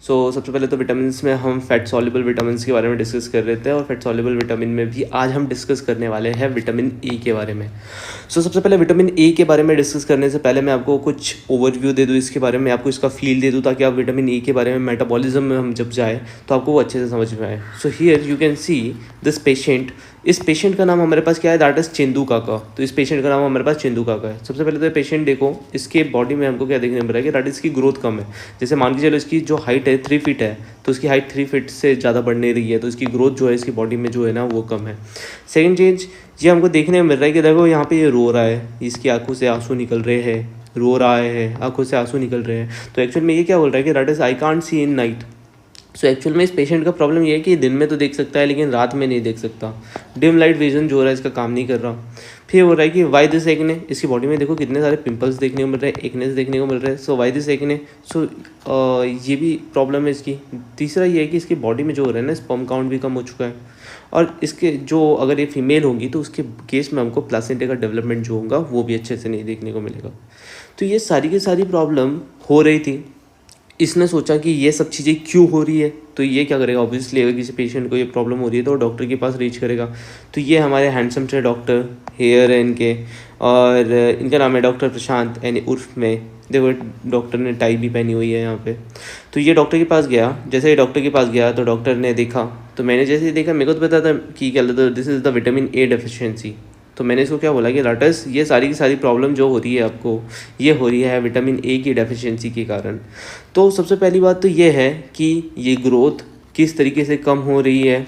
सबसे पहले तो विटामिन्स में हम फैट सॉल्युबल विटामिन्स के बारे में डिस्कस कर रहे थे और फैट सॉल्युबल विटामिन में भी आज हम डिस्कस करने वाले हैं विटामिन ए के बारे में। सबसे पहले विटामिन ए के बारे में डिस्कस करने से पहले मैं आपको कुछ ओवरव्यू दे दूँ इसके बारे में, आपको इसका फील दे दूँ ताकि आप विटामिन ए के बारे में मेटाबॉलिज्म में हम जब जाए तो आपको वो अच्छे से समझ में आए। So here you can see this patient, इस पेशेंट का नाम हमारे पास क्या है, दैट इज़ चेंदू काका। तो इस पेशेंट का नाम हमारे पास चेंदू काका है। सबसे पहले तो पेशेंट देखो, इसके बॉडी में हमको क्या देखने को मिल रहा है कि दैट इसकी ग्रोथ कम है। जैसे मान के चलो इसकी जो हाइट है 3 फीट है, तो इसकी हाइट 3 फीट से ज़्यादा बढ़ नहीं रही है, तो इसकी ग्रोथ जो है इसकी बॉडी में जो है ना वो कम है। सेकेंड चीज़ ये हमको देखने को मिल रहा है कि देखो यहाँ पे ये रो रहा है, इसकी आंखों से आंसू निकल रहे हैं, रो रहा है, आंखों से आंसू निकल रहे हैं। तो एक्चुअल में ये क्या बोल रहा है कि that is I can't see in night. So actual में इस पेशेंट का प्रॉब्लम ये है कि दिन में तो देख सकता है लेकिन रात में नहीं देख सकता, डिम लाइट विजन जो हो रहा है इसका काम नहीं कर रहा। फिर हो रहा है कि वाई दिस एक्ने, इसकी बॉडी में देखो कितने सारे पिंपल्स देखने को मिल रहे हैं, एक्नेस देखने को मिल रहे हैं। सो वाई दिस एक्ने, सो ये भी प्रॉब्लम है इसकी। तीसरा ये है कि इसकी बॉडी में जो हो रहा है ना स्पर्म काउंट भी कम हो चुका है, और इसके जो अगर ये फीमेल होंगी तो उसके केस में हमको प्लासेंटा का डेवलपमेंट जो होगा वो भी अच्छे से नहीं देखने को मिलेगा। तो ये सारी की सारी प्रॉब्लम हो रही थी। इसने सोचा कि ये सब चीज़ें क्यों हो रही है, तो ये क्या करेगा, ऑब्वियसली अगर किसी पेशेंट को ये प्रॉब्लम हो रही है तो वो डॉक्टर के पास रीच करेगा। तो ये हमारे हैंडसम से डॉक्टर हेयर है इनके, और इनका नाम है डॉक्टर प्रशांत यानी उर्फ में, देखो डॉक्टर ने टाई भी पहनी हुई है यहाँ पे। तो ये डॉक्टर के पास गया, जैसे ही डॉक्टर के पास गया तो डॉक्टर ने देखा, तो मैंने जैसे ही देखा मेरे को तो पता था कि क्या कहते this is the vitamin A deficiency. तो मैंने इसको क्या बोला कि राटस ये सारी की सारी प्रॉब्लम जो हो रही है आपको, ये हो रही है विटामिन ए की डेफिशिएंसी के कारण। तो सबसे पहली बात तो ये है कि ये ग्रोथ किस तरीके से कम हो रही है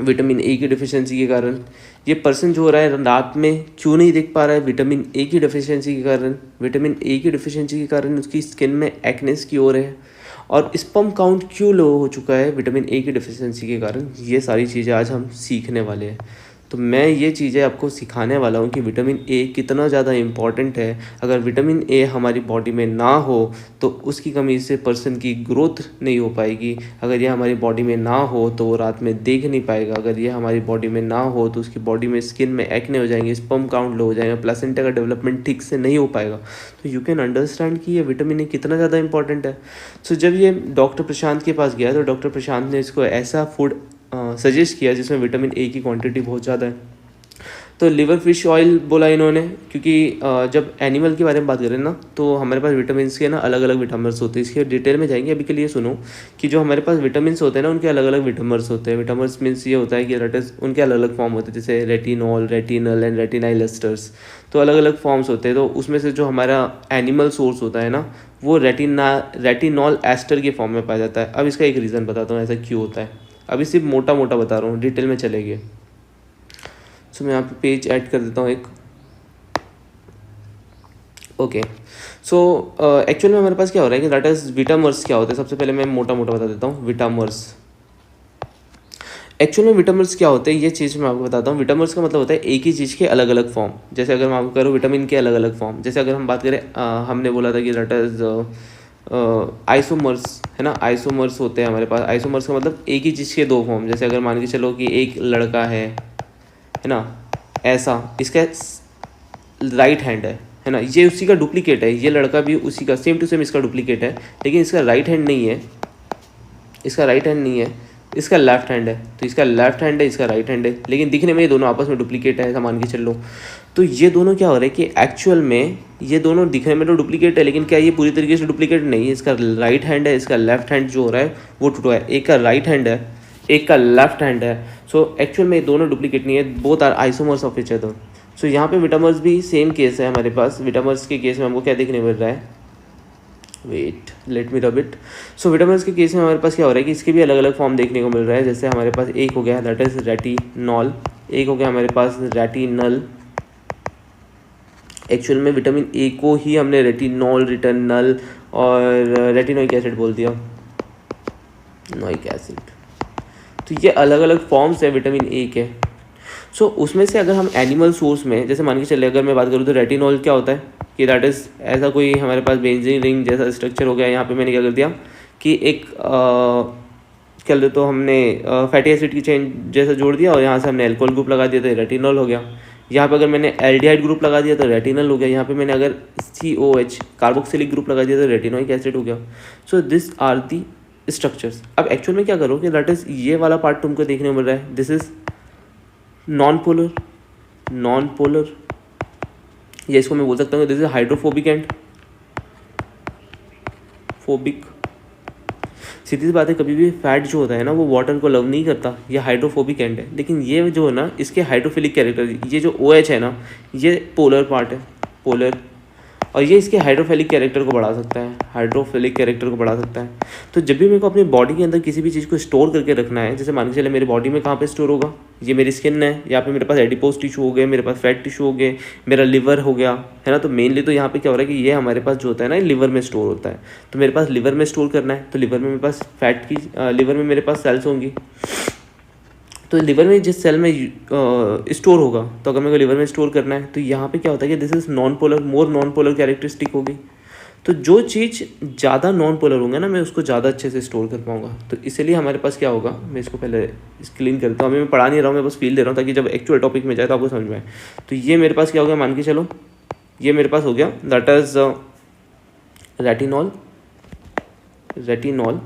विटामिन ए की डेफिशिएंसी के कारण। ये पर्सन जो हो रहा है रात में क्यों नहीं देख पा रहा है विटामिन ए की डेफिशिएंसी के कारण। विटामिन ए की डेफिशिएंसी के कारण उसकी स्किन में एक्नेस की ओर है, और स्पर्म काउंट क्यों लो हो चुका है विटामिन ए की डेफिशिएंसी के कारण। ये सारी चीज़ें आज हम सीखने वाले हैं। तो मैं ये चीज़ें आपको सिखाने वाला हूँ कि विटामिन ए कितना ज़्यादा इम्पॉर्टेंट है। अगर विटामिन ए हमारी बॉडी में ना हो तो उसकी कमी से पर्सन की ग्रोथ नहीं हो पाएगी। अगर ये हमारी बॉडी में ना हो तो वो रात में देख नहीं पाएगा। अगर ये हमारी बॉडी में ना हो तो उसकी बॉडी में स्किन में एक्ने हो जाएंगे, स्पर्म काउंट लो हो जाएगा, प्लेसेंटा का डेवलपमेंट ठीक से नहीं हो पाएगा। तो यू कैन अंडरस्टैंड कि ये विटामिन ए कितना ज़्यादा इंपॉर्टेंट है। सो जब ये डॉक्टर प्रशांत के पास गया तो डॉक्टर प्रशांत ने इसको ऐसा फूड सजेस्ट किया जिसमें विटामिन ए की क्वांटिटी बहुत ज़्यादा है। तो लिवर फिश ऑयल बोला इन्होंने, क्योंकि जब एनिमल के बारे में बात करें ना तो हमारे पास विटामिन के ना अलग अलग विटामिन्स होते हैं। इसके डिटेल में जाएंगे, अभी के लिए सुनो कि जो हमारे पास विटामिन होते हैं ना उनके अलग अलग विटामिन्स होते हैं। विटामिन्स मीन्स ये होता है कि उनके अलग अलग फॉर्म होते हैं, जैसे retinol, retinal and retinyl asters. तो अलग अलग फॉर्म्स होते हैं। तो उसमें से जो हमारा एनिमल सोर्स होता है ना वो रेटिनॉल एस्टर के फॉर्म में पाया जाता है। अब इसका एक रीज़न बताता हूँ ऐसा क्यों होता है। अभी सिर्फ मोटा मोटा बता रहा हूँ, डिटेल में चलेंगे। सो मैं यहाँ पे पेज ऐड कर देता हूँ एक। ओके, सो एक्चुअल में हमारे पास क्या हो रहा है कि दैट इज विटामर्स क्या होते हैं। सबसे पहले मैं मोटा मोटा बता देता हूँ विटामर्स। एक्चुअल में विटामिन्स क्या होते हैं ये चीज़ मैं आपको बताता हूँ। विटामिन्स का मतलब होता है एक ही चीज़ के अलग अलग फॉर्म। जैसे अगर मैं आपको करूँ विटामिन के अलग अलग फॉर्म, जैसे अगर हम बात करें हमने बोला था कि दैट इज आइसोमर्स है ना, आइसोमर्स होते हैं हमारे पास। आइसोमर्स का मतलब एक ही चीज़ के दो फॉर्म। जैसे अगर मान के चलो कि एक लड़का है ना, ऐसा इसका राइट हैंड है ना, ये उसी का डुप्लीकेट है। ये लड़का भी उसी का सेम टू सेम इसका डुप्लीकेट है, लेकिन इसका राइट हैंड नहीं है, इसका राइट हैंड नहीं है, इसका लेफ्ट हैंड है। तो इसका लेफ्ट हैंड है, इसका राइट हैंड है, लेकिन दिखने में ये दोनों आपस में डुप्लीकेट है, ऐसा मान के चल लो। तो ये दोनों क्या हो रहा है कि एक्चुअल में ये दोनों दिखने में तो डुप्लीकेट है, लेकिन क्या ये पूरी तरीके से डुप्लीकेट नहीं है। इसका राइट हैंड है, इसका लेफ्ट हैंड जो हो रहा है वो टूटा है। एक का राइट हैंड है, एक का लेफ्ट हैंड है। सो एक्चुअल में दोनों डुप्लीकेट नहीं है, both are isomers of each other. So यहाँ पे विटामिन्स भी सेम केस है हमारे पास। विटामिन्स के केस में हमको क्या देखने मिल रहा है, wait let me rub it. So vitamins के केस में हमारे पास क्या हो रहा है कि इसके भी अलग अलग फॉर्म देखने को मिल रहा है। जैसे हमारे पास एक हो गया दैट इज रेटिनॉल, एक हो गया हमारे पास रेटिनल। एक्चुअल में विटामिन ए को ही हमने रेटिनॉल, रिटर्नल और रेटिनोइक एसिड बोल दिया, नोइक एसिड। तो ये अलग अलग फॉर्म्स है विटामिन ए के। सो उसमें से अगर हम एनिमल सोर्स में जैसे मान के चले, अगर मैं बात करूँ तो रेटिनॉल क्या होता है कि दैट इज़ ऐसा कोई हमारे पास बेंजीन रिंग जैसा स्ट्रक्चर हो गया। यहाँ पे मैंने क्या कर दिया कि एक कह दे तो हमने फैटी एसिड की चेन जैसा जोड़ दिया, और यहाँ से हमने एल्कोहल ग्रुप लगा दिया तो रेटिनॉल हो गया। यहाँ पे अगर मैंने एल्डिहाइड ग्रुप लगा दिया तो रेटिनल हो गया। यहाँ पे मैंने अगर COH कार्बोक्सिलिक ग्रुप लगा दिया तो रेटिनोइक एसिड हो गया। So this are the structures. अब एक्चुअल में क्या करो कि दैट इज ये वाला पार्ट तुमको देखने को मिल रहा है, दिस इज नॉन पोलर, या इसको मैं बोल सकता हूँ this is hydrophobic and phobic. सीधी सी बात है, कभी भी फैट जो होता है ना वो वाटर को लव नहीं करता, ये हाइड्रोफोबिक एंड है। लेकिन ये जो है ना इसके हाइड्रोफिलिक कैरेक्टर, ये जो OH है ना ये पोलर पार्ट है, पोलर, और ये इसके हाइड्रोफिलिक कैरेक्टर को बढ़ा सकता है, हाइड्रोफिलिक कैरेक्टर को बढ़ा सकता है। तो जब भी मेरे को अपनी बॉडी के अंदर किसी भी चीज़ को स्टोर करके रखना है, जैसे मान के चले मेरी बॉडी में कहाँ पे स्टोर होगा, ये मेरी स्किन है, यहाँ पे मेरे पास एडिपोज टिश्यू हो गए, मेरे पास फैट टिश्यू हो गए, मेरा लिवर हो गया, है ना। तो मेनली तो यहाँ पे क्या हो रहा है कि ये हमारे पास जो होता है ना लिवर में स्टोर होता है। तो मेरे पास लिवर में स्टोर करना है, तो लिवर में मेरे पास फैट की लिवर में मेरे पास सेल्स होंगी। तो लिवर में जिस सेल में स्टोर होगा, तो अगर मेरे को लिवर में स्टोर करना है तो यहाँ पे क्या होता है कि this is non polar, more non polar characteristic होगी। तो जो चीज़ ज़्यादा नॉन पोलर होंगे ना मैं उसको ज़्यादा अच्छे से स्टोर कर पाऊंगा। तो इसीलिए हमारे पास क्या होगा, मैं इसको पहले क्लीन करता हूँ, अभी मैं पढ़ा नहीं रहा हूँ, मैं बस फील दे रहा हूँ ताकि जब एक्चुअल टॉपिक में जाए तो आपको समझ में आए। तो ये मेरे पास क्या हो गया, मान के चलो ये मेरे पास हो गया, that is retinol.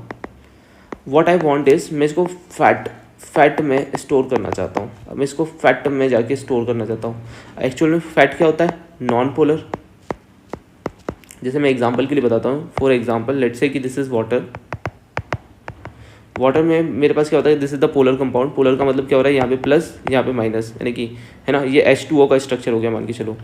What I want is, मैं इसको फैट में स्टोर करना चाहता हूँ। अब मैं इसको फैट में जाके स्टोर करना चाहता हूँ। एक्चुअल में फैट क्या होता है, नॉन पोलर। जैसे मैं एग्जांपल के लिए बताता हूँ, फॉर एग्जांपल लेट्स से कि दिस इज वाटर में मेरे पास क्या होता है, this is the polar compound. Polar का मतलब क्या हो रहा है, यहाँ पे प्लस यहाँ पे माइनस, यानी कि है ना ये H2O का स्ट्रक्चर हो गया मान के चलो,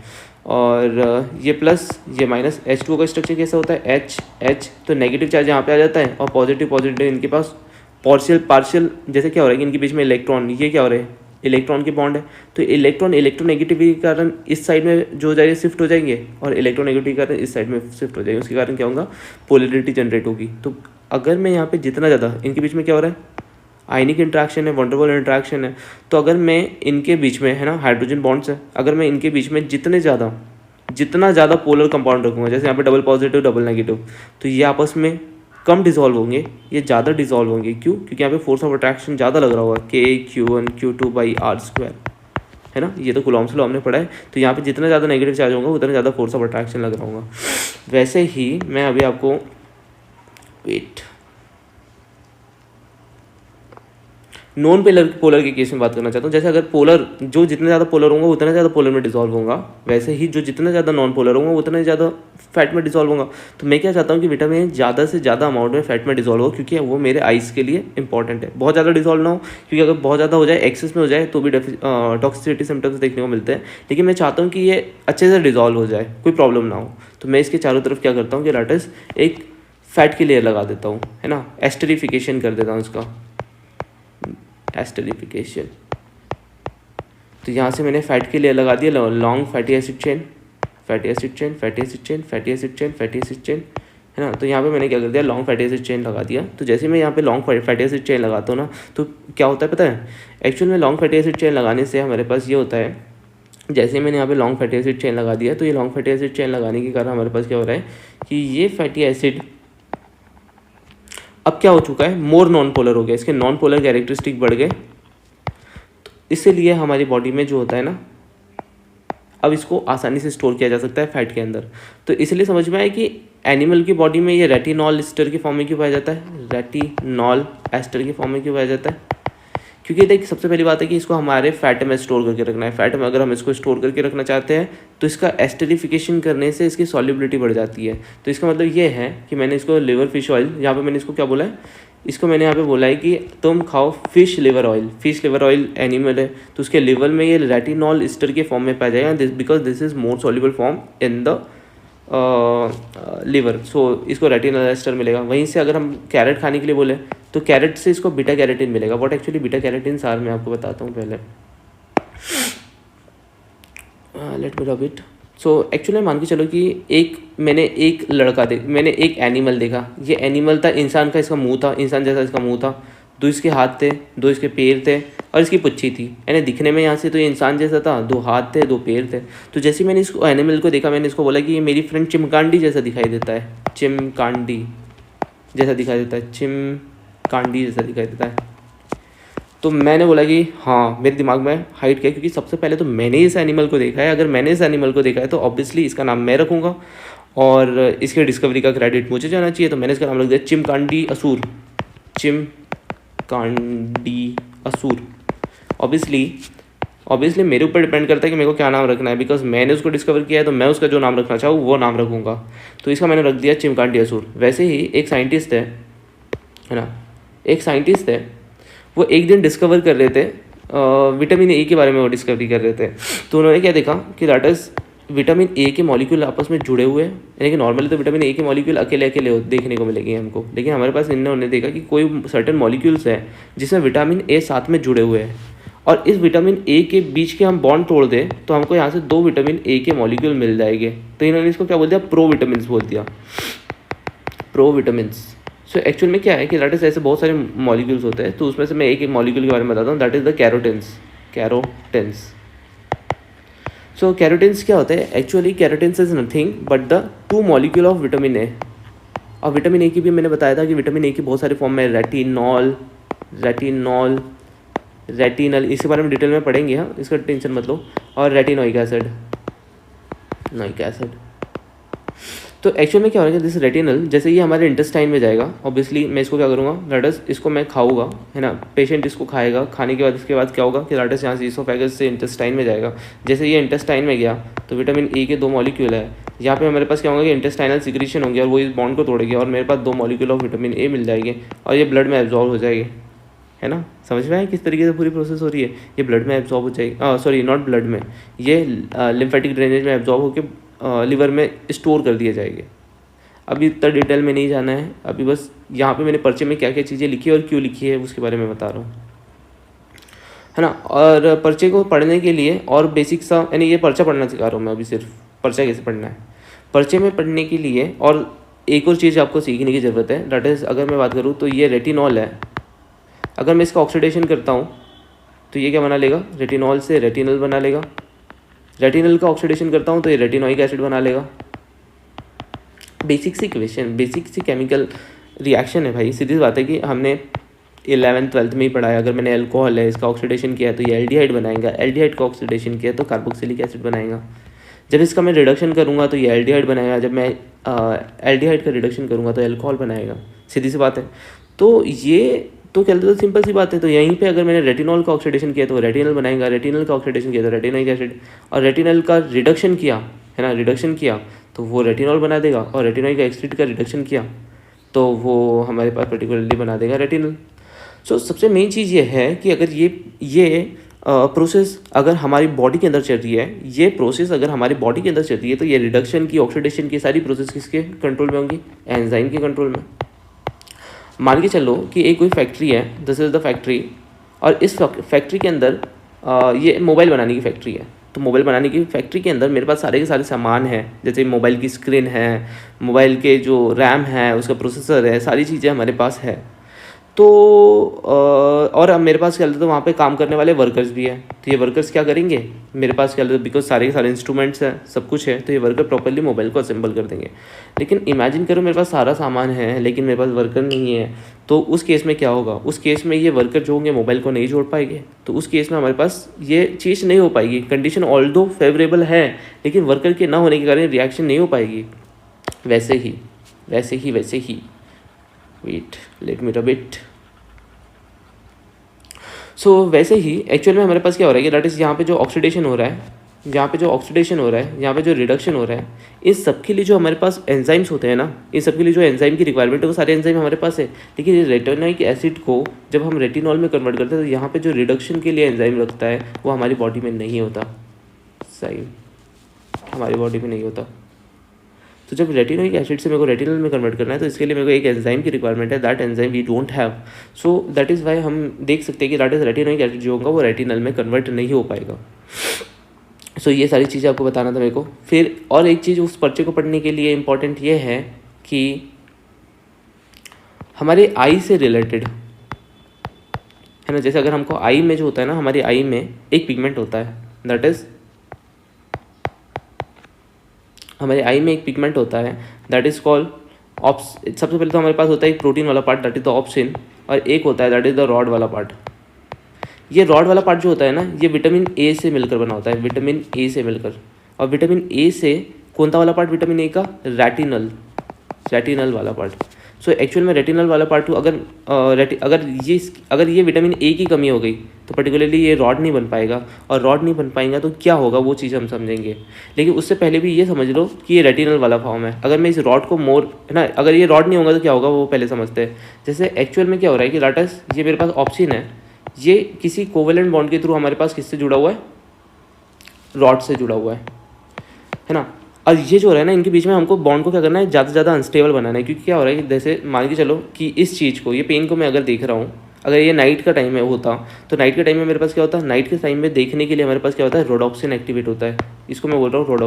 और ये प्लस ये माइनस। H2O का स्ट्रक्चर कैसा होता है, H, तो नेगेटिव चार्ज यहाँ पे आ जाता है और पॉजिटिव इनके पास पार्शियल। जैसे क्या हो रहा है कि इनके बीच में इलेक्ट्रॉन, ये क्या हो रहा है, इलेक्ट्रॉन के बॉन्ड है। तो इलेक्ट्रोनेगेटिविटी के कारण इस साइड में जो हो जाएगा शिफ्ट हो जाएंगे, और इलेक्ट्रोनेगेटिविटी के कारण इस साइड में शिफ्ट हो जाएंगे। उसके कारण क्या होगा, पोलरिटी जनरेट होगी। तो अगर मैं यहाँ पे जितना ज़्यादा, इनके बीच में क्या हो रहा है, आयनिक इंट्रैक्शन है, वंडर वॉल इंट्रैक्शन है। तो अगर मैं इनके बीच में, है ना हाइड्रोजन बॉन्ड्स है, अगर मैं इनके बीच में जितना ज़्यादा पोलर कंपाउंड रखूँगा, जैसे यहाँ पे डबल पॉजिटिव डबल नेगेटिव, तो ये आपस में कम डिजॉल्व होंगे, ये ज़्यादा डिजॉल्व होंगे। क्यों, क्योंकि यहाँ पे फोर्स ऑफ अट्रैक्शन ज़्यादा लग रहा होगा, K/Q1/Q2/R², है ना। ये तो कूलॉम्स लॉ हमने पढ़ा है। तो यहाँ पे जितना ज़्यादा नेगेटिव चार्ज होगा उतना ज़्यादा फोर्स ऑफ अट्रैक्शन लग रहा होगा। वैसे ही मैं अभी आपको नॉन पोलर के केस में बात करना चाहता हूँ। जैसे अगर पोलर जो जितने ज़्यादा पोलर होगा उतना ज़्यादा पोलर में डिसॉल्व होगा, वैसे ही जो जितना ज़्यादा नॉन पोलर होगा उतना ज़्यादा फैट में डिसॉल्व होगा। तो मैं क्या चाहता हूँ कि विटामिन ज़्यादा से ज़्यादा अमाउंट में फैट में डिसॉल्व हो, क्योंकि वो मेरे आइज़ के लिए इंपॉर्टेंट है। बहुत ज़्यादा डिसॉल्व ना हो, क्योंकि अगर बहुत ज़्यादा हो जाए, एक्सेस में हो जाए, तो भी टॉक्सिसिटी सिम्टम्स देखने को मिलते हैं। लेकिन मैं चाहता हूँ कि ये अच्छे से डिसॉल्व हो जाए, कोई प्रॉब्लम ना हो। तो मैं इसके चारों तरफ क्या करता हूँ कि लाटस एक फैट की लेयर लगा देता हूँ, है ना, एस्टरिफिकेशन कर देता हूँ इसका, एस्टरिफिकेशन। तो यहाँ से मैंने फैट की लेयर लगा दिया, लॉन्ग फैटी एसिड चेन, है ना। तो यहाँ पे मैंने क्या कर दिया, लॉन्ग फैटी एसिड चेन लगा दिया। तो जैसे मैं यहाँ पे लॉन्ग फैटी एसिड चेन लगाता हूँ ना, तो क्या होता है पता है, एक्चुअल में लॉन्ग फैटी एसिड चेन लगाने से हमारे पास ये होता है, जैसे मैंने यहाँ पे लॉन्ग फैटी एसिड चेन लगा दिया, तो ये लॉन्ग फैटी एसिड चेन लगाने के कारण हमारे पास क्या हो रहा है कि ये फैटी एसिड अब क्या हो चुका है, मोर नॉन पोलर हो गया, इसके नॉन पोलर कैरेक्टरिस्टिक बढ़ गए। तो इसीलिए हमारी बॉडी में जो होता है ना, अब इसको आसानी से स्टोर किया जा सकता है फैट के अंदर। तो इसलिए समझ में आया कि एनिमल की बॉडी में ये रेटिनॉल एस्टर के फॉर्म में क्यों पाया जाता है, रेटिनॉल एस्टर के फॉर्म में क्यों पाया जाता है, क्योंकि देख सबसे पहली बात है कि इसको हमारे फैट में स्टोर करके रखना है। फैट में अगर हम इसको स्टोर करके रखना चाहते हैं तो इसका एस्टरिफिकेशन करने से इसकी सॉल्युबिलिटी बढ़ जाती है। तो इसका मतलब ये है कि मैंने इसको लिवर फिश ऑयल, यहाँ पे मैंने इसको क्या बोला है, इसको मैंने यहाँ पे बोला है कि तुम खाओ फिश लिवर ऑयल एनिमल है, तो उसके लिवर में ये रेटिनॉल एस्टर के फॉर्म में पाया जाएगा, because this is more soluble form in the liver. So इसको रेटिनॉल एस्टर मिलेगा। वहीं से अगर हम कैरेट खाने के लिए बोले तो कैरेट से इसको बीटा कैरोटीन मिलेगा। व्हाट एक्चुअली बीटा कैरोटीन सार मैं आपको बताता हूँ पहले, late me rub it. So actually मान के चलो कि मैंने एक एनिमल देखा, ये एनिमल था इंसान का, इसका मुंह था, इंसान जैसा इसका मुंह था, 2 इसके हाथ थे, 2 इसके पैर थे और इसकी पुच्छी थी, यानी दिखने में यहाँ से तो ये इंसान जैसा था, 2 हाथ थे 2 पैर थे। तो जैसे मैंने इसको एनिमल को देखा, मैंने इसको बोला कि ये मेरी फ्रेंड चिमकांडी जैसा दिखाई देता है, चिमकांडी जैसा दिखाई देता है। तो मैंने बोला कि हाँ, मेरे दिमाग में हाइट क्या है, क्योंकि सबसे पहले तो मैंने इस एनिमल को देखा है। अगर मैंने इस एनिमल को देखा है तो ऑब्वियसली इसका नाम मैं रखूँगा और इसके डिस्कवरी का क्रेडिट मुझे जाना चाहिए। तो मैंने इसका नाम रख दिया चिमकांडी असूर, चिमकांडियासूर। ऑब्वियसली मेरे ऊपर डिपेंड करता है कि मेरे को क्या नाम रखना है, बिकॉज मैंने उसको डिस्कवर किया है तो मैं उसका जो नाम रखना चाहूँ वो नाम रखूँगा। तो इसका मैंने रख दिया चिमकांडियासूर। वैसे ही एक साइंटिस्ट है ना, एक साइंटिस्ट है, वो एक दिन डिस्कवर कर रहे थे विटामिन ए के बारे में, वो डिस्कवरी कर रहे थे। तो उन्होंने क्या देखा कि दैट इज़ विटामिन ए के मॉलिक्यूल आपस में जुड़े हुए हैं। यानी कि नॉर्मली तो विटामिन ए के मॉलिक्यूल अकेले अकेले देखने को मिलेंगे हमको, लेकिन हमारे पास इन्होंने देखा कि कोई सर्टेन मॉलिक्यूल्स है जिसमें विटामिन ए साथ में जुड़े हुए हैं, और इस विटामिन ए के बीच के हम बॉन्ड तोड़ दें तो हमको यहाँ से 2 विटामिन ए के मॉलिक्यूल मिल जाएंगे। तो इन्होंने इसको क्या बोल दिया, प्रो विटामिन बोल दिया, प्रो विटामिन। सो एक्चुअल में क्या है कि दैट इज़ ऐसे बहुत सारे मॉलिक्यूल्स होते हैं, तो उसमें से मैं एक मॉलिक्यूल के बारे में बताता हूँ, दैट इज़ द कैरोटिन्स। सो कैरोटिन्स क्या होते हैं, actually कैरोटिन्स is nothing but the 2 molecule of vitamin ए। और विटामिन ए की भी मैंने बताया था कि विटामिन ए की बहुत सारे फॉर्म में, रेटिनल, इसके बारे में डिटेल में पढ़ेंगे, हाँ इसका टेंशन मत लो, और रेटिनोइक एसिड। तो एक्चुअल में क्या होगा, दिस रेटिनल जैसे ये हमारे इंटेस्टाइन में जाएगा, ऑब्वियसली मैं इसको क्या करूँगा, लाडस इसको मैं खाऊंगा, है ना, पेशेंट इसको खाएगा, खाने के बाद इसके बाद क्या होगा कि लाडस यहाँ से इसोफेगस से इंटेस्टाइन में जाएगा। जैसे ये इंटेस्टाइन में गया तो विटामिन ए के 2 मॉलिक्यूल है, यहाँ पे हमारे पास क्या होगा कि इंटेस्टाइनल सिक्रीशन होंगे और वो इस बॉन्ड को तोड़ेगी और मेरे पास 2 मॉलिक्यूल ऑफ विटामिन ए मिल जाएंगे और ये ब्लड में एब्जॉर्ब हो जाएगी, है ना। समझ में आया किस तरीके से पूरी प्रोसेस हो रही है, ये ब्लड में एब्जॉर्ब हो जाएगी, सॉरी नॉट ब्लड में, ये लिम्फेटिक ड्रेनेज में एब्जॉर्ब होकर लिवर में स्टोर कर दिए जाएंगे। अभी इतना डिटेल में नहीं जाना है, अभी बस यहाँ पे मैंने पर्चे में क्या क्या चीज़ें लिखी है और क्यों लिखी है उसके बारे में बता रहा हूँ, है ना। और पर्चे को पढ़ने के लिए और बेसिक सा, यानी ये पर्चा पढ़ना सिखा रहा हूँ मैं अभी, सिर्फ पर्चा कैसे पढ़ना है। पर्चे में पढ़ने के लिए और एक और चीज़ आपको सीखने की ज़रूरत है, दैट इज़ अगर मैं बात करूँ तो ये रेटिनॉल है, अगर मैं इसका ऑक्सीडेशन करता हूँ तो ये क्या बना लेगा, रेटिनॉल से रेटिनल बना लेगा, रेटिनल का ऑक्सीडेशन करता हूँ तो ये रेटिनोइक एसिड बना लेगा। बेसिक सी इक्वेशन, बेसिक सी केमिकल रिएक्शन है भाई, सीधी बात है कि हमने 11th-12th में ही पढ़ा है। अगर मैंने अल्कोहल है इसका ऑक्सीडेशन किया तो ये एल्डिहाइड बनाएगा, एल्डिहाइड का ऑक्सीडेशन किया तो कार्बोक्सिलिक एसिड बनाएगा, जब इसका मैं रिडक्शन करूँगा तो ये एल्डिहाइड बनाएगा, जब मैं एल्डिहाइड का रिडक्शन करूँगा तो अल्कोहल बनाएगा, सीधी सी बात है। तो ये तो कहते तो सिंपल सी बात है। तो यहीं पे अगर मैंने रेटिनॉल का ऑक्सीडेशन किया तो रेटिनल बनाएगा, रेटिनल का ऑक्सीडेशन किया तो रेटिनोइक एसिड, और रेटिनल का रिडक्शन किया, है ना, रिडक्शन किया तो वो रेटिनॉल बना देगा, और रेटिनोइक एसिड का रिडक्शन किया तो वो हमारे पास पर्टिकुलरली बना देगा रेटिनल। सो सबसे मेन चीज़ ये है कि अगर ये प्रोसेस अगर हमारी बॉडी के अंदर चल रही है, ये प्रोसेस अगर हमारी बॉडी के अंदर चल रही है तो ये रिडक्शन की, ऑक्सीडेशन की सारी प्रोसेस किसके कंट्रोल में होंगी, एंजाइम के कंट्रोल में। मान के चलो कि एक कोई फैक्ट्री है, दिस इज़ द फैक्ट्री, और इस फैक्ट्री के अंदर ये मोबाइल बनाने की फैक्ट्री है। तो मोबाइल बनाने की फैक्ट्री के अंदर मेरे पास सारे के सारे सामान हैं, जैसे मोबाइल की स्क्रीन है, मोबाइल के जो रैम है, उसका प्रोसेसर है, सारी चीज़ें हमारे पास है। तो और अब मेरे पास क्या लगता है, वहाँ पे काम करने वाले वर्कर्स भी हैं। तो ये वर्कर्स क्या करेंगे, मेरे पास क्या लगता है, बिकॉज सारे के सारे इंस्ट्रूमेंट्स हैं, सब कुछ है, तो ये वर्कर प्रॉपर्ली मोबाइल को असेंबल कर देंगे। लेकिन इमेजिन करो मेरे पास सारा सामान है लेकिन मेरे पास वर्कर नहीं है, तो उस केस में क्या होगा, उस केस में ये वर्कर जो होंगे मोबाइल को नहीं जोड़ पाएंगे, तो उस केस में हमारे पास ये चीज़ नहीं हो पाएगी। कंडीशन ऑल्दो फेवरेबल है लेकिन वर्कर के ना होने के कारण रिएक्शन नहीं हो पाएगी। वैसे ही वेट लेट मी रबिट। सो वैसे ही एक्चुअल में हमारे पास क्या हो रहा है कि दैट इज़ यहाँ पे जो ऑक्सीडेशन हो रहा है, यहाँ पे जो रिडक्शन हो रहा है, इस सब के लिए जो हमारे पास एंजाइम्स होते हैं ना, इन सब के लिए जो एंजाइम की रिक्वायरमेंट है वो सारे एंजाइम हमारे पास है। लेकिन ये रेटिनोइक एसिड को जब हम रेटिनॉल में कन्वर्ट करते हैं तो यहाँ पे जो रिडक्शन के लिए एंजाइम लगता है वो हमारी बॉडी में नहीं होता, सही हमारी बॉडी में नहीं होता। तो जब रेटिनोइक एसिड से मेरे को रेटिनल में कन्वर्ट करना है तो इसके लिए मेरे को एक एंजाइम की रिक्वायरमेंट है, that enzyme we don't have. So that is why हम देख सकते हैं कि दैट इज़ रेटिनोइक एसिड जो होगा वो रेटिनल में कन्वर्ट नहीं हो पाएगा। सो ये सारी चीज़ें आपको बताना था मेरे को। फिर और एक चीज़ उस पर्चे को पढ़ने के लिए इम्पॉर्टेंट ये है कि हमारे आई से रिलेटेड, है ना, जैसे अगर हमको आई में जो होता है ना, हमारी आई में एक पिगमेंट होता है, दैट इज़ हमारे आई में एक पिगमेंट होता है दैट इज़ कॉल्ड ऑप्स। सबसे पहले तो हमारे पास होता है एक प्रोटीन वाला part that is the obscene, और एक होता है दैट इज़ द रॉड वाला पार्ट। ये रॉड वाला पार्ट जो होता है ना, ये विटामिन ए से मिलकर बना होता है, विटामिन ए से मिलकर। और विटामिन ए से कौन सा वाला पार्ट, विटामिन ए का रेटिनल वाला पार्ट। सो एक्चुअल में रेटिनल वाला पार्ट अगर ये विटामिन ए की कमी हो गई तो पर्टिकुलरली ये रॉड नहीं बन पाएगा, और रॉड नहीं बन पाएगा तो क्या होगा वो चीज़ हम समझेंगे। लेकिन उससे पहले भी ये समझ लो कि ये रेटिनल वाला फॉर्म है। अगर मैं इस रॉड को है ना, अगर ये रॉड नहीं होगा तो क्या होगा वो पहले समझते हैं। जैसे एक्चुअल में क्या हो रहा है कि लाटस, ये मेरे पास ऑप्शन है, ये किसी कोवेलेंट बॉन्ड के थ्रू हमारे पास किससे जुड़ा हुआ है, रॉड से जुड़ा हुआ है ना। और ये जो हो रहा है ना, इनके बीच में हमको बॉन्ड को क्या करना है, ज़्यादा से ज़्यादा अनस्टेबल बनाना है। क्योंकि क्या हो रहा है कि जैसे मान के चलो कि इस चीज़ को, ये पेन को मैं अगर देख रहा हूँ, अगर ये नाइट का टाइम में होता तो नाइट के टाइम में मेरे पास क्या होता है, नाइट के टाइम में देखने के लिए हमारे पास क्या होता है, रोडोप्सिन एक्टिवेट होता है। इसको मैं बोल रहा हूँ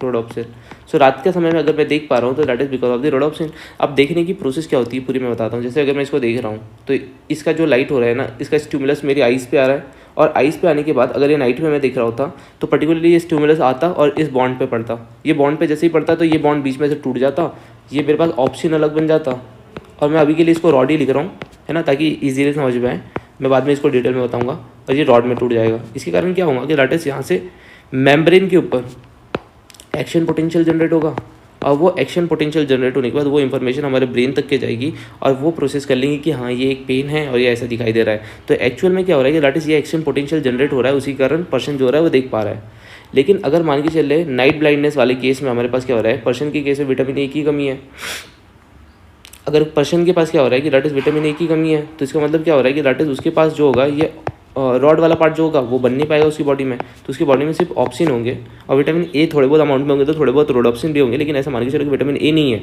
रोडोप्सिन। सो रात के समय में अगर मैं देख पा रहा हूँ तो that is because of the rhodopsin. अब देखने की प्रोसेस क्या होती है पूरी मैं बताता हूँ। जैसे अगर मैं इसको देख रहा हूँ तो इसका जो लाइट हो रहा है ना, इसका स्टिमुलस मेरी आइज़ पे आ रहा है, और आइज़ पे आने के बाद अगर ये नाइट में मैं देख रहा होता तो पर्टिकुलरली ये स्टिमुलस आता और इस बॉन्ड पे पड़ता। ये बॉन्ड पे जैसे ही पड़ता तो ये बॉन्ड बीच में से टूट जाता, ये मेरे पास ऑप्शन अलग बन जाता। और मैं अभी के लिए इसको रॉड ही लिख रहा हूँ, है ना, ताकि इजीली समझ में आए। मैं बाद में इसको डिटेल में बताऊँगा। और ये रॉड में टूट जाएगा। इसके कारण क्या होगा कि लाटेक्स यहाँ से मेम्ब्रेन के ऊपर एक्शन पोटेंशियल जनरेट होगा, और वो एक्शन पोटेंशियल जनरेट होने के बाद वो इन्फॉर्मेशन हमारे ब्रेन तक के जाएगी, और वो प्रोसेस कर लेंगे कि हाँ ये एक पेन है और ये ऐसा दिखाई दे रहा है। तो एक्चुअल में क्या हो रहा है कि दैट इज ये एक्शन पोटेंशियल जनरेट हो रहा है, उसी कारण पर्सन जो हो रहा है वो देख पा रहा है। लेकिन अगर मान के चले नाइट ब्लाइंडनेस वाले केस में हमारे पास क्या हो रहा है, पर्सन के केस में विटामिन ए की कमी है। अगर पर्सन के पास क्या हो रहा है कि दैट इज विटामिन ए की कमी है, तो इसका मतलब क्या हो रहा है कि दैट इज उसके पास जो होगा, ये रॉड वाला पार्ट जो होगा वो बन नहीं पाएगा उसकी बॉडी में। तो उसकी बॉडी में सिर्फ ऑप्सिन होंगे, और विटामिन ए थोड़े बहुत अमाउंट में होंगे तो थोड़े बहुत रोडोप्सिन भी होंगे। लेकिन ऐसा मान के चलो कि विटामिन ए नहीं है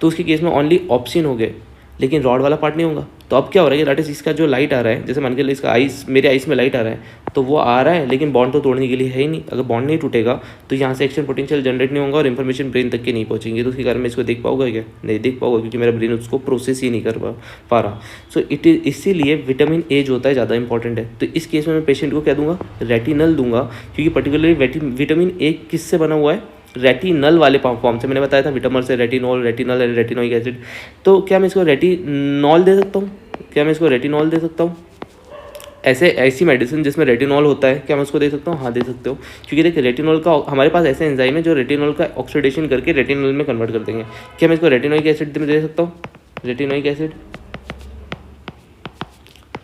तो उसके केस में ओनली ऑप्सिन होंगे, लेकिन रॉड वाला पार्ट नहीं होगा। तो अब क्या हो रहा है कि दैट इज इसका जो लाइट आ रहा है, जैसे मान के चलो इसका आइस, मेरे आइस में लाइट आ रहा है तो वो आ रहा है, लेकिन बॉन्ड तो तोड़ने के लिए है ही नहीं। अगर बॉन्ड नहीं टूटेगा तो यहाँ से एक्शन पोटेंशियल जनरेट नहीं होगा और इन्फॉर्मेशन ब्रेन तक के नहीं पहुँचेंगे। तो उसके कारण मैं इसको देख पाऊंगा क्या, नहीं देख पाऊंगा, क्योंकि मेरा ब्रेन उसको प्रोसेस ही नहीं कर पा रहा। सो इसीलिए विटामिन ए जो होता है ज़्यादा इंपॉर्टेंट है। तो इस केस में मैं पेशेंट को क्या दूंगा, रेटिनल दूंगा, क्योंकि पर्टिकुलरली विटामिन ए किससे बना हुआ है, रेटिनल वाले फॉर्म से। मैंने बताया था विटामिन से retinol, retinal and retinoic acid. तो क्या मैं इसको रेटिनॉल दे सकता हूँ, क्या मैं इसको रेटिनॉल दे सकता हूँ? ऐसी मेडिसिन जिसमें रेटिनॉल होता है, क्या मैं उसको दे सकता हूँ? हाँ दे सकते हो, क्योंकि देखिए रेटिनॉल का हमारे पास ऐसे एंजाइम है जो रेटिनॉल का ऑक्सीडेशन करके रेटिनॉल में कन्वर्ट कर देंगे। क्या मैं इसको रेटिनोइक एसिड में दे सकता हूँ? रेटिनोइक एसिड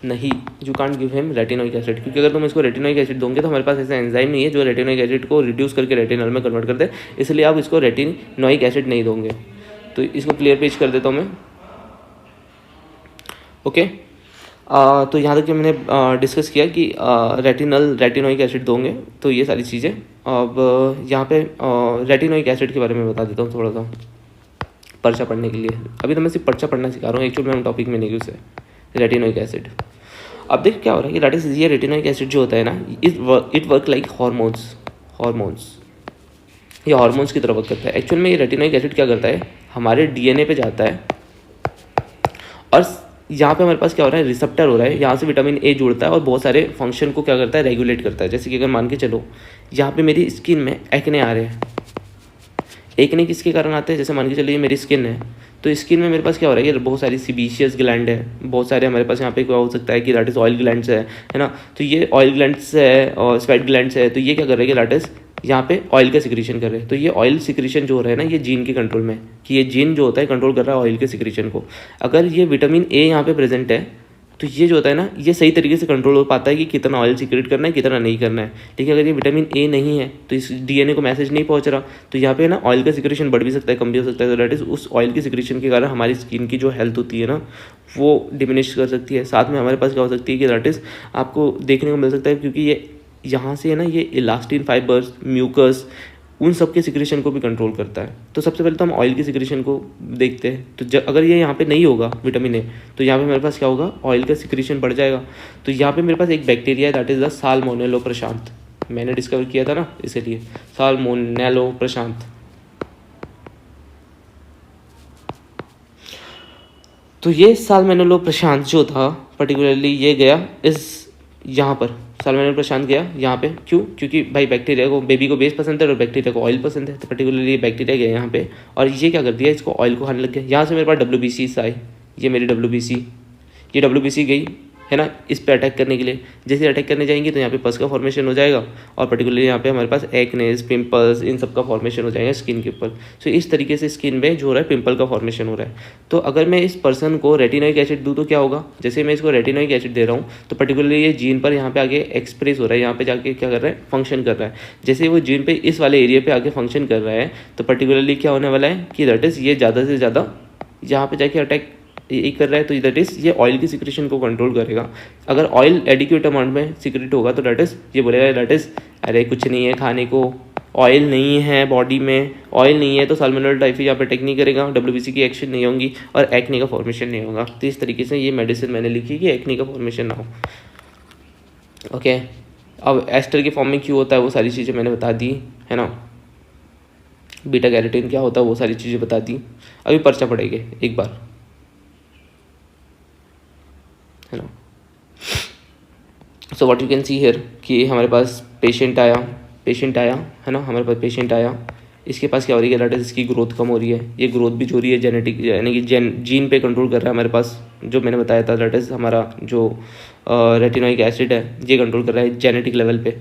नहीं, you can't give him retinoic acid, क्योंकि अगर तुम इसको रेटिनोइक एसिड दोगे तो हमारे पास ऐसा एंजाइम नहीं है जो रेटिनोइक एसिड को रिड्यूस करके रेटिनॉल में कन्वर्ट करते हैं, इसलिए आप इसको रेटिनोइक एसिड नहीं दोगे। तो इसको क्लियर पेज कर देता हूँ मैं। ओके, तो यहाँ तक कि मैंने डिस्कस किया कि रेटिनोइक एसिड दोगे तो ये सारी चीज़ें। अब यहाँ पे रेटिनोइक एसिड के बारे में बता देता हूँ थोड़ा सा, पर्चा पढ़ने के लिए। अभी तो मैं सिर्फ पर्चा पढ़ना सिखा रहा हूँ, एक्चुअली मैं टॉपिक में नहीं घुसे। रेटिनोइक एसिड, अब देख क्या हो रहा है कि दैट इज ये रेटिनोइक एसिड जो होता है ना, इट वर्क लाइक हॉर्मोन्स, ये हॉर्मोन्स की तरह वर्क करता है। एक्चुअल में ये रेटिनोइक एसिड क्या करता है, हमारे डीएनए पे जाता है, और यहाँ पे हमारे पास क्या हो रहा है, रिसेप्टर हो रहा है, यहाँ से विटामिन ए जुड़ता है और बहुत सारे फंक्शन को क्या करता है, रेगुलेट करता है। जैसे कि अगर मान के चलो यहाँ पे मेरी स्किन में एक्ने आ रहे हैं, एक्ने किसके कारण आते हैं, जैसे मान के चलिए मेरी स्किन है, तो स्किन में मेरे पास क्या हो रहा है, ये बहुत सारी सीबेशियस ग्लैंड है, बहुत सारे हमारे पास यहाँ पे क्या हो सकता है कि दैट इज ऑयल ग्लैंड्स है ना। तो ये ऑयल ग्लैंड्स है और स्वेट ग्लैंड्स है, तो ये क्या कर रहे हैं कि दैट इज यहाँ पे ऑयल का सिक्रीशन कर रहे हैं। तो ये ऑयल सिक्रीशन जो हो रहा है ना, ये जीन के कंट्रोल में, कि ये जीन जो होता है कंट्रोल कर रहा है ऑयल के सिक्रीशन को। अगर ये विटामिन ए यहाँ पे प्रेजेंट है तो ये जो होता है ना, ये सही तरीके से कंट्रोल हो पाता है कि कितना ऑयल सीक्रेट करना है, कितना नहीं करना है। लेकिन अगर ये विटामिन ए नहीं है तो इस डीएनए को मैसेज नहीं पहुंच रहा, तो यहाँ पे ना ऑयल का सिक्रेशन बढ़ भी सकता है, कम भी हो सकता है। तो दैट इज उस ऑयल के सिक्रेशन के कारण हमारी स्किन की जो हेल्थ होती है ना, वो डिमिनिश कर सकती है। साथ में हमारे पास क्या हो सकती है कि दैट इज आपको देखने को मिल सकता है, क्योंकि ये यहाँ से है ना, ये इलास्टिन फाइबर्स, म्यूकस, उन सब के सिक्रेशन को भी कंट्रोल करता है। तो सबसे पहले तो हम ऑयल की सिक्रेशन को देखते हैं। तो अगर ये यहाँ पे नहीं होगा विटामिन ए, तो यहाँ पे मेरे पास क्या होगा, ऑयल का सिक्रेशन बढ़ जाएगा। तो यहाँ पे मेरे पास एक बैक्टीरिया है, दैट इज द साल्मोनेलो प्रशांत, मैंने डिस्कवर किया था ना, इसीलिए साल्मोनेलो प्रशांत। तो ये साल्मोनेलो प्रशांत जो था पर्टिकुलरली ये गया इस यहाँ पर, साल्मोनेलो प्रशांत गया यहाँ पे। क्यों? क्योंकि भाई बैक्टीरिया को, बेबी को बेस पसंद है और बैक्टीरिया को ऑयल पसंद है, तो पर्टिकुलरली बैक्टीरिया गया यहाँ पे और ये क्या कर दिया, इसको ऑयल को खाने लग गया। यहाँ से मेरे पास WBC आई, ये मेरी WBC, ये WBC गई, है ना, इस पे अटैक करने के लिए। जैसे अटैक करने जाएंगे तो यहाँ पे पस का फॉर्मेशन हो जाएगा और पर्टिकुलरली यहाँ पे हमारे पास एक्नेस, पिंपल्स, इन सब का फॉर्मेशन हो जाएगा स्किन के ऊपर। सो इस तरीके से स्किन में जो हो रहा है पिंपल का फॉर्मेशन हो रहा है। तो अगर मैं इस पर्सन को रेटिनोइक एसिड दूँ तो क्या होगा, जैसे मैं इसको रेटिनोइक एसिड दे रहा हूँ तो पर्टिकुलरली ये जीन पर यहाँ पे आगे एक्सप्रेस हो रहा है, यहाँ पे जाके क्या कर रहा है, फंक्शन कर रहा है। जैसे वो जीन पे इस वाले एरिया पे आगे फंक्शन कर रहा है तो पर्टिकुलरली क्या होने वाला है कि दैट इज़ ये ज़्यादा से ज़्यादा यहाँ पे जाके अटैक ये कर रहा है, तो दैट इज़ ये ऑयल की सिक्रेशन को कंट्रोल करेगा। अगर ऑयल एडिक्वेट अमाउंट में सिक्रेट होगा तो दैट इज़ ये बोलेगा दैट इज़ अरे कुछ नहीं है खाने को, ऑयल नहीं है बॉडी में, ऑयल नहीं है तो साल्मोनेला टाइफी यहाँ पे अटैक नहीं करेगा, WBC की एक्शन नहीं होंगी और एक्ने का फॉर्मेशन नहीं होगा। तो इस तरीके से ये मेडिसिन मैंने लिखी कि एक्ने का फॉर्मेशन ना हो। ओके, अब एस्टर के फॉर्म में क्यों होता है वो सारी चीज़ें मैंने बता दी है ना, बीटा कैरोटीन क्या होता है वो सारी चीज़ें बता दी। अभी पर्चा पढ़ेंगे एक बार, है ना। So what you can see here कि हमारे पास पेशेंट आया है ना, हमारे पास पेशेंट आया, इसके पास क्या हो रही है, दैट इज इसकी ग्रोथ कम हो रही है। ये ग्रोथ भी जो हो रही है जेनेटिक यानी कि जीन पे कंट्रोल कर रहा है हमारे पास, जो मैंने बताया था दैट इज़ हमारा जो रेटिनोइक एसिड है ये कंट्रोल कर रहा है जेनेटिक लेवल पे।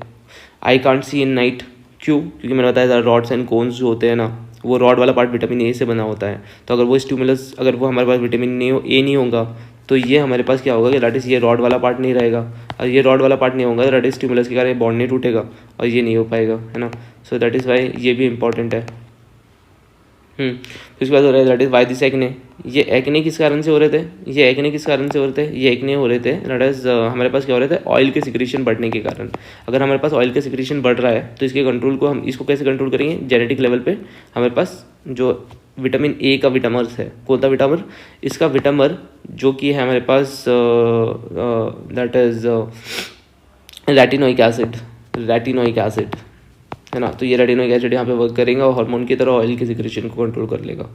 I can't see in night, क्यों, क्योंकि मैंने बताया था रॉड्स एंड कोन्स जो होते हैं ना, वो रॉड वाला पार्ट विटामिन ए से बना होता है। तो अगर वो स्टिमुलस, अगर वो हमारे पास विटामिन ए नहीं होगा तो ये हमारे पास क्या होगा कि दैट इज़ ये रॉड वाला पार्ट नहीं रहेगा, और ये रॉड वाला पार्ट नहीं होगा तो दैट इज स्टिमुलस के कारण बॉन्ड नहीं टूटेगा और ये नहीं हो पाएगा, है ना। सो दैट इज़ वाई ये भी इंपॉर्टेंट है। फिर उसके बाद हो रहा है that is why this acne, ये एक्ने किस कारण से हो रहे थे, ये एक्ने किस कारण से हो रहे थे, ये एक्ने हो रहे थे दैट इज़ हमारे पास क्या हो रहे थे, ऑयल के सिक्रेशन बढ़ने के कारण। अगर हमारे पास ऑयल का सिक्रेशन बढ़ रहा है तो इसके कंट्रोल को हम इसको कैसे कंट्रोल करेंगे, जेनेटिक लेवल पे हमारे पास जो विटामिन ए का विटामर्स है, कौन सा विटामर, इसका विटामर जो कि है हमारे पास दैट इज़ रेटिनोइक एसिड है ना। तो ये रेटिनोइक एसिड यहाँ पे वर्क करेगा और हार्मोन की तरह ऑयल के सिक्रेशन को कंट्रोल कर लेगा।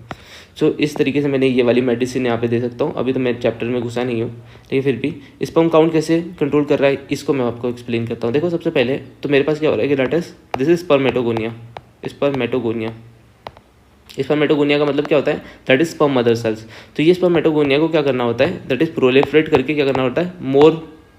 सो इस तरीके से मैंने ये वाली मेडिसिन यहाँ पे दे सकता हूँ। अभी तो मैं चैप्टर में घुसा नहीं हूँ, लेकिन फिर भी स्पर्म काउंट कैसे कंट्रोल कर रहा है इसको मैं आपको एक्सप्लेन करता हूँ। देखो सबसे पहले तो मेरे पास क्या हो रहा है कि that is this is spermatogonia का मतलब क्या होता है, that is sperm mother cells. तो ये स्पर्मेटोगोनिया को क्या करना होता है, दैट इज प्रोलिफरेट करके क्या करना होता है, मोर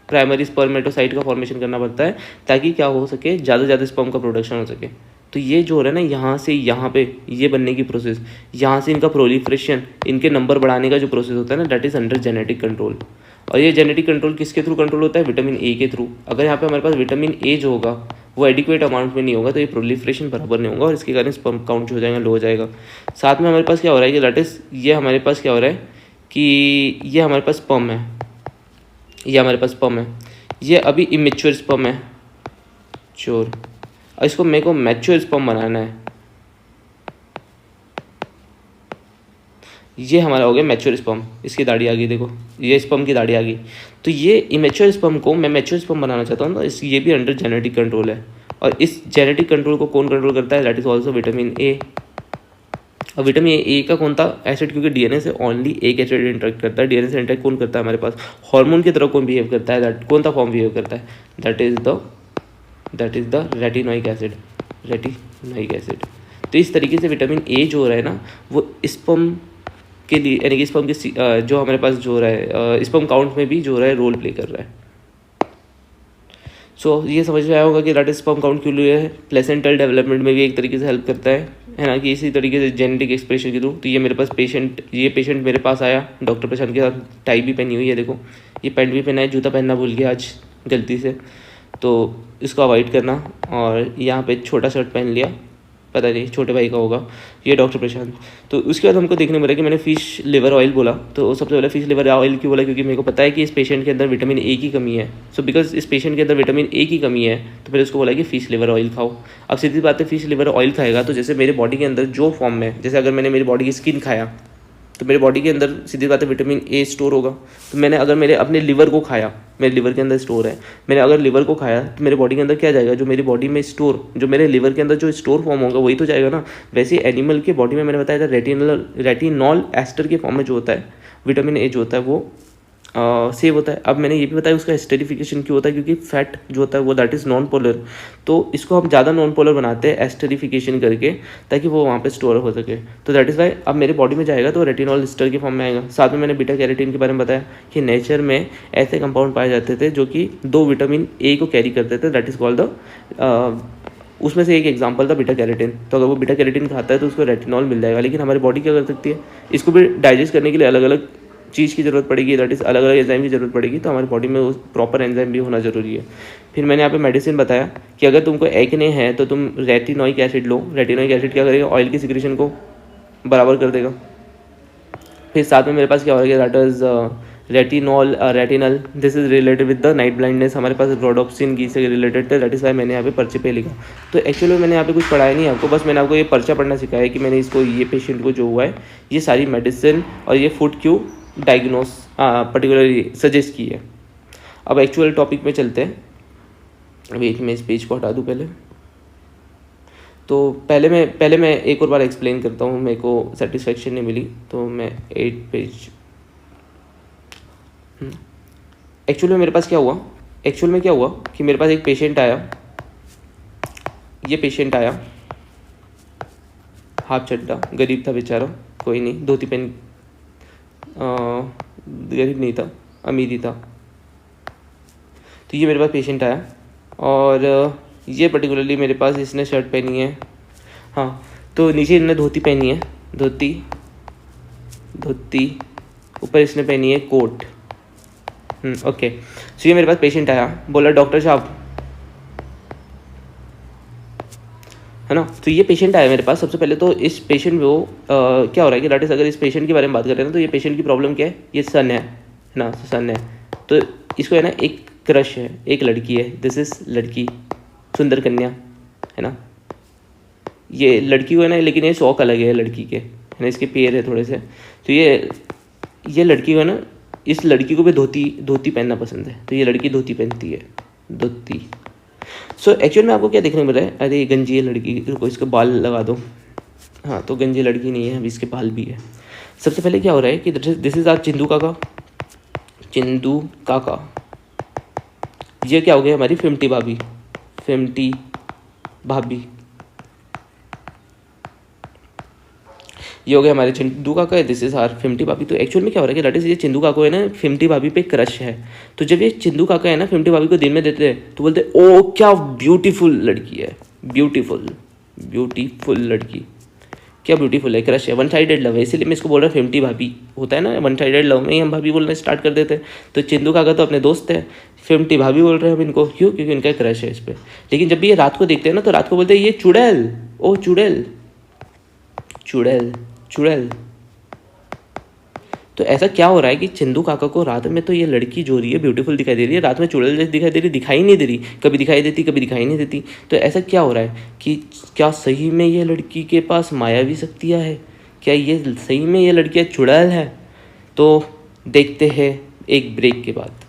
प्राइमरी स्पर्मेटोसाइट का फॉर्मेशन करना पड़ता है ताकि क्या हो सके, ज़्यादा से ज़्यादा स्पर्म का प्रोडक्शन हो सके। तो ये जो हो रहा है ना यहाँ से यहाँ पे ये बनने की प्रोसेस, यहाँ से इनका प्रोलिफरेशन, इनके नंबर बढ़ाने का जो प्रोसेस होता है ना, that is under genetic control. और ये जेनेटिक कंट्रोल किसके थ्रू कंट्रोल होता है, विटामिन ए के थ्रू। अगर यहाँ पे हमारे पास विटामिन ए जो होगा वो एडिक्वेट अमाउंट में नहीं होगा तो ये प्रोलिफरेशन बराबर नहीं होगा और इसके कारण स्पर्म काउंट जो हो जाएगा लो हो जाएगा। साथ में हमारे पास क्या हो रहा है कि दैट इज़ ये हमारे पास क्या हो रहा है कि ये हमारे पास स्पर्म है, ये अभी इमेच्योर स्पर्म है और इसको मेरे को मैच्योर स्पर्म बनाना है। ये हमारा हो गया मैच्योर स्पर्म, इसकी दाढ़ी आ गई, देखो ये स्पर्म की दाढ़ी आ गई। तो ये इमेच्योर स्पर्म को मैं मैच्योर स्पर्म बनाना चाहता हूँ, तो ये भी अंडर जेनेटिक कंट्रोल है। और इस जेनेटिक कंट्रोल को कौन कंट्रोल करता है, दैट इज ऑल्सो विटामिन ए। और विटामिन ए का कौन था एसिड, क्योंकि डीएनए से ओनली एक एसिड इंटरेक्ट करता है। डीएनए से इंटरेक्ट कौन करता है हमारे पास, हार्मोन की तरह कौन बिहेव करता है, दैट कौन सा फॉर्म बिहेव करता है, that is the retinoic acid. तो इस तरीके से विटामिन ए जो हो रहा है ना वो स्पर्म के लिए यानी कि स्पर्म के जो हमारे पास जो हो रहा है स्पर्म काउंट में भी जो हो रहा है रोल प्ले कर रहा है। सो ये समझ में आया होगा कि दैट इज स्पर्म काउंट क्यों लिए है, प्लेसेंटल डेवलपमेंट में भी एक तरीके से हेल्प करता है ना, कि इसी तरीके से जेनेटिक एक्सप्रेशन के थ्रू। तो ये मेरे पास पेशेंट मेरे पास आया डॉक्टर प्रशांत के साथ, टाई भी पहनी हुई है, देखो ये पैंट भी पहना है, जूता पहनना भूल गया आज गलती से, तो इसको अवॉइड करना। और यहाँ पे छोटा शर्ट पहन लिया, पता नहीं छोटे भाई का होगा, ये डॉक्टर प्रशांत। तो उसके बाद हमको देखने मिला कि मैंने फ़िश लिवर ऑयल बोला, तो सबसे पहले फ़िश लिवर ऑयल क्यों बोला, क्योंकि मेरे को पता है कि इस पेशेंट के अंदर विटामिन ए की कमी है। सो बिकॉज इस पेशेंट के अंदर विटामिन ए की कमी है तो फिर उसको बोला कि फ़िश लिवर ऑयल खाओ। अब सीधी बात है, फ़िश लिवर ऑयल खाएगा तो जैसे मेरे बॉडी के अंदर जो फॉर्म में, जैसे अगर मैंने मेरी बॉडी की स्किन खाया तो मेरे बॉडी के अंदर सीधी बात है विटामिन ए स्टोर होगा। तो मैंने अगर मेरे अपने लिवर को खाया, मेरे लिवर के अंदर स्टोर है, मैंने अगर लिवर को खाया तो मेरे बॉडी के अंदर क्या जाएगा, जो मेरी बॉडी में स्टोर, जो मेरे लिवर के अंदर जो स्टोर फॉर्म होगा वही तो जाएगा ना। वैसे एनिमल के बॉडी में मैंने बताया था रेटिनॉल एस्टर के फॉर्म में जो होता है विटामिन ए जो होता है वो सेव होता है। अब मैंने ये भी बताया उसका एस्टेरिफिकेशन क्यों होता है, क्योंकि फैट जो होता है वो दैट इज़ नॉन पोलर, तो इसको हम ज़्यादा नॉन पोलर बनाते हैं एस्टेरिफिकेशन करके, ताकि वो वहाँ पे स्टोर हो सके। तो दैट इज़ वाई अब मेरे बॉडी में जाएगा तो रेटिनॉल एस्टर की फॉर्म में आएगा। साथ में मैंने बीटा कैरोटीन के बारे में बताया कि नेचर में ऐसे कंपाउंड पाए जाते थे जो कि 2 विटामिन ए को कैरी करते थे, दैट इज़ कॉल्ड द उसमें से एक एग्जांपल था बीटा कैरोटीन। तो अगर वो बीटा कैरोटीन खाता है तो उसको रेटिनॉल मिल जाएगा। लेकिन हमारी बॉडी क्या कर सकती है, इसको भी डाइजेस्ट करने के लिए अलग अलग चीज़ की ज़रूरत पड़ेगी, दैट इज़ अलग अलग एंजाइम की ज़रूरत पड़ेगी। तो हमारी बॉडी में उस प्रॉपर एंजाइम भी होना ज़रूरी है। फिर मैंने यहाँ पे मेडिसिन बताया कि अगर तुमको एक्ने है तो तुम रेटिनोइक एसिड लो। रेटिनोइक एसिड क्या करेगा, ऑयल की सिक्रेशन को बराबर कर देगा। फिर साथ में मेरे पास क्या हो रहा है, that is retinal, this is related with the night blindness. हमारे पास रोडोप्सिन की से रिलेटेड थे, दैट इज़ वाई मैंने यहाँ पे पर्चे पे लिखा। तो एक्चुअली में मैंने यहाँ पे कुछ पढ़ाया नहीं आपको, बस मैंने आपको ये पर्चा पढ़ना सिखाया है कि मैंने इसको, ये पेशेंट को जो हुआ है, ये सारी मेडिसिन और ये फूड क्यों डायग्नोस पर्टिकुलरली सजेस्ट की है। अब एक्चुअल टॉपिक में चलते हैं। वेट, मैं इस पेज को हटा दूँ पहले। तो पहले मैं एक और बार एक्सप्लेन करता हूँ, मेरे को सेटिस्फेक्शन नहीं मिली तो मैं 8 पेज। एक्चुअल में मेरे पास क्या हुआ, एक्चुअल में क्या हुआ कि मेरे पास एक पेशेंट आया, ये पेशेंट आया, हाफ चड्डा, गरीब था बेचारा, कोई नहीं, धोती पहन, गरीब नहीं था, अमीर ही था। तो ये मेरे पास पेशेंट आया और ये पर्टिकुलरली मेरे पास इसने शर्ट पहनी है, हाँ, तो नीचे इन्होंने धोती पहनी है, धोती ऊपर इसने पहनी है कोट। ओके, सो ये मेरे पास पेशेंट आया, बोला डॉक्टर साहब, है ना। तो ये पेशेंट आया मेरे पास। सबसे पहले तो इस पेशेंट को क्या हो रहा है कि दैट इज, अगर इस पेशेंट के बारे में बात करें ना, तो ये पेशेंट की प्रॉब्लम क्या है, ये सन है ना, सन है। तो इसको है ना एक क्रश है, एक लड़की है, दिस इज लड़की, सुंदर कन्या, है ना। ये लड़की को है ना, लेकिन ये शौक अलग है लड़की के, है ना, इसके पैर है थोड़े से। तो ये लड़की को है ना, इस लड़की को भी धोती पहनना पसंद है, तो ये लड़की धोती पहनती है, धोती। सो एक्चुअल में आपको क्या देखने को मिल रहा है, अरे ये गंजी है लड़की, रुको इसको बाल लगा दो। हाँ, तो गंजी लड़की नहीं है, अभी इसके बाल भी है। सबसे पहले क्या हो रहा है कि दिस इज आर चिंदू काका। ये क्या हो गया, हमारी फिमटी भाभी। ये हो गया हमारे चिंदू काका, दिस इज आर फिमटी भाभी। तो एक्चुअल में क्या हो रहा है कि दैट इज, ये चिंदू काका है ना, फिमटी भाभी पे क्रश है। तो जब ये चिंदू काका है ना, फिमटी भाभी को दिन में देते हैं तो बोलते हैं ओ क्या ब्यूटीफुल लड़की है, ब्यूटीफुल लड़की, क्या ब्यूटीफुल है, क्रश है, वन साइडेड लव है, इसीलिए मैं इसको बोल रहा हूँ फिमटी भाभी। होता है ना, वन साइडेड लव में ही हम भाभी बोलना स्टार्ट कर देते हैं। तो चिंदू काका तो अपने दोस्त है, फिमटी भाभी बोल रहे हैं हम इनको, क्यों, क्योंकि इनका क्रश है इस पर। लेकिन जब भी ये रात को देखते हैं ना, तो रात को बोलते हैं ये चुड़ैल, ओ चुड़ैल। तो ऐसा क्या हो रहा है कि चिंदू काका को रात में तो ये लड़की जो रही है ब्यूटीफुल दिखाई दे रही है, रात में चुड़ैल जैसी दिखाई नहीं दे रही, कभी दिखाई देती कभी दिखाई नहीं देती। तो ऐसा क्या हो रहा है कि क्या सही में ये लड़की के पास मायावी शक्तियाँ है, क्या ये सही में ये लड़कियाँ चुड़ैल है? तो देखते हैं एक ब्रेक के बाद।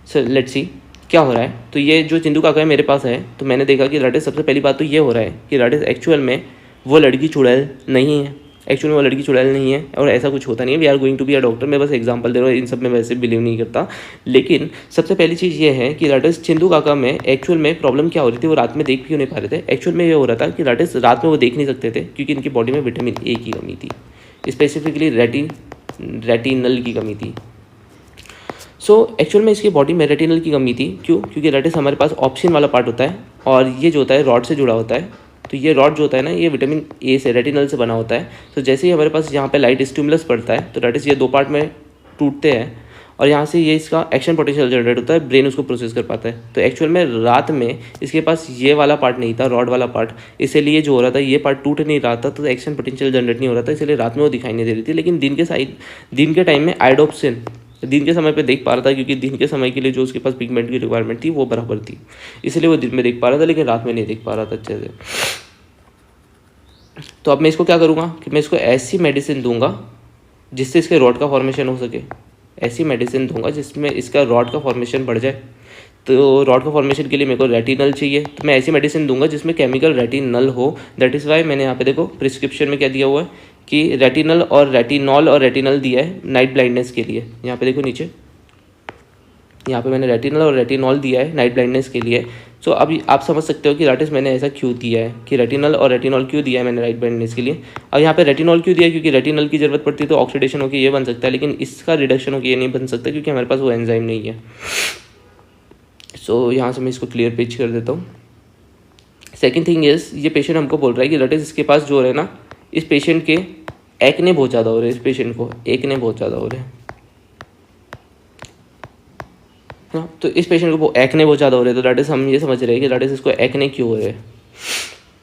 सर लेट्स सी क्या हो रहा है। तो ये जो चिंदू काका है मेरे पास है, तो मैंने देखा कि दैट इज, सबसे पहली बात तो ये हो रहा है कि दैट इज एक्चुअल में वो लड़की चुड़ैल नहीं है, एक्चुअली वो लड़की चुड़ैल नहीं है, और ऐसा कुछ होता नहीं है। We are going to be a doctor, मैं बस एग्जांपल दे रहा हूँ, इन सब में वैसे बिलीव नहीं करता। लेकिन सबसे पहली चीज़ ये है कि दैट इज चिंदू काका में एक्चुअल में प्रॉब्लम क्या हो रही थी, वो रात में देख क्यों नहीं पा रहे थे। एक्चुअल में ये हो रहा था कि दैट इज रात में वो देख नहीं सकते थे क्योंकि इनकी बॉडी में विटामिन ए की कमी थी, स्पेसिफिकली रेटिनल की कमी थी। सो एक्चुअल में इसकी बॉडी में रेटिनल की कमी थी, क्यों, क्योंकि रेटिस हमारे पास ऑप्शन वाला पार्ट होता है और ये जो होता है रॉड से जुड़ा होता है। तो ये रॉड जो होता है ना, ये विटामिन ए से, रेटिनल से बना होता है। तो जैसे ही हमारे पास यहाँ पे लाइट स्टिमुलस पड़ता है तो रेटिस ये 2 पार्ट में टूटते हैं और यहाँ से ये इसका एक्शन पोटेंशियल जनरेट होता है, ब्रेन उसको प्रोसेस कर पाता है। तो एक्चुअल में रात में इसके पास ये वाला पार्ट नहीं था, रॉड वाला पार्ट, इसीलिए जो हो रहा था ये पार्ट टूट नहीं रहा था, तो एक्शन पोटेंशियल जनरेट नहीं हो रहा था, इसलिए रात में वो दिखाई नहीं दे रही थी। लेकिन दिन के टाइम में आयोडोप्सिन दिन के समय पे देख पा रहा था, क्योंकि दिन के समय के लिए जो उसके पास पिगमेंट की रिक्वायरमेंट थी वो बराबर थी, इसलिए वो दिन में देख पा रहा था, लेकिन रात में नहीं देख पा रहा था अच्छे से। तो अब मैं इसको क्या करूँगा कि मैं इसको ऐसी मेडिसिन दूंगा जिससे इसके रॉड का फॉर्मेशन हो सके, ऐसी मेडिसिन दूंगा जिसमें इसका रॉड का फॉर्मेशन बढ़ जाए। तो रॉड का फॉर्मेशन के लिए मेरे को रेटिनल चाहिए, तो मैं ऐसी मेडिसिन दूंगा जिसमें केमिकल रेटिनल हो। दैट इज़ वाई मैंने यहाँ पे देखो प्रिस्क्रिप्शन में क्या दिया हुआ है कि रेटिनल और रेटिनॉल और रेटिनल दिया है नाइट ब्लाइंडनेस के लिए। यहाँ पे देखो नीचे, यहाँ पे मैंने रेटिनल और रेटिनॉल दिया है नाइट ब्लाइंडनेस के लिए। सो अभी आप समझ सकते हो कि दैट इज़ मैंने ऐसा क्यों दिया है कि रेटिनल और रेटिनॉल क्यों दिया है मैंने नाइट ब्लाइंडनेस के लिए। और यहाँ पे रेटिनॉल क्यों दिया है, क्योंकि रेटिनल की ज़रूरत पड़ती है तो ऑक्सीडेशन होकर ये बन सकता है, लेकिन इसका रिडक्शन होकर ये नहीं बन सकता क्योंकि हमारे पास वो एंजाइम नहीं है। सो यहाँ से मैं इसको क्लियर पेज कर देता हूँ। सेकेंड थिंग इज, ये पेशेंट हमको बोल रहा है कि दैट इज़ इसके पास जो हो रहा है ना, इस पेशेंट के एक्ने बहुत ज़्यादा हो रहे हैं, इस पेशेंट को एक्ने बहुत ज़्यादा हो रहे हैं ना। तो इस पेशेंट को एक्ने बहुत ज़्यादा हो रहे हैं, तो दैट इज़ हम ये समझ रहे हैं कि दैट इज़ इसको एक्ने क्यों हो रहे हैं।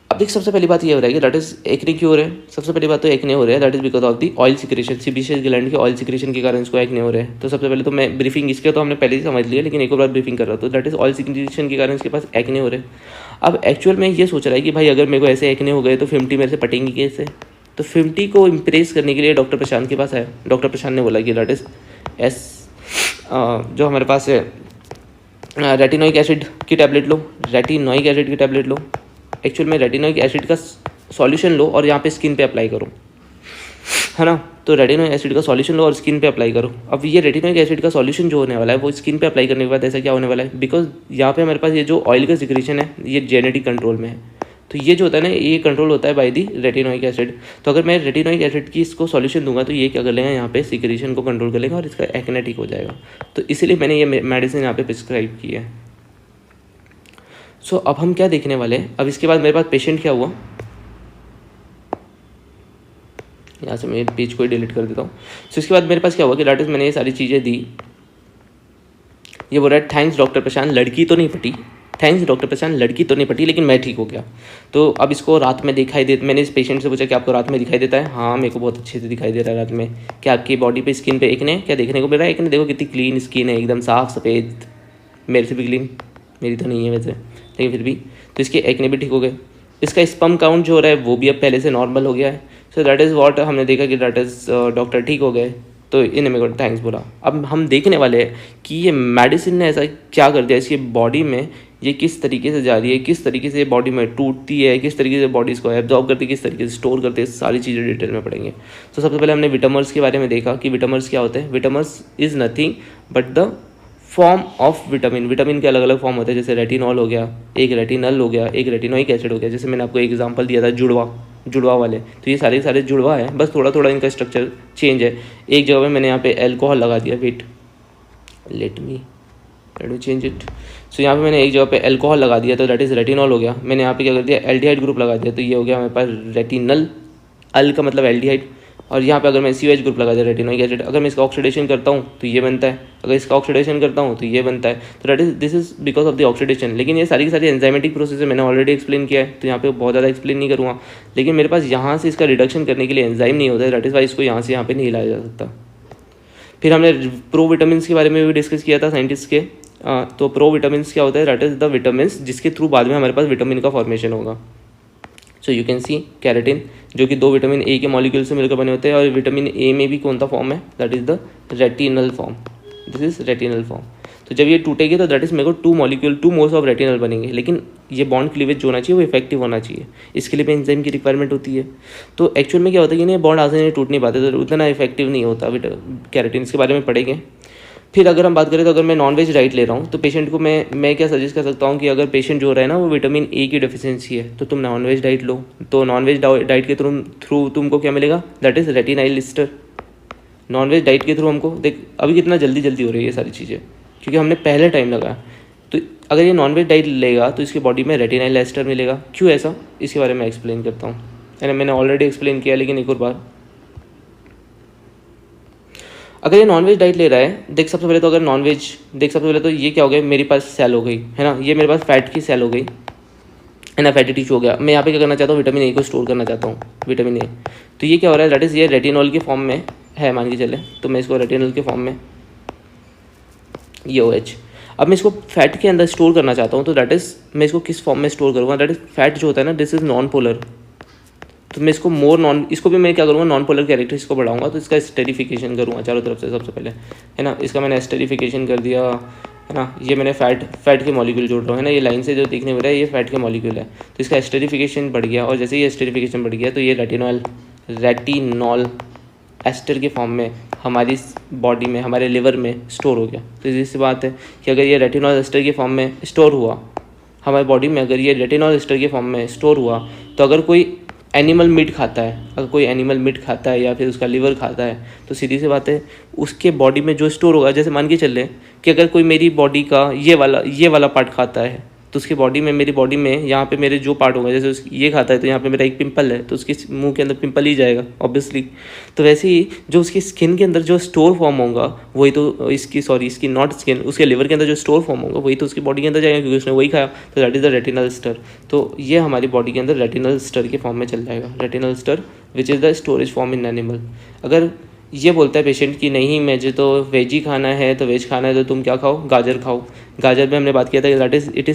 अब देख, सबसे पहली बात ये हो रहा है कि दैट इज़ एक्ने क्यों हो रहे हैं। सबसे पहली बात तो एक्ने हो रहे हैं that is because of the oil secretion, sebaceous gland के ऑयल सिक्रेशन के कारण इसको एक्ने हो रहे हैं। तो सबसे पहले तो मैं ब्रीफिंग इसके तो हमने पहले ही समझ लिया, लेकिन एक और बार ब्रीफिंग कर रहा हूँ। तो दैट इज़ ऑयल सिक्रेशन के कारण इसके पास एक्ने हो रहे हैं। अब एक्चुअल में ये सोच रहा है कि भाई अगर मेरे को ऐसे एक्ने हो गए तो 50 मेरे से पटेंगी कैसे। तो 50 को इम्प्रेस करने के लिए डॉक्टर प्रशांत के पास आया। डॉक्टर प्रशांत ने बोला कि दैट इज़ जो हमारे पास है रेटिनोइक एसिड की टैबलेट लो, रेटिनोइक एसिड की टैबलेट लो। एक्चुअल में रेटिनोइक एसिड का सॉल्यूशन लो और यहाँ पे स्किन पे अप्लाई करो, है ना। तो रेटिनोइक एसिड का सॉल्यूशन लो और स्किन पे अप्लाई करो। अब ये रेटिनोइक एसिड का सॉल्यूशन जो होने वाला है वो स्किन पे अप्लाई करने के बाद ऐसा क्या होने वाला है, बिकॉज यहाँ पे हमारे पास ये जो ऑयल का सिक्रेशन है ये जेनेटिक कंट्रोल में है। तो ये जो होता है ना, ये कंट्रोल होता है बाय दी रेटिनोइक एसिड। तो अगर मैं रेटिनोइक एसिड की इसको सॉल्यूशन दूंगा तो ये क्या कर लेगा, यहाँ पे सिक्रेशन को कंट्रोल कर लेगा और इसका एक्ने ठीक हो जाएगा। तो इसीलिए मैंने ये मेडिसिन यहाँ पे प्रिस्क्राइब की है। सो अब हम क्या देखने वाले हैं, अब इसके बाद मेरे पास पेशेंट क्या हुआ, यहाँ से मैं पेज को डिलीट कर देता हूँ। सो इसके बाद मेरे पास क्या हुआ कि दैट इज़ मैंने ये सारी चीज़ें दी। ये बोल रहा है थैंक्स डॉक्टर प्रशांत, लड़की तो नहीं पटी, थैंक्स डॉक्टर प्रशांत, लड़की तो नहीं पटी लेकिन मैं ठीक हो गया। तो अब इसको रात में दिखाई दे, मैंने इस पेशेंट से पूछा कि आपको रात में दिखाई देता है। हाँ मेरे को बहुत अच्छे से दिखाई दे रहा है रात में। क्या आपकी बॉडी पे स्किन पे एक्ने क्या देखने को मिल रहा है? एक्ने देखो कितनी क्लीन स्किन है, एकदम साफ सफ़ेद, मेरे से भी क्लीन, मेरी तो नहीं है वैसे लेकिन फिर भी। तो इसके एक्ने भी ठीक हो गए। इसका स्पर्म काउंट जो हो रहा है वो भी अब पहले से नॉर्मल हो गया है। सो दैट इज़ व्हाट हमने देखा कि दैट इज़ डॉक्टर ठीक हो गए। तो इन्हें मेरे को थैंक्स बोला। अब हम देखने वाले हैं कि ये मेडिसिन ने ऐसा क्या कर दिया इसकी बॉडी में, ये किस तरीके से जा रही है, किस तरीके से बॉडी में टूटती है, किस तरीके से बॉडी इसको एब्जॉर्ब करती है, किस तरीके से स्टोर करती है, सारी चीज़ें डिटेल में पढ़ेंगे। तो सबसे पहले हमने विटामिन्स के बारे में देखा कि विटामिन्स क्या होते हैं। Vitamins is nothing but the form of vitamin. Vitamin के अलग अलग फॉर्म होते हैं, जैसे रेटिनॉल हो गया, एक रेटिनल हो गया, एक रेटिनोइक एसिड हो गया। जैसे मैंने आपको एक एग्जांपल दिया था जुड़वा वाले, तो ये सारे जुड़वा है, बस थोड़ा थोड़ा इनका स्ट्रक्चर चेंज है। एक जगह पे मैंने यहाँ पे अल्कोहल लगा दिया, wait let me change it. So यहाँ पे मैंने एक जगह पे अल्कोहल लगा दिया तो दैट इज़ रेटिनॉल हो गया। मैंने यहाँ पे क्या कर दिया, एल्डिहाइड ग्रुप लगा दिया तो ये हो गया हमारे पास रेटिनल, अल का मतलब एल्डिहाइड। और यहाँ पे अगर मैं COH ग्रुप लगा दिया रेटिनोइक एसिड, अगर मैं इसका ऑक्सीडेशन करता हूँ तो ये बनता है, अगर इसका ऑक्सीडेशन करता हूँ तो ये बनता है। तो that is this is because of the oxidation. लेकिन ये सारी की सारी एंजाइमेटिक प्रोसेस है, मैंने ऑलरेडी एक्सप्लेन किया है तो यहाँ पे बहुत ज़्यादा एक्सप्लेन नहीं करूँगा। लेकिन मेरे पास यहाँ से इसका रिडक्शन करने के लिए एंजाइम नहीं होता है, दैट इज़ वाई इसको यहाँ से यहाँ पे नहीं लाया जा सकता। फिर हमने प्रो विटामिन के बारे में भी डिस्कस किया था साइंटिस्ट के। तो प्रो विटामिन क्या होता है, दैट इज़ द विटामिन जिसके थ्रू बाद में हमारे पास विटामिन का फॉर्मेशन होगा। सो यू कैन सी कैरेटिन, जो कि 2 विटामिन ए के मॉलिक्यूल से मिलकर बने होते हैं। और विटामिन ए में भी कौन सा फॉर्म है, that is the retinal form, this is retinal form. तो जब ये टूटेगी तो दैट इज मेरे को 2 मोल्स ऑफ रेटिनल बनेंगे। लेकिन ये बॉन्ड क्लीवेज जो होना चाहिए वो इफेक्टिव होना चाहिए, इसके लिए भी एंजाइम की रिक्वायरमेंट होती है। तो एक्चुअल में क्या होता है कि ये बॉन्ड आसानी से टूट नहीं पाते, तो उतना इफेक्टिव नहीं होता कैरेटिन। इसके बारे में पढ़ेंगे। फिर अगर हम बात करें तो अगर मैं नॉनवेज डाइट ले रहा हूँ तो पेशेंट को मैं क्या सजेस्ट कर सकता हूँ कि अगर पेशेंट जो हो रहा है ना वो विटामिन ए की डेफिशिएंसी है तो तुम नॉनवेज डाइट लो। तो नॉनवेज डाइट के थ्रू तुमको क्या मिलेगा, that is retinyl ester. Non veg diet के थ्रू हमको देख अभी कितना जल्दी हो रही है ये सारी चीज़ें, क्योंकि हमने पहले टाइम लगाया। तो अगर ये नॉनवेज डाइट लेगा तो इसकी बॉडी में रेटिनाइल एस्टर मिलेगा। क्यों ऐसा, इसके बारे में एक्सप्लेन करता हूँ। मैंने ऑलरेडी एक्सप्लेन किया लेकिन एक और बार, अगर ये नॉनवेज डाइट ले रहा है, देख सबसे पहले तो अगर नॉनवेज सबसे पहले तो ये क्या हो गया, मेरे पास सेल हो गई है ना, ये मेरे पास फैट की सेल हो गई है ना, फैटी टिश्यू हो गया। मैं यहाँ पे क्या करना चाहता हूँ, विटामिन ए को स्टोर करना चाहता हूँ, विटामिन ए। तो ये क्या हो रहा है, दैट इज़ ये रेटिनॉल के फॉर्म में है मान के चले, तो मैं इसको रेटिनॉल के फॉर्म में ये OH। अब मैं इसको फैट के अंदर स्टोर करना चाहता हूँ, तो दैट इज़ मैं इसको किस फॉर्म में स्टोर करूँगा, दैट इज़ फैट जो होता है ना, दिस इज़ नॉन पोलर। तो मैं इसको इसको भी मैं क्या करूँगा, नॉन पोलर कैरेक्टर इसको बढ़ाऊंगा। तो इसका स्टेरिफिकेशन करूँगा चारों तरफ से सबसे पहले, है ना। इसका मैंने स्टेरिफिकेशन कर दिया, है ना। ये मैंने फैट के मॉलिक्यूल जोड़ रहा हूँ, है ना। ये लाइन से जो दिखने में रहा है ये फैट के मॉलिक्यूल है, तो इसका स्टेरिफिकेशन बढ़ गया। और जैसे ये स्टेरिफिकेशन बढ़ गया तो ये रेटिनॉल रेटिनॉल एस्टर के फॉर्म में हमारी बॉडी में, हमारे लिवर में स्टोर हो गया। तो इसी सी बात है कि अगर ये रेटिनॉल एस्टर के फॉर्म में स्टोर हुआ हमारी बॉडी में, अगर ये रेटिनॉल एस्टर के फॉर्म में स्टोर हुआ, तो अगर कोई एनिमल मीट खाता है, अगर कोई एनिमल मीट खाता है या फिर उसका लिवर खाता है, तो सीधी सी बात है उसके बॉडी में जो स्टोर होगा, जैसे मान के चल लें कि अगर कोई मेरी बॉडी का ये वाला पार्ट खाता है, तो उसकी बॉडी में, मेरी बॉडी में यहाँ पे मेरे जो पार्ट होगा, जैसे ये खाता है तो यहाँ पे मेरा एक पिंपल है, तो उसके मुंह के अंदर पिंपल ही जाएगा ऑब्वियसली। तो वैसे ही जो उसकी स्किन के अंदर जो स्टोर फॉर्म होगा वही तो इसकी नॉट स्किन, उसके लिवर के अंदर जो स्टोर फॉर्म होगा वही तो उसकी बॉडी के अंदर जाएगा, क्योंकि उसने वही खाया। तो that is the retinal ester. तो ये हमारी बॉडी के अंदर रेटिनल स्टर के फॉर्म में चल जाएगा। Retinal ester which is the storage form in animal. अगर ये बोलता है पेशेंट कि नहीं मुझे तो वेज ही खाना है, तो वेज खाना है तो तुम क्या खाओ, गाजर खाओ। गाजर में हमने बात किया था that is it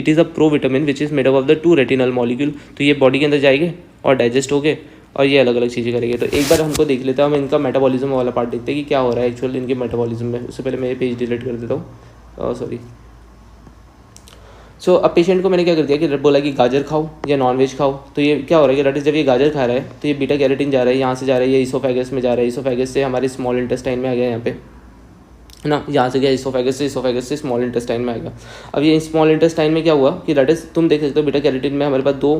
is a pro vitamin which is made up of the 2 retinal molecule. तो ये बॉडी के अंदर जाएंगे और डाइजेस्ट हो गए और ये अलग अलग चीज़ें करेंगे। तो एक बार हमको देख लेते हैं, हम इनका मेटाबॉलिज्म वाला पार्ट देखते हैं कि क्या हो रहा है एक्चुअल इनके मेटाबॉलिज्म में। उससे पहले मैं ये पेज डिलीट कर देता हूँ, सॉरी। सो अब पेशेंट को मैंने क्या कर दिया कि बोला कि गाजर खाओ या नॉन वेज खाओ। तो ये क्या हो रहा है कि दैट इज जब ये गाजर खा रहा है तो ये बीटा कैरोटीन जा रहा है, यहाँ से जा रहा है, ये इसोफेगस में जा रहा है, इसोफेगस से हमारे स्मॉल इंटेस्टाइन में आ गया यहाँ पे, है ना, यहाँ से गया इसोफेगस से स्मॉल इंटेस्टाइन में आएगा। अब ये स्मॉल इंटेस्टाइन में क्या हुआ कि दैट इज तुम देख सकते हो बीटा कैरोटीन में हमारे पास 2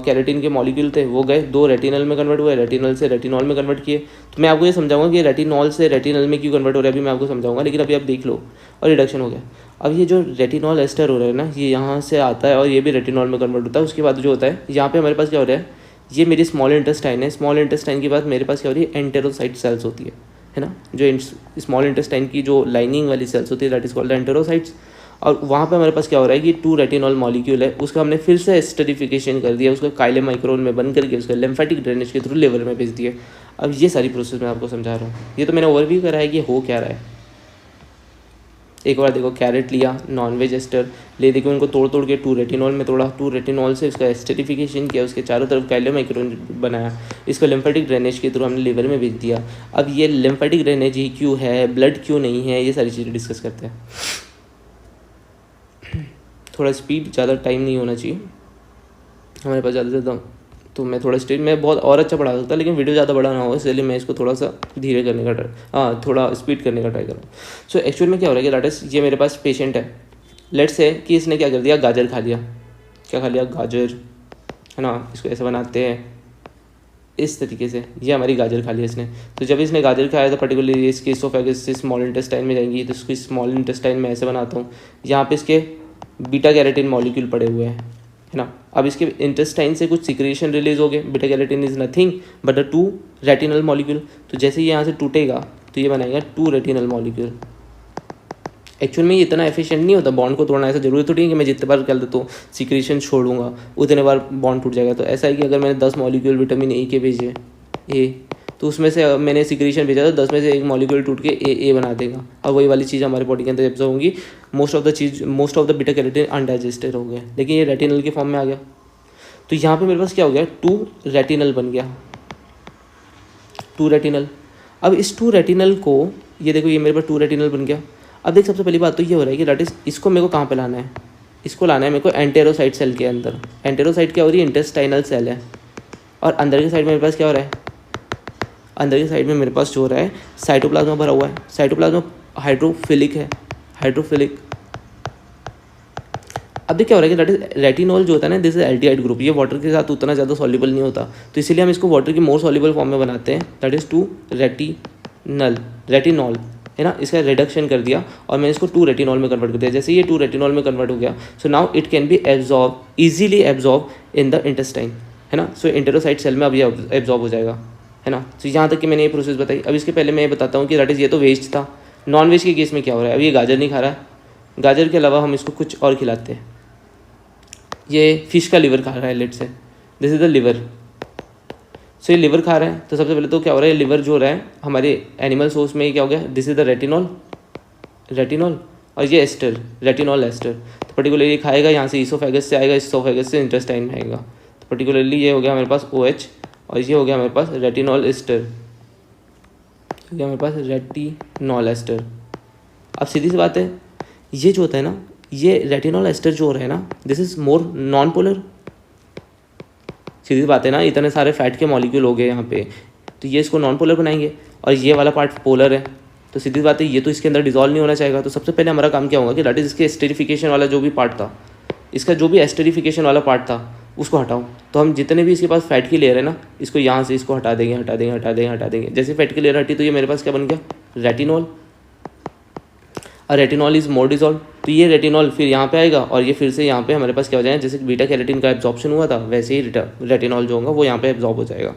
कैरोटीन के मॉलिक्यूल थे, वो गए 2 रेटिनल में कन्वर्ट हुए, रेटिनल से रेटिनॉल में कन्वर्ट किए। तो मैं आपको ये समझाऊंगा कि रेटिनॉल से रेटिनल में क्यों कन्वर्ट हो रहा है, अभी मैं आपको समझाऊंगा, लेकिन अभी आप देख लो। और रिडक्शन हो गया। अब ये जो रेटिनॉल एस्टर हो रहा है ना, ये यहाँ से आता है और ये भी रेटिनॉल में कन्वर्ट होता है। उसके बाद जो होता है यहाँ पे हमारे पास क्या हो रहा है, ये मेरी स्मॉल इंटेस्टाइन है, स्मॉल इंटेस्टाइन के बाद मेरे पास क्या हो रही है, एंटेरोसाइट सेल्स होती है ना, जो स्मॉल इंटेस्टाइन की जो लाइनिंग वाली सेल्स होती है दैट इज कॉल्ड एंटेरोसाइट्स। और वहाँ पे हमारे पास क्या हो रहा है कि 2 रेटिनॉल मॉलिक्यूल है, उसका हमने फिर से एस्टरिफिकेशन कर दिया, उसको काइले माइक्रोन में बंद करके उसका लिम्फेटिक ड्रेनेज के थ्रू लिवर में भेज दिया। अब ये सारी प्रोसेस मैं आपको समझा रहा हूँ। ये तो मैंने ओवरव्यू करा है कि हो क्या रहा है। एक बार देखो, कैरेट लिया, नॉन वेज एस्टर ले, देखो उनको तोड़ के 2 रेटिनॉल में तोड़ा, 2 रेटिनॉल से उसका एस्टरिफिकेशन किया, उसके चारों तरफ काइलोमाइक्रोन बनाया, इसको लिम्फेटिक ड्रेनेज के थ्रू हमने लिवर में भेज दिया। अब ये लिम्फेटिक ड्रेनेज ही क्यों है, ब्लड क्यों नहीं है, ये सारी चीज़ें डिस्कस करते हैं। थोड़ा स्पीड, ज़्यादा टाइम नहीं होना चाहिए हमारे पास, ज़्यादा से ज़्यादा तो मैं थोड़ा स्पीड में बहुत और अच्छा पढ़ा सकता, लेकिन वीडियो ज़्यादा बड़ा ना हो, इसलिए मैं इसको थोड़ा सा धीरे करने का ट्राई, थोड़ा स्पीड करने का ट्राई कर रहा हूँ। सो एक्चुअल में क्या हो रहा है कि दैट इज ये मेरे पास पेशेंट है, लेट्स से कि इसने क्या कर दिया, गाजर खा लिया। क्या खा लिया, गाजर, है ना, इसको ऐसे बनाते हैं इस तरीके से, ये हमारी गाजर खा लिया इसने। तो जब इसने गाजर खाया तो पर्टिकुलरली इसके इसोफेगस से स्मॉल इंटेस्टाइन में जाएंगी, तो इसको स्मॉल इंटेस्टाइन में ऐसे बनाता हूँ, यहाँ पे इसके बीटा कैरोटीन मॉलिक्यूल पड़े हुए हैं, है ना। अब इसके इंटेस्टाइन से कुछ सिक्रेशन रिलीज हो गए, beta carotene is nothing but the 2 retinal molecule. तो जैसे ही यहाँ से टूटेगा तो ये बनाएगा 2 रेटिनल मॉलिक्यूल। एक्चुअल में ये इतना एफिशिएंट नहीं होता बॉन्ड को तोड़ना, ऐसा जरूरी थोड़ी है कि मैं जितने बार कर देता हूँ सिक्रेशन छोड़ूंगा उतने बार बॉन्ड टूट जाएगा। तो ऐसा है कि अगर मैंने 10 मॉलिक्यूल विटामिन ए के भेजे ए, तो उसमें से मैंने सिक्रेशन भेजा था 10 में से एक मॉलिक्यूल टूट के ए बना देगा, और वही वाली चीज़ हमारे बॉडी के अंदर एब्जॉर्ब होंगी। Most of the beta carotene undigested हो गया, लेकिन ये रेटिनल के फॉर्म में आ गया। तो यहाँ पे मेरे पास क्या हो गया, 2 रेटिनल बन गया, 2 रेटिनल। अब इस 2 रेटिनल को, ये देखो ये मेरे पास 2 रेटिनल बन गया। अब देख, सबसे पहली बात तो ये हो रहा है कि दैट इज इसको मेरे को कहाँ पे लाना है, इसको लाना है मेरे को एंटेरोसाइट सेल के अंदर। एंटेरोसाइट क्या हो रही है, इंटेस्टाइनल सेल है। और अंदर के साइड में मेरे पास क्या हो रहा है, अंदर की साइड में मेरे पास जो हो रहा है साइटोप्लाज्मा भरा हुआ है। साइटोप्लाज्मा हाइड्रोफिलिक है, हाइड्रोफिलिक। अब देखिए क्या हो रहा है कि दैट इज रेटिनॉल जो होता है ना, दिस इज एल्डिहाइड ग्रुप, ये वाटर के साथ उतना ज़्यादा सॉल्युबल नहीं होता, तो इसीलिए हम इसको वाटर की मोर सॉल्युबल फॉर्म में बनाते हैं, दैट इज 2 रेटिनॉल, है ना। इसका रिडक्शन कर दिया और मैंने इसको 2 रेटिनॉल में कन्वर्ट कर दिया। जैसे ये 2 रेटिनॉल में कन्वर्ट हो गया, so now it can be absorb, easily absorb in the intestine, है ना। सो इंटेरोसाइट सेल में अब ये एब्जॉर्ब हो जाएगा, है ना। तो यहाँ तक कि मैंने ये प्रोसेस बताई। अब इसके पहले मैं ये बताता हूँ कि दैट इज़ ये तो वेज था। नॉन वेज के केस में क्या हो रहा है, अब ये गाजर नहीं खा रहा है, गाजर के अलावा हम इसको कुछ और खिलाते हैं। ये फिश का लिवर खा रहा है, लेट से दिस इज द लिवर। सो ये लिवर खा रहा है, तो सबसे पहले तो क्या हो रहा है, लिवर जो हो रहा है हमारे एनिमल सोर्स में क्या हो गया, दिस इज द रेटिनॉल और ये एस्टर, रेटिनॉल एस्टर। तो पर्टिकुलरली खाएगा, यहाँ से इसोफेगस से आएगा, इसोफेगस से इंटेस्टाइन में आएगा। तो पर्टिकुलरली ये हो गया हमारे पास OH और ये हो गया हमारे पास रेटिनॉल एस्टर, हो गया हमारे पास रेटिनॉल एस्टर। अब सीधी सी बात है, ये जो होता है ना, ये रेटिनॉल एस्टर जो हो रहा है ना, this is more non polar. सीधी बात है ना, इतने सारे फैट के मॉलिक्यूल हो गए यहाँ पे, तो ये इसको नॉन पोलर बनाएंगे और ये वाला पार्ट पोलर है, तो सीधी बात है ये तो इसके अंदर डिजॉल्व नहीं होना चाहिए। तो सबसे पहले हमारा काम क्या होगा कि दैट इज इसके एस्टेरिफिकेशन वाला जो भी पार्ट था, इसका जो भी एस्टेरिफिकेशन वाला पार्ट था उसको हटाऊँ। तो हम जितने भी इसके पास फैट की लेयर है ना, इसको यहाँ से इसको हटा देंगे। जैसे फैट की लेयर हटी तो ये मेरे पास क्या बन गया, रेटिनॉल। और रेटिनॉल इज मोर डिजॉल्व, तो ये रेटिनॉल फिर यहाँ पे आएगा और ये फिर से यहाँ पे हमारे पास क्या हो जाएगा, जैसे बीटा कैरोटीन का एब्जॉर्प्शन हुआ था वैसे ही रेटिनॉल जो होगा वो यहाँ पे एब्जॉर्ब हो जाएगा।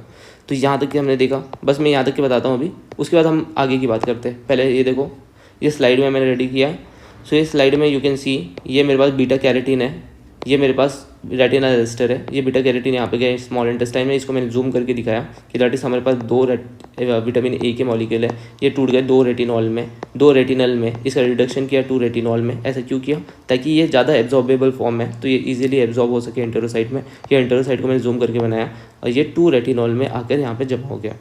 तो यहाँ तक कि हमने देखा, बस मैं यहाँ तक की बताता हूँ अभी, उसके बाद हम आगे की बात करते हैं। पहले ये देखो, ये स्लाइड में मैंने रेडी किया है। सो ये स्लाइड में यू कैन सी, ये मेरे पास बीटा कैरोटीन है, ये मेरे पास रेटिनल एस्टर है, ये बीटा कैरोटीन यहाँ पे गया स्मॉल इंटेस्टाइन में। इसको मैंने जूम करके दिखाया कि दैट इज हमारे पास 2 विटामिन ए के मॉलिक्यूल है, ये टूट गए 2 रेटिनल में, इसका रिडक्शन किया 2 रेटिनॉल में। ऐसा क्यों किया, ताकि ये ज़्यादा एब्जॉर्बेबल फॉर्म है तो ये इजीली एब्जॉर्ब हो सके एंटेरोसाइट में। ये एंटेरोसाइट को मैंने जूम करके बनाया और ये 2 रेटिनॉल में आकर यहाँ पर जमा हो गया।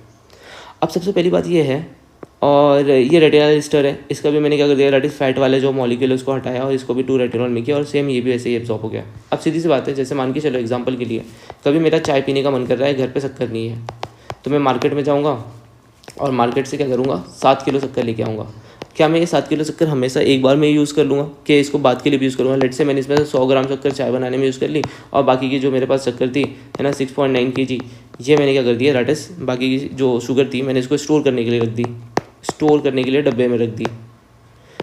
अब सबसे पहली बात ये है, और ये रेटिनल एस्टर है, इसका भी मैंने क्या कर दिया, दैट इज फैट वाले जो मॉलिक्यूल है उसको हटाया और इसको भी 2 रेटिनॉल में किया और सेम ये भी वैसे ही एब्जॉर्ब हो गया। अब सीधी सी बात है, जैसे मान के चलो एग्जांपल के लिए, कभी मेरा चाय पीने का मन कर रहा है, घर पे शक्कर नहीं है, तो मैं मार्केट में जाऊँगा और मार्केट से क्या करूँगा, 7 किलो शक्कर लेके आऊँगा। क्या मैं ये 7 किलो शक्कर हमेशा एक बार में यूज़ कर लूँगा कि इसको बाद के लिए भी यूज़ करूँगा? लेट से मैंने इसमें से 100 ग्राम शक्कर चाय बनाने में यूज़ कर ली और बाकी की जो मेरे पास शक्कर थी है ना 6.9 kg, ये मैंने क्या कर दिया, दैट इज बाकी की जो शुगर थी मैंने इसको स्टोर करने के लिए रख दी, स्टोर करने के लिए डब्बे में रख दी।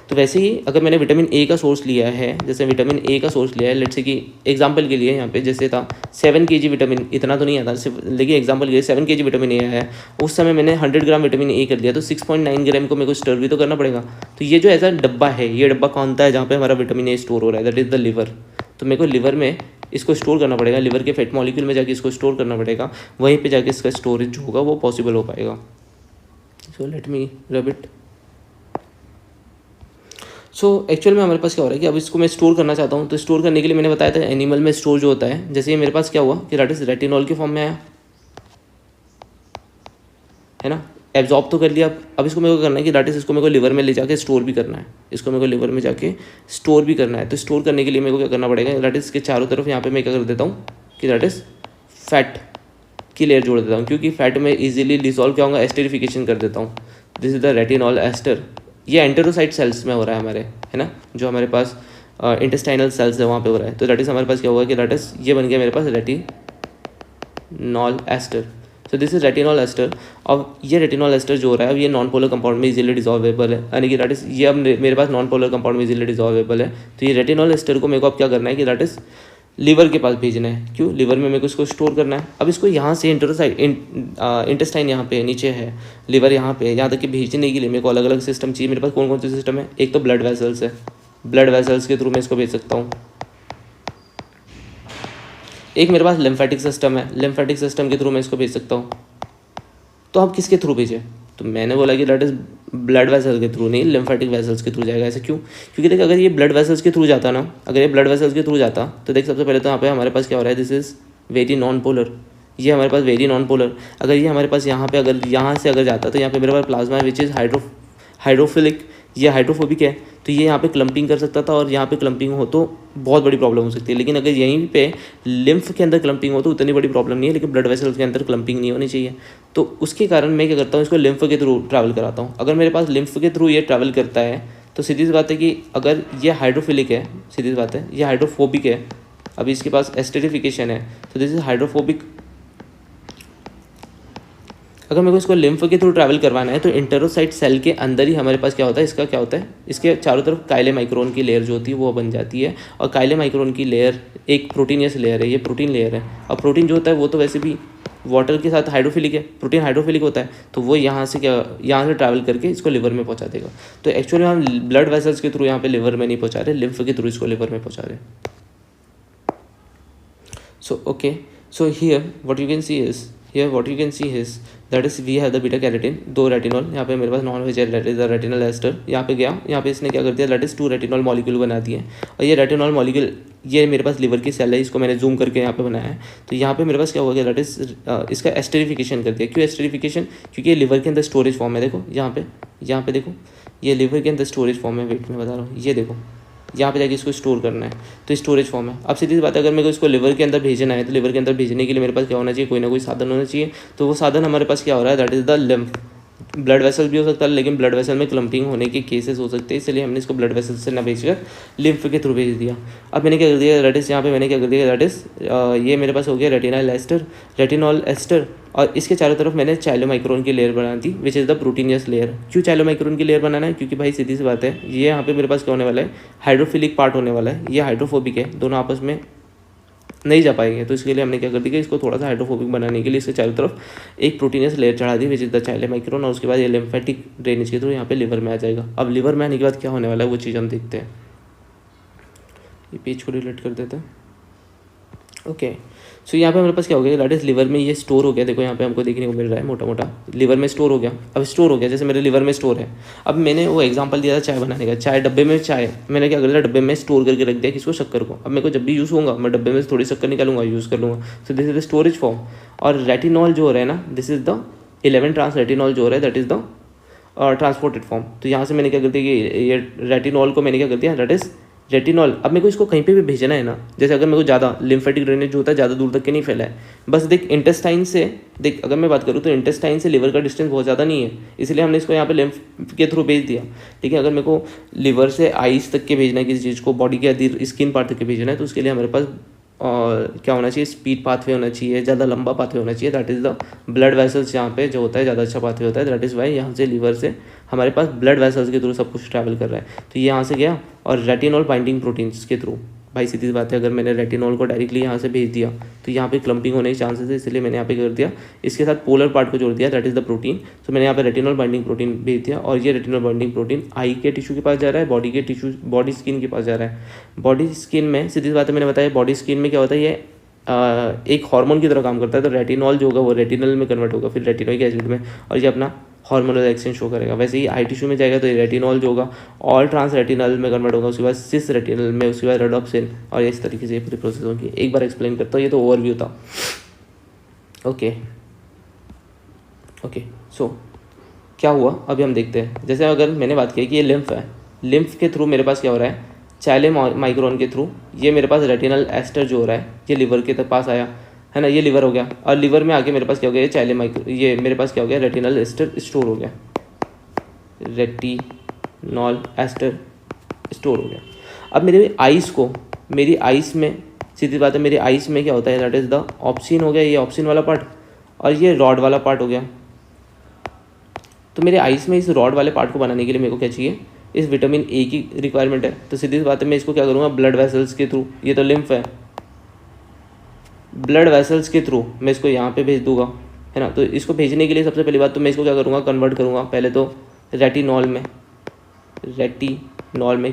तो वैसे ही अगर मैंने विटामिन ए का सोर्स लिया है, जैसे विटामिन ए का सोर्स लिया है, लेट्स से कि एग्जांपल के लिए यहाँ पे जैसे था 7 kg विटामिन, इतना तो नहीं आता सिर्फ, लेकिन एग्जांपल के लिए 7 kg विटामिन ए है, उस समय मैंने 100 ग्राम विटामिन ए कर दिया, तो 6.9 ग्राम को मेरे को स्टोर भी तो करना पड़ेगा। तो ये जो ऐसा डब्बा है, ये डब्बा कौन सा है जहाँ पर हमारा विटामिन ए स्टोर हो रहा है, दैट इज़ द लिवर। तो मेरे को लिवर में इसको स्टोर करना पड़ेगा, लिवर के फैट मॉलिक्यूल में जाके इसको स्टोर करना पड़ेगा, वहीं पे जाके इसका स्टोरेज जो होगा वो पॉसिबल हो पाएगा। So let me rub it. So actual में हमारे पास क्या हो रहा है कि अब इसको मैं स्टोर करना चाहता हूँ, तो स्टोर करने के लिए मैंने बताया था एनिमल में स्टोर जो होता है, जैसे ये मेरे पास क्या हुआ कि दैट इज रेटिनॉल के फॉर्म में आया है ना, एब्जॉर्ब तो कर लिया। अब इसको मेरे को करना है कि दैट इज इसको मेरे को लिवर में ले जाके स्टोर भी करना है, इसको मेरे को लिवर में जाके स्टोर भी करना है। तो स्टोर करने के लिए मेरे को क्या करना पड़ेगा, दैट इज इसके चारों तरफ यहाँ पे मैं क्या कर देता हूँ कि दैट इज फैट की लेयर जोड़ देता हूँ, क्योंकि फैट में इजीली डिसॉल्व क्या होगा, एस्टेरिफिकेशन कर देता हूँ। This is the retinol ester. ये एंटेरोसाइट सेल्स में हो रहा है हमारे, है ना, जो हमारे पास इंटेस्टाइनल सेल्स है वहाँ पे हो रहा है। तो दैट इज हमारे पास क्या होगा कि दैट इज ये बन गया मेरे पास retinol ester. So this is retinol ester. अब ये रेटिनॉल एस्टर जो हो रहा है, अब ये नॉन पोलर कंपाउंड में इजीली डिसॉल्वेबल है, यानी कि दैट इज ये अब मेरे पास नॉन पोलर कंपाउंड में इजीली डिसॉल्वेबल है। तो ये रेटिनॉल एस्टर को मेरे को अब क्या करना है कि दैट इज लीवर के पास भेजना है। क्यों, लीवर में मेरे को इसको स्टोर करना है। अब इसको यहाँ से इंटेस्टाइन यहाँ पे नीचे है, लिवर यहाँ पे, यहाँ तक कि भेजने के लिए मेरे को अलग अलग सिस्टम चाहिए। मेरे पास कौन कौन से सिस्टम है, एक तो ब्लड वेसल्स है, ब्लड वेसल्स के थ्रू मैं इसको भेज सकता हूँ। एक मेरे पास लिम्फेटिक सिस्टम है, लिम्फेटिक सिस्टम के थ्रू मैं इसको भेज सकता हूँ। तो आप किसके थ्रू भेजें, तो मैंने बोला कि दैट इज ब्लड वेसल के थ्रू, नहीं लिम्फेटिक वेसल्स के थ्रू जाएगा। ऐसा क्यों, क्योंकि देख अगर ये ब्लड वेसल्स के थ्रू जाता ना, अगर ये ब्लड वेसल्स के थ्रू जाता तो देख सबसे पहले तो यहाँ पे हमारे पास क्या हो रहा है, this is very non polar, ये हमारे पास वेरी नॉन पोलर। अगर ये हमारे पास यहाँ पे अगर यहाँ से अगर जाता तो यहाँ पे मेरे पास प्लाज्मा है विच इज़ हाइड्रोफिलिक, ये हाइड्रोफोबिक है, तो ये यहाँ पे क्लम्पिंग कर सकता था और यहाँ पे क्लम्पिंग हो तो बहुत बड़ी प्रॉब्लम हो सकती है। लेकिन अगर यहीं पे लिम्फ के अंदर क्लम्पिंग हो तो उतनी बड़ी प्रॉब्लम नहीं है, लेकिन ब्लड वेसल्स के अंदर क्लम्पिंग नहीं होनी चाहिए। तो उसके कारण मैं क्या करता हूँ, इसको लिम्फ के थ्रू ट्रैवल कराता हूँ। अगर मेरे पास लिम्फ के थ्रू ये ट्रैवल करता है तो सीधी सी बात है कि अगर ये हाइड्रोफिलिक है, सीधी सी बात है ये हाइड्रोफोबिक है, अभी इसके पास एस्टेरिफिकेशन है, तो दिस इज हाइड्रोफोबिक। अगर मेरे को इसको लिम्फ के थ्रू ट्रैवल करवाना है तो इंटेरोसाइट सेल के अंदर ही हमारे पास क्या होता है, इसका क्या होता है, इसके चारों तरफ काइले माइक्रोन की लेयर जो होती है वो बन जाती है। और काइले माइक्रोन की लेयर एक प्रोटीनियस लेयर है, ये प्रोटीन लेयर है। और प्रोटीन जो होता है वो तो वैसे भी वाटर के साथ हाइड्रोफिलिक है, प्रोटीन हाइड्रोफिलिक होता है, तो वो यहाँ से ट्रैवल करके इसको लिवर में पहुँचा देगा। तो एक्चुअली हम ब्लड वेसल्स के थ्रू यहाँ पे लिवर में नहीं पहुँचा रहे, लिम्फ के थ्रू इसको लिवर में पहुँचा रहे। So okay, so here what you can see is that is we have the beta carotene, 2 retinol, यहाँ पे मेरे पास नॉन वेज है, that is the retinal ester. यहाँ पे गया, यहाँ पे इसने क्या कर दिया, दैट इज 2 रेटिनॉल मॉलिक्यूल बना दिए। और ये रेटिनॉल मॉलिक्यूल ये मेरे पास लिवर की सेल है, इसको मैंने जूम करके यहाँ पे बनाया है। तो यहाँ पे मेरे पास क्या होगा, दैट इज इसका एस्टेरिफिकेशन कर दिया। क्यों एस्टेरिफिकेशन, क्योंकि ये लिवर के अंदर स्टोरेज फॉर्म है। देखो यहाँ पे देखो, ये लिवर के अंदर स्टोरेज फॉर्म है। वेट में बता रहा हूँ, ये देखो यहाँ पे जाके इसको स्टोर करना है, तो स्टोरेज फॉर्म है। अब सीधी सी बात है, अगर मेरे को इसको लिवर के अंदर भेजना है तो लिवर के अंदर भेजने के लिए मेरे पास क्या होना चाहिए, कोई ना कोई साधन होना चाहिए। तो वो साधन हमारे पास क्या हो रहा है, that is the lymph. Blood vessel भी हो सकता है, लेकिन ब्लड वेसल में क्लम्पिंग होने के केसेस हो सकते हैं, इसलिए हमने इसको ब्लड वेसल से ना भेजकर लिम्फ के थ्रू भेज दिया। अब मैंने क्या कर दिया, दैट इज़ यहाँ पे मैंने क्या कर दिया, दैट इज़ ये मेरे पास हो गया रेटिनॉल एस्टर, और इसके चारों तरफ मैंने चाइलोमाइक्रोन की लेयर बना दी, which is the proteinaceous layer. क्यों चाइलोमाइक्रोन की लेयर बनाना है, क्योंकि भाई सीधी सी बात है, ये यहाँ पे मेरे पास क्या होने वाला है, हाइड्रोफिलिक पार्ट होने वाला है, ये हाइड्रोफोबिक है, दोनों आपस में नहीं जा पाएंगे। तो इसके लिए हमने क्या कर दिया कि इसको थोड़ा सा हाइड्रोफोबिक बनाने के लिए इसके चारों तरफ एक प्रोटीनियस लेयर चढ़ा दी, विच इज द चाइलोमाइक्रोन, और उसके बाद ये लिम्फेटिक ड्रेनेज के थ्रू यहाँ पे लिवर में आ जाएगा। अब लिवर में आने के बाद क्या होने वाला है वो चीज़ हम देखते हैं। ये पेज को डिलीट कर देते हैं। ओके, सो यहाँ पे हमारे पास क्या हो गया, दैट इज लिवर में ये स्टोर हो गया। देखो यहाँ पे हमको देखने को मिल रहा है मोटा मोटा लिवर में स्टोर हो गया। अब स्टोर हो गया, जैसे मेरे लिवर में स्टोर है। अब मैंने वो एग्जांपल दिया था चाय बनाने का, चाय डब्बे में, चाय मैंने क्या कर दिया, डब्बे में स्टोर करके रख दिया किसको, शक्कर को। अब मेरे को जब भी यूज़ होगा मैं डब्बे में से थोड़ी शक्कर निकालूंगा, यूज़ कर लूँगा। So this is the storage form. और रेटिनॉल जो हो रहा है ना, this is the 11 trans retinol जो हो रहा है, that is the transported form. तो यहाँ से मैंने क्या कर दिया कि ये रेटिनॉल को मैंने क्या कर दिया, दैट इज रेटिनॉल। अब मेरे को इसको कहीं पे भी भेजना है ना, जैसे अगर मेरे को ज़्यादा लिम्फेटिक ड्रेनेज जो होता है ज़्यादा दूर तक के नहीं फैला है, बस देख इंटेस्टाइन से, देख अगर मैं बात करूँ तो इंटेस्टाइन से लिवर का डिस्टेंस बहुत ज़्यादा नहीं है, इसलिए हमने इसको यहाँ पे लिम्फ के थ्रू भेज दिया। ठीक है, अगर मेरे को लिवर से आइस तक के भेजना है किसी चीज़ को, बॉडी के अदर स्किन पार्ट तक के भेजना है, तो उसके लिए हमारे पास क्या होना चाहिए, स्पीड पाथवे होना चाहिए, ज़्यादा लंबा पाथवे होना चाहिए, that is the blood vessels. यहाँ पे जो होता है ज़्यादा अच्छा पाथवे होता है, दैट इज़ वाई यहाँ से लिवर से हमारे पास ब्लड वेसल्स के थ्रू सब कुछ ट्रैवल कर रहा है। तो ये यहाँ से गया, और रेटिनॉल बाइंडिंग प्रोटीन्स के थ्रू, भाई सीधी सी बात है, अगर मैंने रेटिनॉल को डायरेक्टली यहाँ से भेज दिया तो यहाँ पे क्लम्पिंग होने के चांसेस है, इसलिए मैंने यहाँ पे कर दिया, इसके साथ पोलर पार्ट को जोड़ दिया, दैट इज़ द प्रोटीन। तो मैंने यहाँ पे रेटिनॉल बाइंडिंग प्रोटीन भेज दिया, और ये रेटिनॉल बाइंडिंग प्रोटीन आई के टिश्यू के पास जा रहा है, बॉडी के टिश्यू, बॉडी स्किन के पास जा रहा है। बॉडी स्किन में सीधी सी बात है, मैंने बताया बॉडी स्किन में क्या होता है, ये एक हार्मोन की तरह काम करता है। तो रेटिनॉल जो होगा वो रेटिनल में कन्वर्ट होगा, फिर रेटिनोइक एसिड में, और ये अपना हार्मोनल एक्सचेंज शो करेगा। वैसे ही आई टिश्यू में जाएगा तो ये रेटिनॉल जो होगा ऑल ट्रांस रेटिनल में कन्वर्ट होगा, उसके बाद सिस रेटिनल में, उसके बाद रेडोप्सिन, और इस तरीके से ये पूरी प्रोसेस होगी। एक बार एक्सप्लेन करता हूँ, ये तो ओवरव्यू था। ओके ओके, सो क्या हुआ अभी हम देखते हैं। जैसे अगर मैंने बात की कि ये लिम्फ है, लिम्फ के थ्रू मेरे पास क्या हो रहा है, चाइलोमाइक्रोन के थ्रू ये मेरे पास रेटिनल एस्टर जो हो रहा है, ये लिवर के पास आया है ना, ये लिवर हो गया, और लिवर में आके मेरे पास क्या हो गया, ये मेरे पास क्या हो गया, रेटिनल एस्टर स्टोर हो गया, रेटिनॉल एस्टर स्टोर हो गया। अब मेरी आइस में सीधी बात है, मेरी आइस में क्या होता है, दैट इज़ द ऑप्सिन हो गया, ये ऑप्सिन वाला पार्ट, और ये रॉड वाला पार्ट हो गया। तो मेरे आइस में इस रॉड वाले पार्ट को बनाने के लिए मेरे को क्या चाहिए, इस विटामिन ए की रिक्वायरमेंट है। तो सीधी सी बात है, मैं इसको क्या करूँगा, ब्लड वेसल्स के थ्रू, ये तो लिम्फ है, ब्लड वेसल्स के थ्रू मैं इसको यहाँ पे भेज दूंगा, है ना। तो इसको भेजने के लिए सबसे पहली बात तो मैं इसको क्या करूँगा, कन्वर्ट करूँगा पहले तो रेटिनॉल में,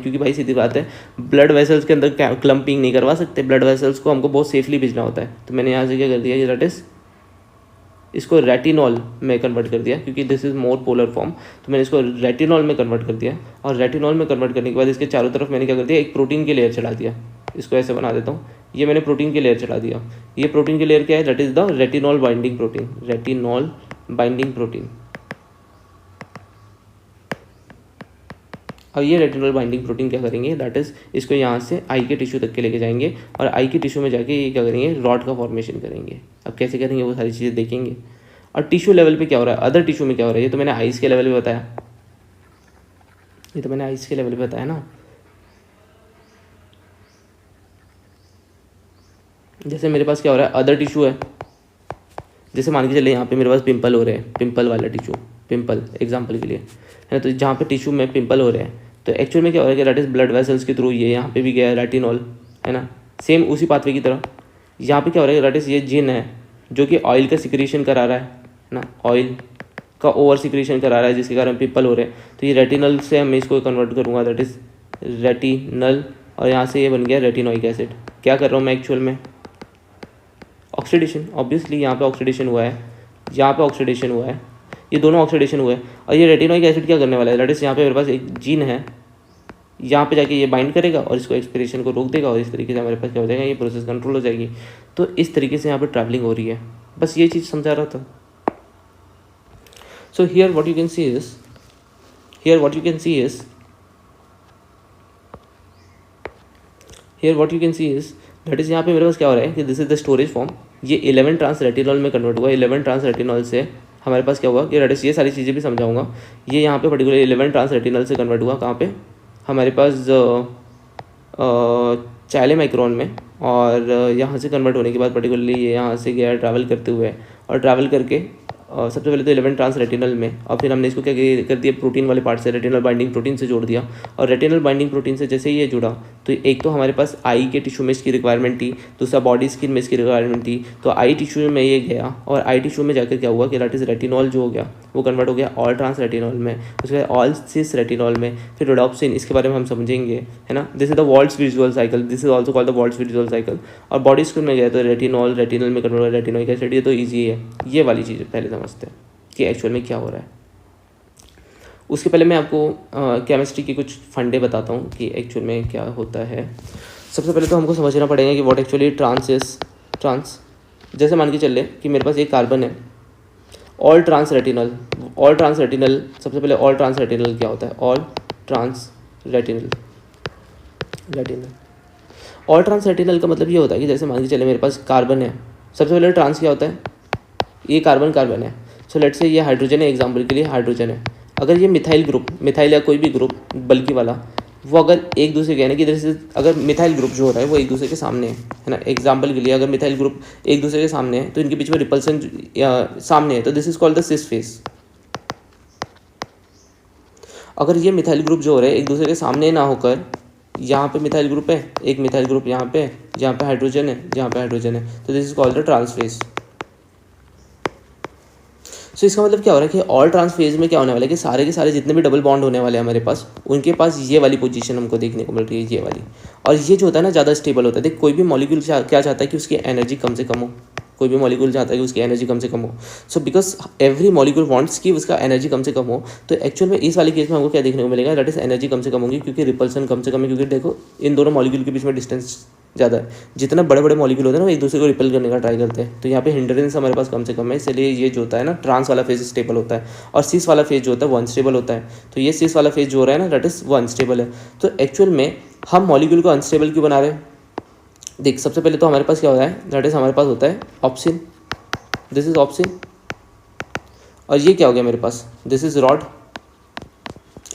क्योंकि भाई सीधी बात है, ब्लड वेसल्स के अंदर क्लम्पिंग नहीं करवा सकते, ब्लड वेसल्स को हमको बहुत सेफली भेजना होता है। तो मैंने यहाँ से क्या कर दिया, ये दैट इज इसको रेटिनॉल में कन्वर्ट कर दिया, क्योंकि this is more polar form. तो मैंने इसको रेटिनॉल में कन्वर्ट कर दिया, और रेटिनॉल में कन्वर्ट करने के बाद इसके चारों तरफ मैंने क्या कर दिया, एक प्रोटीन की लेयर चढ़ा दिया। इसको ऐसे बना देता हूँ, ये मैंने प्रोटीन की लेयर चढ़ा दिया। ये प्रोटीन की लेयर क्या है, that is the retinol binding protein, retinol binding protein. और ये रेटिनॉल बाइंडिंग प्रोटीन क्या करेंगे, दैट इज़ इसको यहाँ से आई के टिश्यू तक के लेके जाएंगे, और आई के टिश्यू में जाके ये क्या करेंगे, रॉड का फॉर्मेशन करेंगे। अब कैसे करेंगे वो सारी चीज़ें देखेंगे। और टिश्यू लेवल पे क्या हो रहा है, अदर टिश्यू में क्या हो रहा है, ये तो मैंने आइस के लेवल पे बताया, ना। जैसे मेरे पास क्या हो रहा है, अदर टिश्यू है, जैसे मान के चले यहाँ पे मेरे पास पिंपल हो रहे हैं, पिंपल वाला टिश्यू, पिंपल एग्जांपल के लिए, है ना। तो जहाँ पे टिश्यू में पिंपल हो रहे हैं, तो एक्चुअल में क्या हो रहा है कि दैट इज़ ब्लड वेसल्स के थ्रू ये यहाँ पे भी गया है रेटिनॉल, है ना, सेम उसी पाथवे की तरह। यहाँ पे क्या हो रहा है, दैट इज़ ये जिन है जो कि ऑयल का सिक्रीशन करा रहा है ना, ऑयल का ओवर सिक्रीशन करा रहा है, जिसके कारण पिंपल हो रहे हैं। तो ये रेटिनल से मैं इसको कन्वर्ट करूँगा, दैट इज़ रेटिनल, और यहाँ से ये बन गया रेटिनोइक एसिड। क्या कर रहा हूँ मैं एक्चुअल में, ऑक्सीडेशन, ऑब्वियसली यहाँ पे ऑक्सीडेशन हुआ है, यहाँ पे ऑक्सीडेशन हुआ है, ये दोनों ऑक्सीडेशन हुए हैं। और ये रेटिनोइक एसिड क्या करने वाला है, दैट इज़ यहाँ पे मेरे पास एक जीन है, यहाँ पे जाके ये बाइंड करेगा और इसको एक्सपिरेशन को रोक देगा, और इस तरीके से हमारे पास क्या हो जाएगा, ये प्रोसेस कंट्रोल हो जाएगी। तो इस तरीके से यहाँ पे ट्रैवलिंग हो रही है, बस ये चीज़ समझा रहा था। सो here what you can see is here what you can see is that is यहाँ पे मेरे पास क्या हो रहा है कि this is the storage form, ये 11 ट्रांस रेटिनॉल में कन्वर्ट हुआ। 11 ट्रांस रेटिनॉल से हमारे पास क्या हुआ कि दैट इज, ये सारी चीज़ें भी समझाऊंगा। ये यहाँ पे पर्टिकुलर 11 ट्रांस रेटिनॉल से कन्वर्ट हुआ कहाँ पे, हमारे पास चाइले माइक्रोन में, और यहाँ से कन्वर्ट होने के बाद पर्टिकुलरली ये यहाँ से गया ट्रैवल करते हुए, और ट्रैवल करके सबसे पहले तो 11 ट्रांस रेटिनल में, और फिर हमने इसको क्या कर दिया, प्रोटीन वाले पार्ट से, रेटिनल बाइंडिंग प्रोटीन से जोड़ दिया। और रेटिनल बाइंडिंग प्रोटीन से जैसे ही ये जुड़ा तो एक तो हमारे पास आई के टिश्यू में इसकी रिक्वायरमेंट थी, दूसरा बॉडी स्किन में इसकी रिक्वायरमेंट थी। तो आई टिश्यू में ये गया, और आई टिश्यू में जाकर क्या हुआ कि दैट इज रेटिनॉल जो हो गया वो कन्वर्ट हो गया ऑल ट्रांस रेटिनॉल में, उसके बाद ऑल सिस रेटिनॉल में, फिर रोडोप्सिन, इसके बारे में हम समझेंगे, है ना। This is the vaults visual cycle, this is also called the vaults visual cycle. और बॉडी स्किन में गया तो रेटिनॉल, रेटिनल में कन्वर्ट हुआ रेटिनोइक एसिड, ये तो ईजी है। ये वाली चीज़ पहले समझते हैं कि एक्चुअल में क्या हो रहा है। उसके पहले मैं आपको केमिस्ट्री के कुछ फंडे बताता हूँ कि एक्चुअल में क्या होता है। सबसे पहले तो हमको समझना पड़ेगा कि what actually trans is. Trans जैसे मान के चल ले कि मेरे पास एक कार्बन है, all trans retinal. All trans retinal, सबसे पहले ऑल ट्रांस रेटिनल क्या होता है, all trans retinal. All trans retinal का मतलब ये होता है कि जैसे मान के चले मेरे पास कार्बन है, सबसे पहले ट्रांस क्या होता है, ये कार्बन है। सो लेट्स से ये हाइड्रोजन है, एग्जाम्पल के लिए हाइड्रोजन है। अगर ये मिथाइल ग्रुप, मिथाइल या कोई भी ग्रुप बल्कि वाला, वो अगर एक दूसरे के, यानी कि जैसे अगर मिथाइल ग्रुप जो हो रहा है वो एक दूसरे के सामने है ना, एग्जाम्पल के लिए अगर मिथाइल ग्रुप एक दूसरे के सामने है तो इनके बीच में रिपल्सन सामने है, तो this is called the cis face. अगर ये मिथाइल ग्रुप जो हो रहा है एक दूसरे के सामने ना होकर, यहाँ पे मिथाइल ग्रुप है, एक मिथाइल ग्रुप यहाँ पे, जहाँ पे हाइड्रोजन है, जहाँ पे हाइड्रोजन है, तो this is called the trans face. So इसका मतलब क्या हो रहा है कि ऑल ट्रांस फेज में क्या होने वाला है कि सारे के सारे जितने भी डबल बॉन्ड होने वाले हैं हमारे पास, उनके पास ये वाली पोजीशन हमको देखने को मिल रही है, ये वाली। और ये जो होता है ना ज़्यादा स्टेबल होता है। देख, कोई भी मॉलिक्यूल क्या चाहता है कि उसकी एनर्जी कम से कम हो, कोई भी मॉलिक्यूल चाहता है कि उसकी एनर्जी कम से कम हो। So because every molecule wants कि उसका एनर्जी कम से कम हो, तो एक्चुअल में इस वाले केस में हमको क्या देखने को मिलेगा, दैट इज एनर्जी कम से कम होगी, क्योंकि रिपल्सन कम से कम है। क्योंकि देखो इन दोनों मॉलिक्यूल के बीच में डिस्टेंस ज़्यादा है, जितना बड़े बड़े मॉलिक्यूल होते हैं ना वो एक दूसरे को रिपेल करने का ट्राई करते हैं, तो यहाँ पे हिंड्रेंस हमारे पास कम से कम है, इसलिए ये जो होता है ना ट्रांस वाला फेज स्टेबल होता है, और सिस वाला फेज जो होता है वो अनस्टेबल होता है। तो ये सिस वाला फेज जो हो रहा है ना दैट इज वो अनस्टेबल है। तो एक्चुअल में हम मॉलिक्यूल को अनस्टेबल क्यों बना रहे हैं, देख सबसे पहले तो हमारे पास क्या होता है, दैट इज हमारे पास होता है ऑप्सिन, दिस इज ऑप्सिन। और ये क्या हो गया मेरे पास, दिस इज रॉड,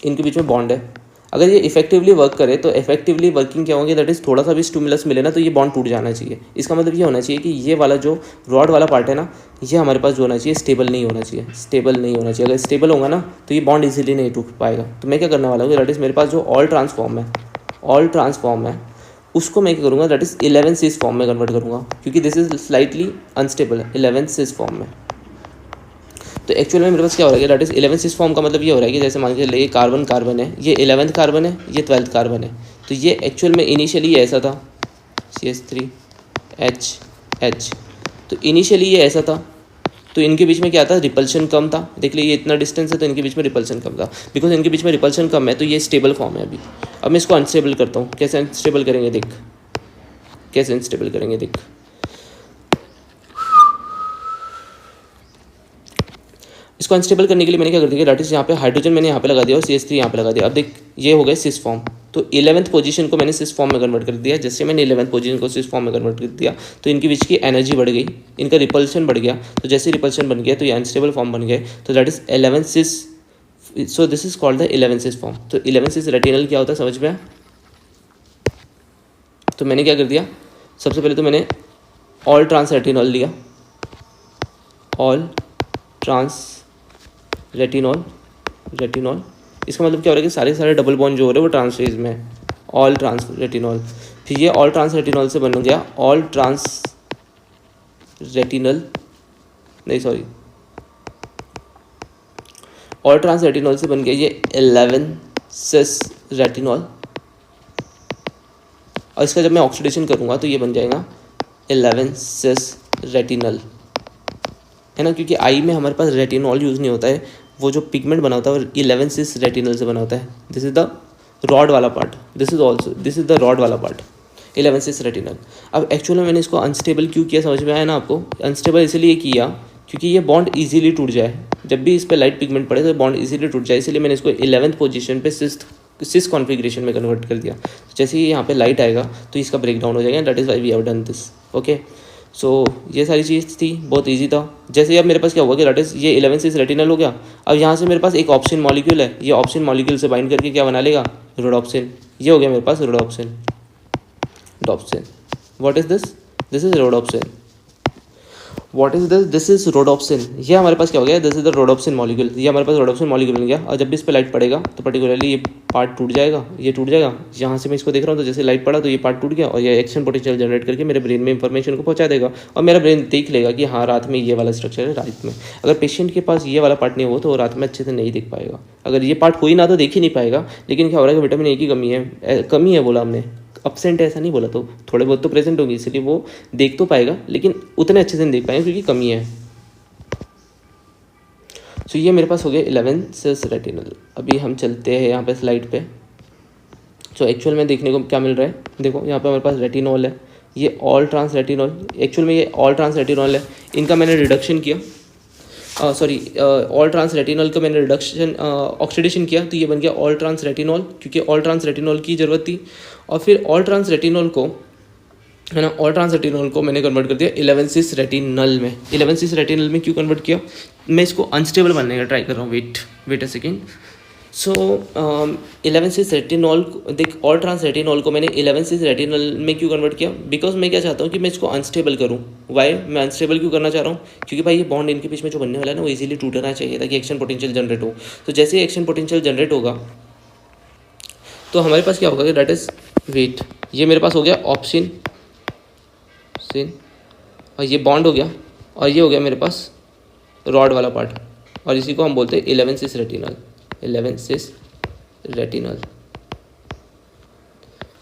इनके बीच में बॉन्ड है। अगर ये इफेक्टिवली वर्क करे तो इफेक्टिवली वर्किंग क्या होगी, दैट इज थोड़ा सा भी स्टिमुलस मिले ना तो ये बॉन्ड टूट जाना चाहिए। इसका मतलब ये होना चाहिए कि ये वाला जो रॉड वाला पार्ट है ना, ये हमारे पास जो होना चाहिए स्टेबल नहीं होना चाहिए, स्टेबल नहीं होना चाहिए। अगर स्टेबल होगा ना तो ये बॉन्ड इजीली नहीं टूट पाएगा। तो मैं क्या करने वाला हूँ, दैट इज मेरे पास जो ऑल ट्रांसफॉर्म है उसको मैं क्या करूँगा, दैट इज 11 सिस फॉर्म में कन्वर्ट करूँगा, क्योंकि दिस इज स्लाइटली अनस्टेबल है 11 सिस फॉर्म में। तो एक्चुअल में मेरे पास क्या हो रहा है, दैट इज 11 सिस फॉर्म का मतलब ये हो रहा है कि जैसे मान के चलिए कार्बन है, ये 11th कार्बन है, ये 12th कार्बन है। तो ये एक्चुअल में इनिशियली ऐसा था, CH3H, तो इनिशियली ये ऐसा था, तो इनके बीच में क्या था, रिपल्शन कम था। देख लीजिए इतना डिस्टेंस है तो इनके बीच में रिपल्शन कम था, बिकॉज इनके बीच में रिपल्शन कम है तो ये स्टेबल फॉर्म है अभी। अब मैं इसको अनस्टेबल करता हूँ, कैसे अनस्टेबल करेंगे देख, कैसे अनस्टेबल करेंगे देख। इसको अनस्टेबल करने के लिए मैंने क्या कर दिया, दैट इज यहाँ पे हाइड्रोजन मैंने यहाँ पे लगा दिया और CH3 यहाँ पे लगा दिया। अब देख ये हो गए सिस फॉर्म, तो 11th पोजीशन को मैंने सिस फॉर्म में कन्वर्ट कर दिया। जैसे मैंने 11th पोजीशन को सिस फॉर्म में कन्वर्ट कर दिया तो इनके बीच की एनर्जी बढ़ गई, इनका रिपल्शन बढ़ गया। तो जैसे रिपल्शन बन गया तो ये अनस्टेबल फॉर्म बन गए, तो that is 11 cis. So this is called the 11 cis form. तो 11 सिस रेटिनल क्या होता है समझ में आया। तो मैंने क्या कर दिया, सबसे पहले तो मैंने ऑल ट्रांस रेटिनॉल लिया, ऑल ट्रांस रेटिनॉल। इसका मतलब क्या हो रहा है कि सारे सारे डबल बॉन्ड जो हो रहे हैं वो ट्रांस फेज में है, ऑल ट्रांस रेटिनॉल। फिर ये ऑल ट्रांस रेटिनॉल से बन गया ऑल ट्रांस रेटिनल, नहीं सॉरी, ऑल ट्रांस रेटिनॉल से बन गया ये 11 सिस रेटिनॉल। और इसका जब मैं ऑक्सीडेशन करूँगा तो ये बन जाएगा 11 सिस रेटिनल, है ना, क्योंकि आई में हमारे पास रेटिनॉल यूज़ नहीं होता है, वो जो पिगमेंट बना होता है वो 11 सिस रेटिनल से बना होता है। दिस इज द रॉड वाला part, this is the rod वाला पार्ट 11 सिस रेटिनल। अब एक्चुअल में मैंने इसको अनस्टेबल क्यों किया समझ में आया ना आपको। अनस्टेबल इसलिए किया क्योंकि ये बॉन्ड इजीली टूट जाए, जब भी इस पर लाइट पिगमेंट पड़े तो बॉन्ड इजीली टूट जाए, इसलिए मैंने इसको 11th पोजीशन पे सिस सिस कॉन्फ़िगरेशन में कन्वर्ट कर दिया। तो जैसे ही यहाँ पे लाइट आएगा तो इसका ब्रेक डाउन हो जाएगा, that is why we have done this. Okay, so ये सारी चीज़ थी, बहुत ईजी था। जैसे अब मेरे पास क्या हुआ कि दैट इज़ ये 11 सिस रेटिनल हो गया। अब यहाँ से मेरे पास एक ऑप्शन मॉलिक्यूल है, ये ऑप्शन मॉलिक्यूल से बाइंड करके क्या बना लेगा, रोडोप्सिन। ये हो गया मेरे पास रोडोप्सिन। डॉप्सिन, what is this, this is rhodopsin. What is this, this is rhodopsin. ये हमारे पास क्या हो गया, this is the rhodopsin molecule. ये हमारे पास रोडोप्सिन मॉलिक्यूल बन गया। और जब भी इस पर लाइट पड़ेगा तो पर्टिकुलरली ये पार्ट टूट जाएगा, ये टूट जाएगा। यहाँ से मैं इसको देख रहा हूँ तो जैसे लाइट पड़ा तो ये पार्ट टूट गया, और ये एक्शन पोटेंशियल जनरेट करके मेरे ब्रेन में इंफॉर्मेशन को पहुँचा देगा, और मेरा ब्रेन देख लेगा कि हाँ रात में ये वाला स्ट्रक्चर है। रात में अगर पेशेंट के पास ये वाला पार्ट नहीं हो तो रात में अच्छे से नहीं देख पाएगा। अगर ये पार्ट हो ही ना तो देख ही नहीं पाएगा। लेकिन क्या हो रहा है कि विटामिन ए की कमी है बोला हमने, अब्सेंट है ऐसा नहीं बोला, तो थोड़े बहुत तो प्रेजेंट होंगे, इसलिए वो देख तो पाएगा लेकिन उतने अच्छे से नहीं देख पाएंगे क्योंकि कमी है। सो ये मेरे पास हो गया 11 सिस रेटिनल। अभी हम चलते हैं यहाँ पे स्लाइड पे। सो एक्चुअल में देखने को क्या मिल रहा है, देखो यहाँ पे हमारे पास रेटिनॉल है, ये ऑल ट्रांस रेटिनॉल। एक्चुअल में ये ऑल ट्रांस रेटिनॉल है, इनका मैंने रिडक्शन किया, ऑल ट्रांस रेटिनॉल का मैंने रिडक्शन ऑक्सीडेशन किया, तो ये बन गया ऑल ट्रांस रेटिनॉल, क्योंकि ऑल ट्रांस रेटिनॉल की ज़रूरत थी। और फिर ऑल ट्रांस रेटिनॉल को है ना, ऑल ट्रांस रेटिनॉल को मैंने कन्वर्ट कर दिया 11 सिस रेटिनल में। 11 सिस रेटिनल में क्यों कन्वर्ट किया, मैं इसको अनस्टेबल बनने का ट्राई कर रहा हूँ, wait a second. So 11 cis retinol, देख ऑल ट्रांस रेटिनॉल को मैंने 11 सिस रेटिनल में क्यों कन्वर्ट किया, बिकॉज मैं क्या चाहता हूँ कि मैं इसको अनस्टेबल करूँ। वाई मैं अनस्टेबल क्यों करना चाह रहा हूँ, क्योंकि भाई ये बॉन्ड इनके बीच में जो बनने वाला है ना वो इजीली टूटना चाहिए ताकि एक्शन पोटेंशियल जनरेट हो। तो जैसे ही एक्शन पोटेंशियल जनरेट होगा तो हमारे पास क्या होगा कि दैट इज़ वेट, ये मेरे पास हो गया ऑप्शन सिन, और ये बॉन्ड हो गया, और ये हो गया मेरे पास रॉड वाला पार्ट, और इसी को हम बोलते हैं 11 सिस रेटिनल। 11 सिस रेटिनल।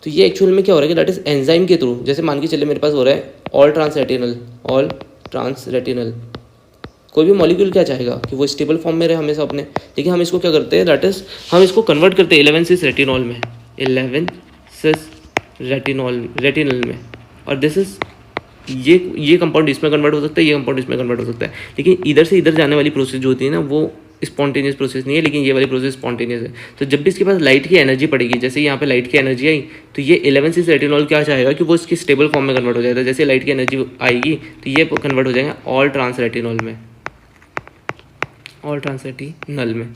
तो ये एक्चुअल में क्या हो रहा है कि दैट इज एंजाइम के थ्रू, जैसे मान के चले मेरे पास हो रहा है all trans retinal, all trans retinal. कोई भी मॉलिक्यूल क्या चाहेगा कि वो स्टेबल फॉर्म में रहे हमेशा अपने, लेकिन हम इसको क्या करते हैं, दैट इज हम इसको कन्वर्ट करते हैं 11 सिस रेटिनॉल में, 11 सिस रेटिनल में। और दिस इज ये कंपाउंड इसमें कन्वर्ट हो सकता है, ये कंपाउंड इसमें कन्वर्ट हो सकता है, लेकिन इधर से इधर जाने वाली प्रोसेस जो होती है ना वो स्पॉन्टेनियस प्रोसेस नहीं है, लेकिन ये वाली प्रोसेस स्पॉन्टेनियस है। तो जब भी इसके पास लाइट की एनर्जी पड़ेगी, जैसे यहाँ पे लाइट की एनर्जी आई तो ये 11 सिस रेटिनॉल क्या चाहेगा कि वो इसकी स्टेबल फॉर्म में कन्वर्ट हो जाएगा। जैसे लाइट की एनर्जी आएगी तो ये कन्वर्ट हो जाएगा ऑल ट्रांस रेटिनॉल में, ऑल ट्रांस रेटिनल में।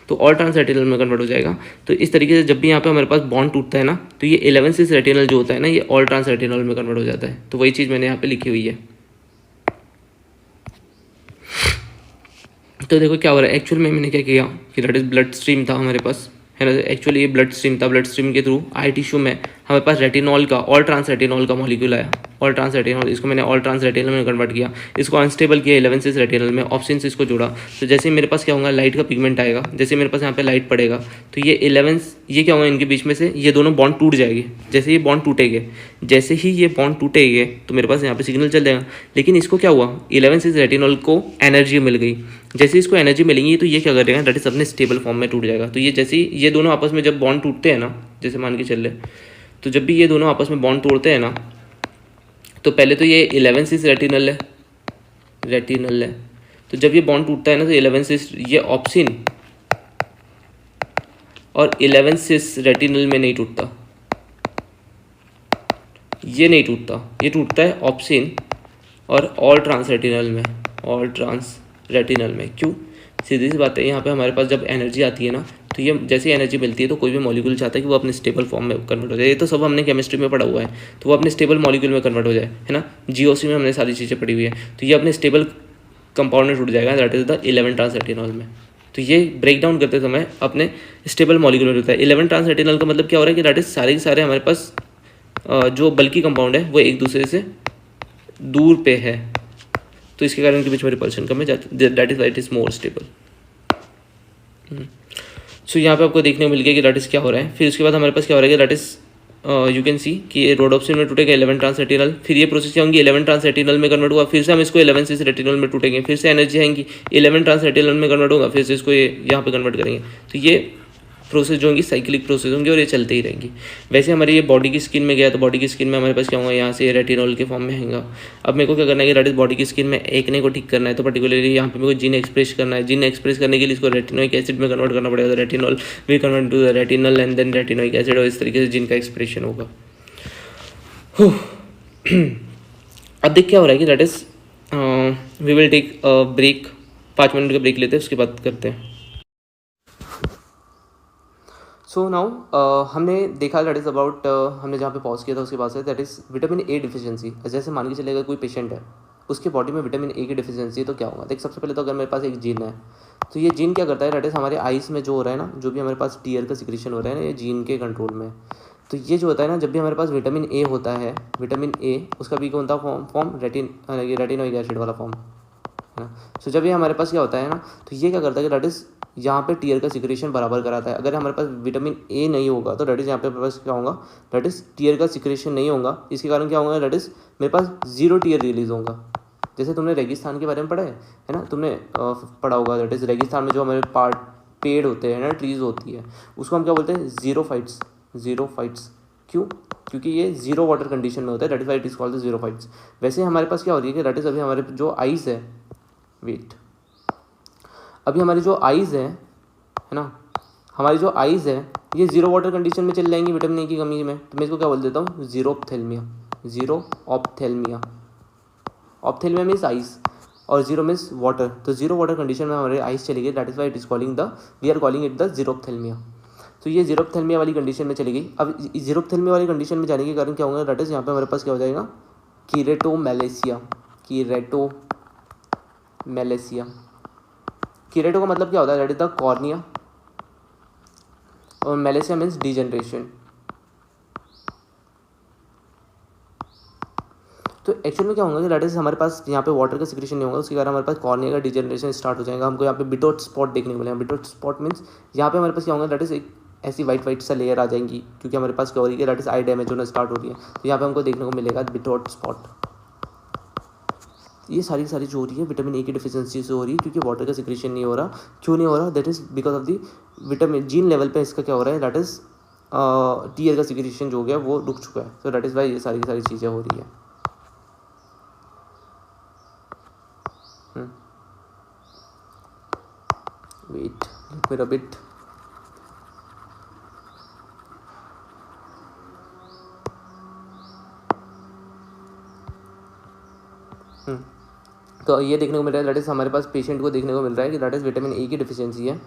तो ऑल ट्रांस रेटिनल में कन्वर्ट हो जाएगा। तो इस तरीके से जब भी यहाँ पे हमारे पास बॉन्ड टूटता है ना तो ये 11 सिस रेटिनल जो होता है ना ये ऑल ट्रांस रेटिनल में कन्वर्ट हो जाता है। तो वही चीज़ मैंने यहाँ पे लिखी हुई है। तो देखो क्या हो रहा है, एक्चुअल में मैंने क्या किया कि दैट इज ब्लड स्ट्रीम था हमारे पास, है ना। एक्चुअली ये ब्लड स्ट्रीम था, ब्लड स्ट्रीम के थ्रू आई टिश्यू में हमारे पास रेटिनॉल का, ऑल ट्रांस रेटिनॉल का मॉलिक्यूल आया, ऑल ट्रांस रेटिनॉल। इसको मैंने ऑल ट्रांस रेटिनल में कन्वर्ट किया, इसको अनस्टेबल किया 11 सिस रेटिनल में, ऑप्शन से इसको जोड़ा। तो जैसे मेरे पास क्या होगा, लाइट का पिगमेंट आएगा, जैसे मेरे पास यहाँ पे लाइट पड़ेगा तो ये 11 ये क्या होगा, इनके बीच में से ये दोनों बॉन्ड टूट जाएंगे। जैसे ये बॉन्ड टूटेंगे, जैसे ही ये बॉन्ड टूटेंगे तो मेरे पास यहाँ पे सिग्नल चल जाएगा। लेकिन इसको क्या हुआ, 11 सिस रेटिनॉल को एनर्जी मिल गई। जैसे इसको एनर्जी मिलेंगी तो ये क्या करेगा, दैट इज अपने स्टेबल फॉर्म में टूट जाएगा। तो ये जैसे ही ये दोनों आपस में जब बॉन्ड टूटते हैं ना, जैसे मान के चल रहे, तो जब भी ये दोनों आपस में बॉन्ड तोड़ते हैं ना तो पहले तो ये 11 सिस रेटिनल है। तो जब ये बॉन्ड टूटता है ना तो 11 सिस ये ऑप्सिन और 11 सिस रेटिनल में नहीं टूटता, ये नहीं टूटता, ये टूटता है ऑप्सिन और ऑल ट्रांस रेटिनल में, ऑल ट्रांस रेटिनल में। क्यों, सीधी सी बात है, यहाँ पे हमारे पास जब एनर्जी आती है ना तो ये जैसे एनर्जी मिलती है तो कोई भी मॉलिक्यूल चाहता है कि वो अपने स्टेबल फॉर्म में कन्वर्ट हो जाए। ये तो सब हमने केमिस्ट्री में पढ़ा हुआ है, तो वो अपने स्टेबल मॉलिक्यूल में कन्वर्ट हो जाए, है ना। जीओसी में हमने सारी चीज़ें पढ़ी हुई है। तो ये अपने स्टेबल कंपाउंड में टूट जाएगा, that is the 11 trans retinol में। तो ये ब्रेक डाउन करते समय अपने स्टेबल मॉलिक्यूल में होता है। 11 ट्रांस रेटिनॉल का मतलब क्या हो रहा है कि दैट इज सारे के सारे हमारे पास जो बल्कि कंपाउंड है वो एक दूसरे से दूर पे है, तो इसके कारण के बीच में रिपल्शन कम है, that is why it is more stable. So यहाँ पे आपको देखने को मिल गया कि दैट इज क्या हो रहा है। फिर उसके बाद हमारे पास क्या हो रहा है कि दैट इज यू कैन सी कि रोडोप्सिन में टूटेगा 11 ट्रांस रेटिनल। फिर ये प्रोसेस क्या होंगी, 11 ट्रांस रेटिनल में कन्वर्ट हुआ, फिर से हम इसको 11 सिस रेटिनल में टूटेंगे, फिर से एनर्जी आएंगी, 11 ट्रांस रेटिनल में कन्वर्ट होगा, फिर से इसको ये यहाँ पे कन्वर्ट करेंगे। तो ये प्रोसेस जो होंगी साइक्लिक प्रोसेस होंगी और ये चलते ही रहेंगी। वैसे हमारी ये बॉडी की स्किन में गया तो बॉडी की स्किन में हमारे पास क्या होगा, यहाँ से रेटिनॉल के फॉर्म में आएगा। अब मेरे को क्या करना है कि दैट इज बॉडी की स्किन में एक्ने को ठीक करना है, तो पर्टिकुलरली यहाँ पे मेरे को जीन एक्सप्रेस करना है। जीन एक्सप्रेस करने के लिए इसको रेटिनोइक एसिड में कन्वर्ट करना पड़ेगा। Retinol will convert to the retinal and then retinoic acid, और इस तरीके से जीन का एक्सप्रेशन होगा। अब देख क्या हो रहा है कि that is we will take break, 5 minute का ब्रेक लेते हैं, उसके बाद करते हैं। सो नाउ हमने देखा दैट इज़ अबाउट, हमने जहाँ पे पॉज किया था उसके बाद say that is vitamin A deficiency. जैसे मान के चलेगा कोई पेशेंट है, उसके बॉडी में विटामिन ए की डिफिशियंसी, तो क्या होगा। देख सबसे पहले तो अगर मेरे पास एक जीन है, तो ये जीन क्या करता है, दैट इज़ हमारे आइज़ में जो हो रहा है ना, जो भी हमारे पास टीयर का सिक्रेशन हो रहा है ना, ये जीन के कंट्रोल में। तो ये जो होता है ना, जब भी हमारे पास विटामिन ए होता है, विटामिन ए उसका भी कौन सा फॉर्म रेटिनोइक एसिड वाला फॉर्म है ना। सो जब ये हमारे पास क्या होता है ना, तो ये क्या करता है कि दैट इज़ यहाँ पे टीयर का सिक्रेशन बराबर कराता है। अगर हमारे पास विटामिन ए नहीं होगा तो दैट इज़ यहाँ पे हमारे पास क्या होगा, दैट इज़ टीयर का सिक्रेशन नहीं होगा। इसके कारण क्या होगा, दैट इज़ मेरे पास जीरो टीयर रिलीज होगा। जैसे तुमने रेगिस्तान के बारे में पढ़ा है ना, तुमने पढ़ा होगा, दैट इज़ रेगिस्तान में जो हमारे पेड़ होते हैं ना, ट्रीज होती है, उसको हम क्या बोलते हैं, जीरोफाइट्स। जीरोफाइट्स क्यों, क्योंकि ये जीरो वाटर कंडीशन में होता है, that is why it is called the xerophytes. वैसे हमारे पास क्या हो रही है कि दैट इज अभी हमारे जो आइज है, वेट, अभी हमारी जो आइज़ है ना, हमारी जो आइज़ है ये जीरो वाटर कंडीशन में चल जाएंगी विटामिन ए की कमी में। तो मैं इसको क्या बोल देता हूँ, xerophthalmia. Xero ophthalmia, ophthalmia means eyes और जीरो मीन्स वाटर। तो जीरो वाटर कंडीशन में हमारे आइस चली गई, that is why it is calling the, we are calling it the xerophthalmia. तो ये जीरोप्थेल्मिया वाली कंडीशन में चली गई। अब जीरोप्थेल्मिया वाली कंडीशन में जाने के कारण क्या होगा, दैट इज यहाँ पे हमारे पास क्या हो जाएगा, कीरेटोमेलेसिया। कीरेटोमेलेसिया, कीरेटो का मतलब क्या होता है, दैट इज द कॉर्निया, और मेलेसिया मीन्स डिजेनरेशन। तो एक्चुअल में क्या होगा कि दैट इज हमारे पास यहाँ पे वाटर का सिक्रेशन नहीं होगा, उसके कारण हमारे पास कॉर्निया का डिजेनरेशन स्टार्ट हो जाएगा। हमको यहाँ पे बिटोट स्पॉट देखने को मिलेगा। बिटोट स्पॉट मीन्स यहाँ पे हमारे पास क्या होगा, दैट इज एक ऐसी वाइट सा लेयर आ जाएंगी, क्योंकि हमारे पास क्या हो रही है, दैट इज आई डैमेज होना स्टार्ट हो रही है। तो यहाँ पे हमको देखने को मिलेगा बिटोट स्पॉट। ये सारी जो हो रही है विटामिन ए की डिफिशियंसी से हो रही है, क्योंकि वाटर का सिक्रेशन नहीं हो रहा। क्यों नहीं हो रहा, that is because of the vitamin gene level पे इसका क्या हो रहा है, दैट इज टीयर का सिक्रेशन जो हो गया वो रुक चुका है। तो दैट इज वाई ये सारी चीज़ें हो रही है। Wait, let me rub it. तो ये देखने को मिल रहा है, दैट इज़ हमारे पास पेशेंट को देखने को मिल रहा है कि दैट इज़ विटामिन ए की डिफिशियंसी है।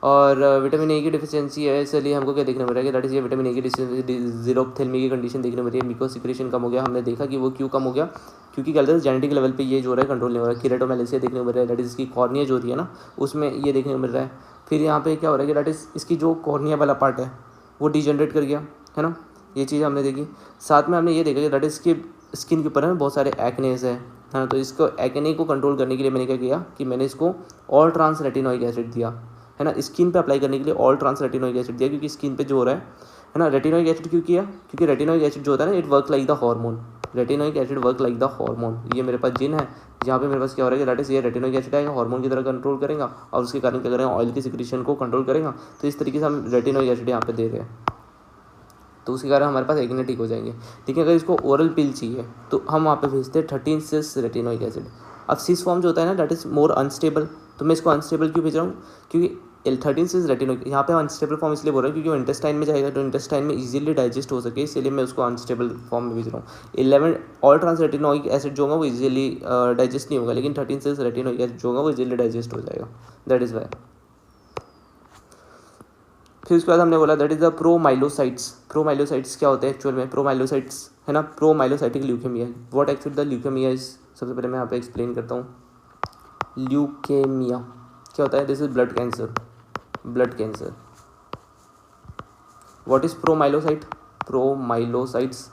और विटामिन ए की डिफिशियंसी है, इसलिए हमको क्या देखने को मिल रहा है कि दैट इज़ ये विटामिन ए की डिफिशियंसी, जीरोप्थेल्मी की कंडीशन देखने को मिल रही है। बिकॉज सिक्रेशन कम हो गया। हमने देखा कि वो क्यों कम हो गया, क्योंकि क्या जेनेटिक लेवल पे ये जो हो रहा है कंट्रोल नहीं हो रहा है। कीरेटोमेलेसिया देखने को मिल रहा है, दैट इज़ इसकी कॉर्निया जो हो रही है ना, उसमें ये देखने को मिल रहा है। फिर यहाँ पे क्या हो रहा है कि दैट इज़ इसकी जो कॉर्निया वाला पार्ट है वो डिजेनरेट कर गया है ना, ये चीज़ हमने देखी। साथ में हमने ये देखा कि दैट इज़ इसकी स्किन के ऊपर है बहुत सारे एक्नेस है हाँ। तो इसको एक्ने को कंट्रोल करने के लिए मैंने क्या किया कि मैंने इसको ऑल ट्रांस रेटिनोइक एसिड दिया है ना, स्किन पे अप्लाई करने के लिए ऑल ट्रांस रेटिनोइक एसिड दिया, क्योंकि स्किन पे जो हो रहा है ना। रेटिनोइक एसिड क्यों किया, क्योंकि रेटिनोइक एसिड जो होता है ना, it work like the hormone. Retinoic acid work like the hormone. ये मेरे पास जिन है जहाँ पे मेरे पास क्या हो रहा है कि दैट इज ये रेटिनोइक एसिड आएगा, हार्मोन की तरह कंट्रोल करेगा, और उसके कारण क्या करेगा, ऑयल की सिक्रेशन को कंट्रोल करेगा। तो इस तरीके से हम रेटिनोइक एसिड यहाँ पे दे रहे हैं, तो उसके कारण हमारे पास एक्ने ठीक हो जाएंगे। लेकिन अगर इसको ओरल पिल चाहिए तो हम वहाँ पे भेजते हैं 13 सिस रेटिनोइक एसिड। अब सिस फॉर्म जो होता है ना, दैट इज़ मोर अनस्टेबल। तो मैं इसको अनस्टेबल क्यों भेज रहा हूँ, क्योंकि 13 सिस रेटिनोइक यहाँ पे अनस्टेबल फॉर्म इसलिए बोल रहा हूँ क्योंकि वो इंटेस्टाइन में जाएगा, तो इंटेस्टाइन में इजीली डाइजेस्ट हो सके, इसलिए मैं उसको अनस्टेबल फॉर्म में भेज रहा हूँ। 11 ऑल ट्रांस रेटिनोइक एसिड जो होगा वो इजीली डाइजेस्ट नहीं होगा, लेकिन 13 सिस रेटिनोइक एसिड जो होगा वो इजीली डाइजेस्ट हो जाएगा, दैट इज़ वाई। फिर उसके बाद हमने बोला दैट इज़ द प्रोमाइलोसाइट्स। प्रोमाइलोसाइट्स क्या होते हैं एक्चुअल में, प्रोमाइलोसाइट्स है ना, promyelocytic leukaemia. What actually the leukaemia is, सबसे पहले मैं यहाँ पे एक्सप्लेन करता हूँ। ल्यूकेमिया क्या होता है, this is blood cancer. Blood cancer. What is promyelocyte, promyelocytes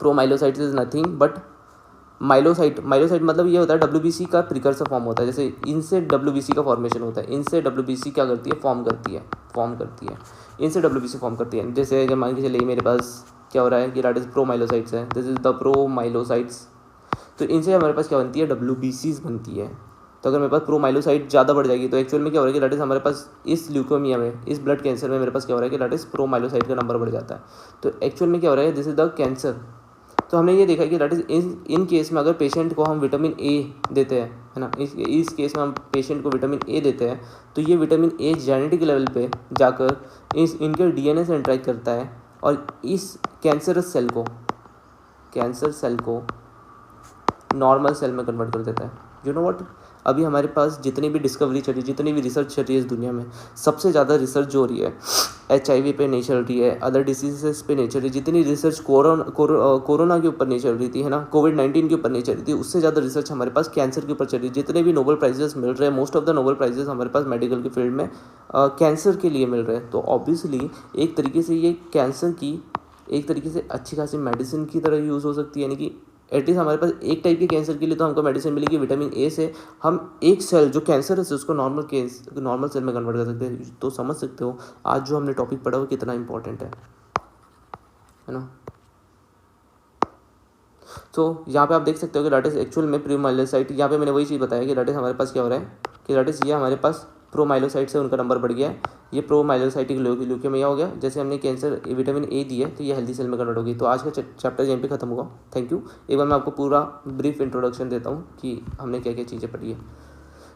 promyelocytes is nothing but myelocyte. Myelocyte मतलब ये होता है WBC का प्रिकर्सर फॉर्म होता है। जैसे इनसे WBC का फॉर्मेशन होता है, इनसे WBC क्या करती है, फॉर्म करती है इनसे WBC फॉर्म करती है। जैसे अगर मान के चलिए मेरे पास क्या हो रहा है कि दैट इज प्रोमाइलोसाइट्स है, दिस इज द प्रोमाइलोसाइट्स। तो इनसे हमारे पास क्या बनती है, WBCs बनती है। तो अगर मेरे पास प्रोमाइलोसाइट ज़्यादा बढ़ जाएगी तो एक्चुअल में क्या हो रहा है कि दैट इज़ हमारे पास इस ल्यूकोमिया में, इस ब्लड कैंसर में मेरे पास क्या हो रहा है कि दैट इज़ प्रोमाइलोसाइट का नंबर बढ़ जाता है। तो एक्चुअल में क्या हो रहा है, दिस इज द कैंसर। तो हमने ये देखा कि दैट इज़ इन केस में अगर पेशेंट को हम विटामिन ए देते हैं, है ना, इस केस में हम पेशेंट को विटामिन ए देते हैं, तो ये विटामिन ए जेनेटिक लेवल पे जाकर इनके डीएनए से इंटरेक्ट करता है और इस कैंसर सेल को नॉर्मल सेल में कन्वर्ट कर देता है। यू नो व्हाट, अभी हमारे पास जितनी भी डिस्कवरी चल रही है, जितनी भी रिसर्च चल रही है इस दुनिया में, सबसे ज़्यादा रिसर्च जो हो रही है HIV पे नहीं चल रही है, अदर डिसीजेस पे नहीं चल रही। जितनी रिसर्च कोरोना के ऊपर नहीं चल रही थी, है ना, कोविड-19 के ऊपर नहीं चल रही थी, उससे ज़्यादा रिसर्च हमारे पास कैंसर के ऊपर चल रही है। जितने भी नोबेल प्राइजेस मिल रहे हैं, most of the Nobel prizes हमारे पास मेडिकल के फील्ड में कैंसर के लिए मिल रहे हैं। तो ऑब्वियसली एक तरीके से ये कैंसर की एक तरीके से अच्छी खासी मेडिसिन की तरह यूज़ हो सकती है, यानी कि एटलीस्ट हमारे पास एक टाइप के कैंसर के लिए तो हमको मेडिसिन मिलेगी विटामिन ए से। हम एक सेल जो कैंसर है उसको नॉर्मल सेल में कन्वर्ट कर सकते हैं। तो समझ सकते हो आज जो हमने टॉपिक पढ़ा वो कितना इंपॉर्टेंट है ना। तो यहाँ पे आप देख सकते हो कि दैट इज एक्चुअल में प्रोमाइलोसाइट, यहाँ पे मैंने वही चीज़ बताया कि दैट इज हमारे पास क्या हो रहा है कि दैट इज ये हमारे पास प्रोमाइलोसाइट से उनका नंबर बढ़ गया है। ये प्रोमाइलोसाइटिक ल्यूकेमिया हो गया। जैसे हमने कैंसर विटामिन ए दिया तो ये हेल्दी सेल में कन्वर्ट होगी। तो आज का चैप्टर यहीं पे खत्म होगा। Thank you. एक बार मैं आपको पूरा ब्रीफ इंट्रोडक्शन देता हूँ कि हमने क्या क्या चीज़ें पढ़ी है।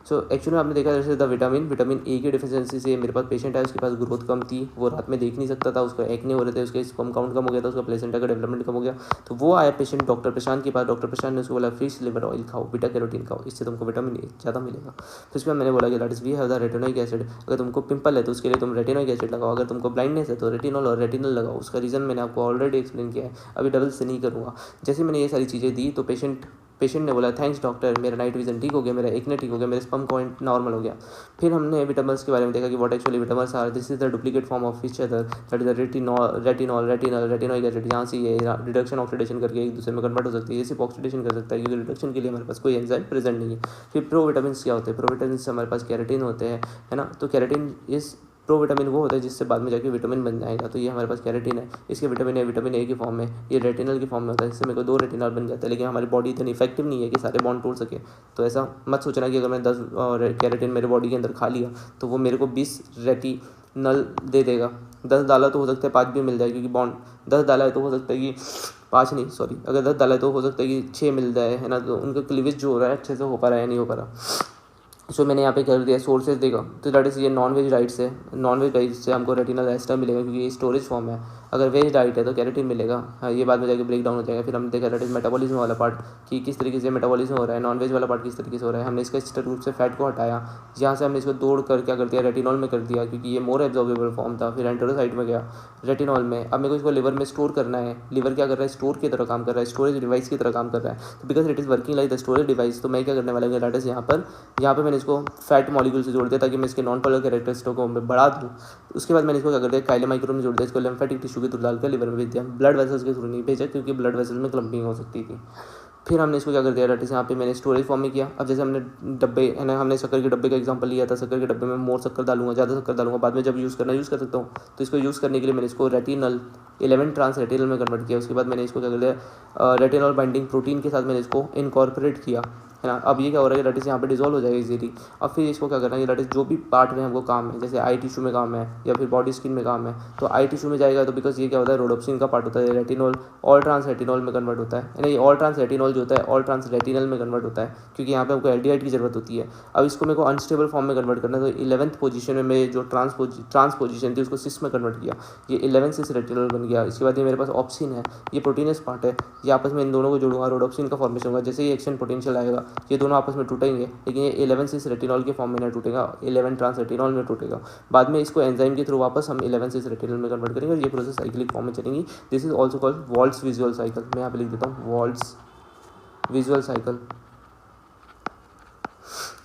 सो एक्चुअली आपने देखा जैसे द विटामिन ए की डिफिशियंसी से मेरे पास पेशेंट है, उसके पास ग्रोथ कम थी, वो रात में देख नहीं सकता था, उसको एक्ने हो रहे थे, उसके स्पर्म काउंट कम हो गया था, उसका प्लेसेंटा का डेवलपमेंट कम हो गया। तो वो आया पेशेंट डॉक्टर प्रशांत के पास। डॉक्टर प्रशांत ने उसको बोला फिश लिवर ऑयल खाओ, बीटा कैरोटीन खाओ, इससे तुमको विटामिन ए ज़्यादा मिलेगा। फिर उसके बाद मैंने बोला कि that is we have the retinoic acid. अगर तुमको पिंपल है तो उसके लिए तुम रेटिनोइक एसिड लगाओ, अगर तुमको ब्लाइंडनेस है तो रेटिनॉल और रेटिनल लगाओ। उसका रीज़न मैंने आपको ऑलरेडी एक्सप्लेन किया है, अभी डबल से नहीं करूँगा। जैसे मैंने ये सारी चीज़ें दी तो पेशेंट ने बोला थैंक्स डॉक्टर, मेरा नाइट विजन ठीक हो गया, मेरा एक्ने ठीक हो गया, मेरे स्पर्म काउंट नॉर्मल हो गया। फिर हमने विटामिन्स के बारे में देखा कि what actually vitamins are. This is the duplicate form of each other, that is the retinoic acid. यहाँ से ये रिडक्शन ऑक्सीडेशन करके एक दूसरे में कन्वर्ट हो सकती है। ये सिर्फ ऑक्सीडेशन कर सकता है क्योंकि रिडक्शन के लिए हमारे पास कोई एंजाइम प्रेजेंट नहीं है। फिर प्रो विटामिन्स क्या होते हैं? प्रो विटामिन्स से हमारे पास कैरेटिन होते हैं, है ना। तो कैरेटिन इस प्रो विटामिन वो होता है जिससे बाद में जाके विटामिन बन जाएगा। तो ये हमारे पास कैरेटिन है। इसके विटामिन ए की फॉर्म में, ये रेटिनल की फॉर्म में होता है। इससे मेरे को 2 रेटिनल बन जाता है, लेकिन हमारी बॉडी इतनी इफेक्टिव नहीं है कि सारे बॉन्ड तोड़ सके। तो ऐसा मत सोचना कि अगर मैं 10 कैरेटिन मेरे बॉडी के अंदर खा लिया तो वो मेरे को 20 रेटिनल दे देगा। 10 डाला तो हो सकता है 5 भी मिल जाए, क्योंकि बॉन्ड 10 डाला है तो हो सकता है कि 5 नहीं, सॉरी, अगर 10 डाला है तो हो सकता है कि 6 मिल जाए, है ना। तो उनका क्लीवेज जो हो रहा है अच्छे से हो पा रहा है या नहीं हो पा रहा। सो मैंने यहाँ पे कर दिया सोर्सेज देखा, तो दैट इज़ ये नॉन वेज डाइट से, हमको रेटिनल एस्टर मिलेगा क्योंकि ये स्टोरेज फॉर्म है। अगर वेज डाइट है तो कैरेटिन मिलेगा। हाँ, ये बाद में जाके ब्रेक डाउन हो जाएगा। फिर हमने देखा दैट इज मेटाबॉलिज्म वाला पार्ट कि किस तरीके से मेटाबॉलिज्म हो रहा है। नॉन वेज वाला पार्ट किस तरीके से हो रहा है। हमने इसका स्टेट रूप से फैट को हटाया, जहाँ से हमने इसको तोड़ कर क्या कर दिया, रेटिनॉल में कर दिया, क्योंकि ये मोर एब्जॉर्बेबल फॉर्म था। फिर एंटेरोसाइट में गया रेटिनॉल में। अब मेरे को इसको लिवर में स्टोर करना है। लिवर क्या कर रहा है? स्टोर की तरह काम कर रहा है, स्टोरेज डिवाइस की तरह काम कर रहा है। तो because it is working like the storage device, तो मैं क्या करने वाला हूँ, दैट इज यहाँ पर मैंने इसको फैट मॉलिक्यूल से जोड़ दिया ताकि मैं इसके नॉन पोलर कैरेक्टरिस्टिक को मैं बढ़ा दूँ। उसके बाद मैंने इसको क्या कर दिया, काइलोमाइक्रोन में जोड़ दिया। इसको लिम्फेटिक टिश्यू के थ्रू डालकर लिवर में भेज दिया। ब्लड वेसल्स के थ्रू नहीं भेजा क्योंकि ब्लड वेसल्स में क्लम्पिंग हो सकती थी। फिर हमने इसको क्या कर दिया, यहाँ पे मैंने स्टोरेज फॉर्म में किया। अब जैसे हमने डब्बे है ना, हमने शक्कर के डब्बे का एग्जांपल लिया था। शक्कर के डब्बे में मोर शक्कर डालूंगा, ज़्यादा शक्कर डालूंगा, बाद में जब यूज़ करना यूज़ कर सकता हूँ। तो इसको यूज़ करने के लिए मैंने इसको रेटिनल 11 ट्रांस रेटिनल में कन्वर्ट किया। उसके बाद मैंने इसको क्या कर दिया, रेटिनल बाइंडिंग प्रोटीन के साथ मैंने इसको इनकॉर्पोरेट किया, है ना। अब ये क्या हो रहा है, दैट इज़ यहाँ पे डिजोल्व हो जाएगा इजीली। अब फिर इसको क्या करना है, दैट इज़ जो भी पार्ट में हमको काम है, जैसे आई टिश्यू में काम है या फिर बॉडी स्किन में काम है, तो आई टिश्यू में जाएगा। तो बिकॉज ये क्या होता है, रोडोप्सिन का पार्ट होता है, रेटिनॉल ऑल ट्रांस रेटिनॉल में कन्वर्ट होता है ना। ये ऑल ट्रांस रेटिनॉल जो होता है ऑल ट्रांस रेटिनल में कन्वर्ट होता है, क्योंकि यहाँ पे हमको एल्डिहाइड की जरूरत होती है। अब इसको मेरे को अनस्टेबल फॉर्म में कन्वर्ट करना है। तो 11th पोजीशन में मेरे जो ट्रांस पोजीशन थी उसको सिस में कन्वर्ट किया, ये 11 सिस रेटिनॉल बन गया। इसके बाद ये मेरे पास ऑप्सिन है, ये प्रोटीनस पार्ट है। ये आपस में इन दोनों को जोड़ूंगा, रोडोप्सिन का फॉर्मेशन होगा। जैसे ही एक्शन पोटेंशियल आएगा ये दोनों आपस में टूटेंगे, लेकिन ये 11 सिस रेटिनॉल के फॉर्म में नहीं टूटेगा, 11 ट्रांस रेटिनॉल में टूटेगा। बाद में इसको एंजाइम के थ्रू वापस हम 11 सिस रेटिनॉल में कन्वर्ट करेंगे और ये प्रोसेस साइक्लिक फॉर्म में चलेंगी। This is also called vaults visual cycle. मैं यहाँ पे लिख देता हूँ वॉल्ट्स विजुअल साइकिल।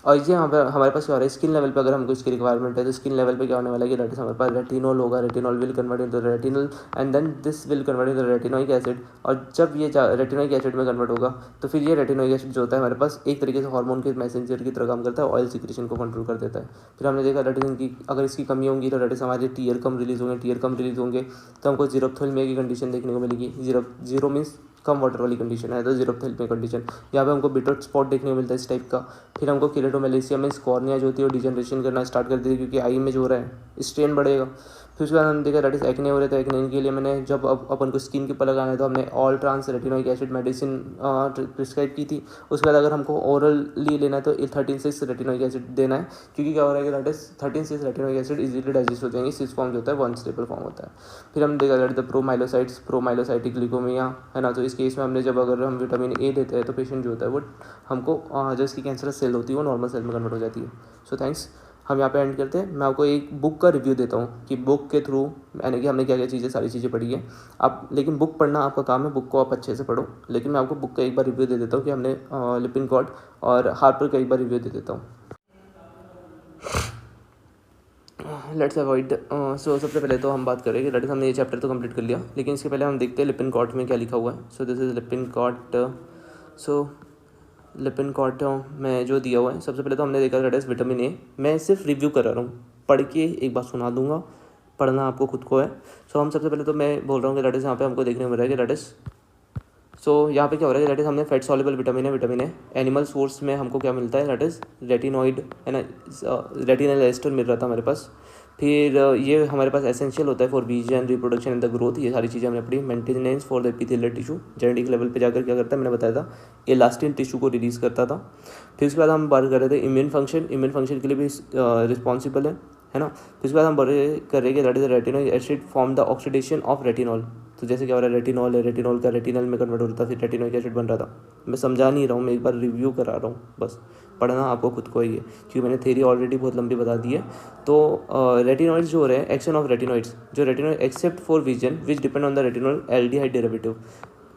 और ये यहाँ पर हमारे पास क्या हो रहा है, स्किन लेवल पे अगर हमको इसकी रिक्वायरमेंट है तो स्किन लेवल पे क्या होने वाला है कि दैट इज हमारे पास रेटिनॉल होगा। Retinol will convert into retinal and then this will convert into retinoic acid. और जब ये रेटिनोइक एसिड में कन्वर्ट होगा तो फिर ये रेटिनोइक एसिड जो होता है हमारे पास एक तरीके से हार्मोन के मैसेंजर की तरह काम करता है, ऑयल सिक्रेशन को कंट्रोल कर देता है। फिर हमने देखा दैट इज की अगर इसकी कमी होगी तो दैट इज हमारे टीयर कम रिलीज होंगे। टीयर कम रिलीज होंगे तो हमको जीरोप्थेल्मिया की कंडीशन देखने को मिलेगी। जीरो मीन्स कम वाटर वाली कंडीशन है तो जीरोप्थेल्मी कंडीशन। यहाँ पे हमको बिटर स्पॉट देखने को मिलता है इस टाइप का। फिर हमको किलेटोमेलेसिया में कॉर्निया जो होती है वो डिजनरेशन करना स्टार्ट कर देती है क्योंकि आई में जो हो रहा है स्ट्रेन बढ़ेगा। फिर उसके बाद हमने देखा दैट इज एक्ने हो रहे थे। एक्ने के लिए मैंने जब अब अपन को स्किन के ऊपर लगाना है तो हमने all trans retinoic acid medicine prescribe की थी। उसके बाद अगर हमको ओरली लेना है तो 13-6 रेटिनोइक एसिड देना है क्योंकि क्या हो रहा है कि that is 13-6 retinoic acid easily digest हो जाएंगे। 6 फॉर्म जो होता है 1 स्टेबल फॉर्म होता है। फिर हमने देखा दैट द प्रोमाइलोसाइटिक ल्यूकोमिया है ना। तो इस केस में हमने जब अगर हम विटामिन ए देते हैं तो पेशेंट जो होता है वो हमको जो इसकी कैंसरस सेल होती है वो नॉर्मल सेल में कन्वर्ट हो जाती है। सो थैंक्स, हम यहाँ पे एंड करते हैं। मैं आपको एक बुक का रिव्यू देता हूँ कि बुक के थ्रू यानी कि हमने क्या क्या चीज़ें सारी चीज़ें पढ़ी है। आप लेकिन बुक पढ़ना आपका काम है, बुक को आप अच्छे से पढ़ो। लेकिन मैं आपको बुक का एक बार रिव्यू दे देता हूँ कि हमने लिपिनकॉर्ड और हार्पर का एक बार रिव्यू दे देता हूँ। लेट्स अवॉइड सो सबसे पहले तो हम बात करें कि हमने ये चैप्टर तो कंप्लीट कर लिया, लेकिन इसके पहले हम देखते हैं लिपिनकॉर्ड में क्या लिखा हुआ है। सो दिस इज लिपिनकॉर्ड। सो लिपिनकॉर्ड में जो दिया हुआ है, सबसे पहले तो हमने देखा दैट इज विटामिन ए। मैं सिर्फ रिव्यू करा रहा हूँ, पढ़ के एक बार सुना दूंगा, पढ़ना आपको खुद को है। सो हम सबसे पहले तो मैं बोल रहा हूँ कि दैट इज यहाँ पे हमको देखने को मिल रहा है कि दैट इज यहाँ पे क्या हो रहा है कि दैट इज हमने फैट सॉल्युबल विटामिन है। एनिमल सोर्स में हमको क्या मिलता है दैट इज रेटिनॉइड है ना, रेटिनल एस्टर मिल रहा था हमारे पास। फिर ये हमारे पास एसेंशियल होता है for vision, reproduction and the growth. ये सारी चीज़ें हमने पढ़ी। Maintenance for the epithelial tissue, genetic level पे जाकर क्या करता है मैंने बताया था, इलास्टिन टिश्यू को रिलीज़ करता था। फिर उसके बाद हम बात कर रहे थे इम्यून फंक्शन के लिए भी रिस्पॉन्सिबल है ना। फिर उसके बाद हम बात कर रहे हैं कि that is retinoic acid form the oxidation of retinol. तो जैसे क्या हो रहा है, रेटिनॉल का रेटिनल में कन्वर्ट होता था, फिर रेटिनोइक एसिड बन रहा था। मैं समझा नहीं रहा हूँ, मैं एक बार रिव्यू करा रहा हूँ, बस पढ़ना आपको खुद को ही है क्योंकि मैंने थ्योरी ऑलरेडी बहुत लंबी बता दी है। तो रेटिनॉइड्स जो हो रहे हैं, एक्शन ऑफ रेटिनॉइड्स, जो retinoid except for vision which depend on the retinol aldehyde derivative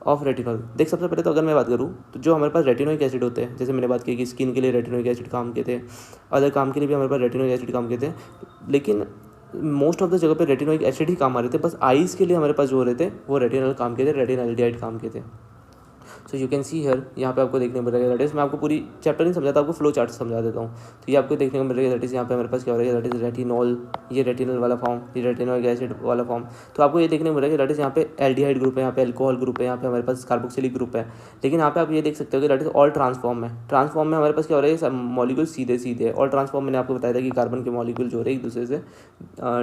of retinol. देख सबसे पहले तो अगर मैं बात करूँ तो जो हमारे पास रेटिनोइक एसिड होते हैं, जैसे मैंने बात की कि स्किन के लिए रेटिनोइक एसिड काम के थे, अदर काम के लिए भी हमारे पास रेटिनोइक एसिड काम के थे, लेकिन मोस्ट ऑफ द जगह पे रेटिनोइक एसिड ही काम आ रहे थे। बस आईज़ के लिए हमारे पास जो हो रहे थे वो रेटिनल काम के थे, रेटिनल काम के थे। सो यू कैन सी हियर, यहाँ पे आपको देखने को मिल रहा है दैट इज, मैं आपको पूरी चैप्टर नहीं समझाता, आपको फ्लो चार्ट समझा देता हूँ। तो ये आपको देखने को मिल रहा है दैट इज, यहाँ पे हमारे पास क्या हो रहा है दैट इज रेटिनॉल, ये रेटिनल वाला फॉर्म, ये रेटिनोइक एसिड वाला फॉर्म। तो आपको ये देखने को मिल रहा है दैट इज यहाँ पे एल्डिहाइड ग्रुप है, यहाँ पे अल्कोहल ग्रुप है, यहाँ पे हमारे पास कार्बोक्सिलिक ग्रुप है। लेकिन यहाँ पे आप ये देख सकते हो कि दैट इज ऑल ट्रांसफॉर्म है। ट्रांसफॉर्म में हमारे पास क्या हो रहा है, मॉलिक्यूल सीधे सीधे। और ट्रांसफॉर्म मैंने आपको बताया था कि कार्बन के मॉलिक्यूल जो हो रहे हैं एक दूसरे से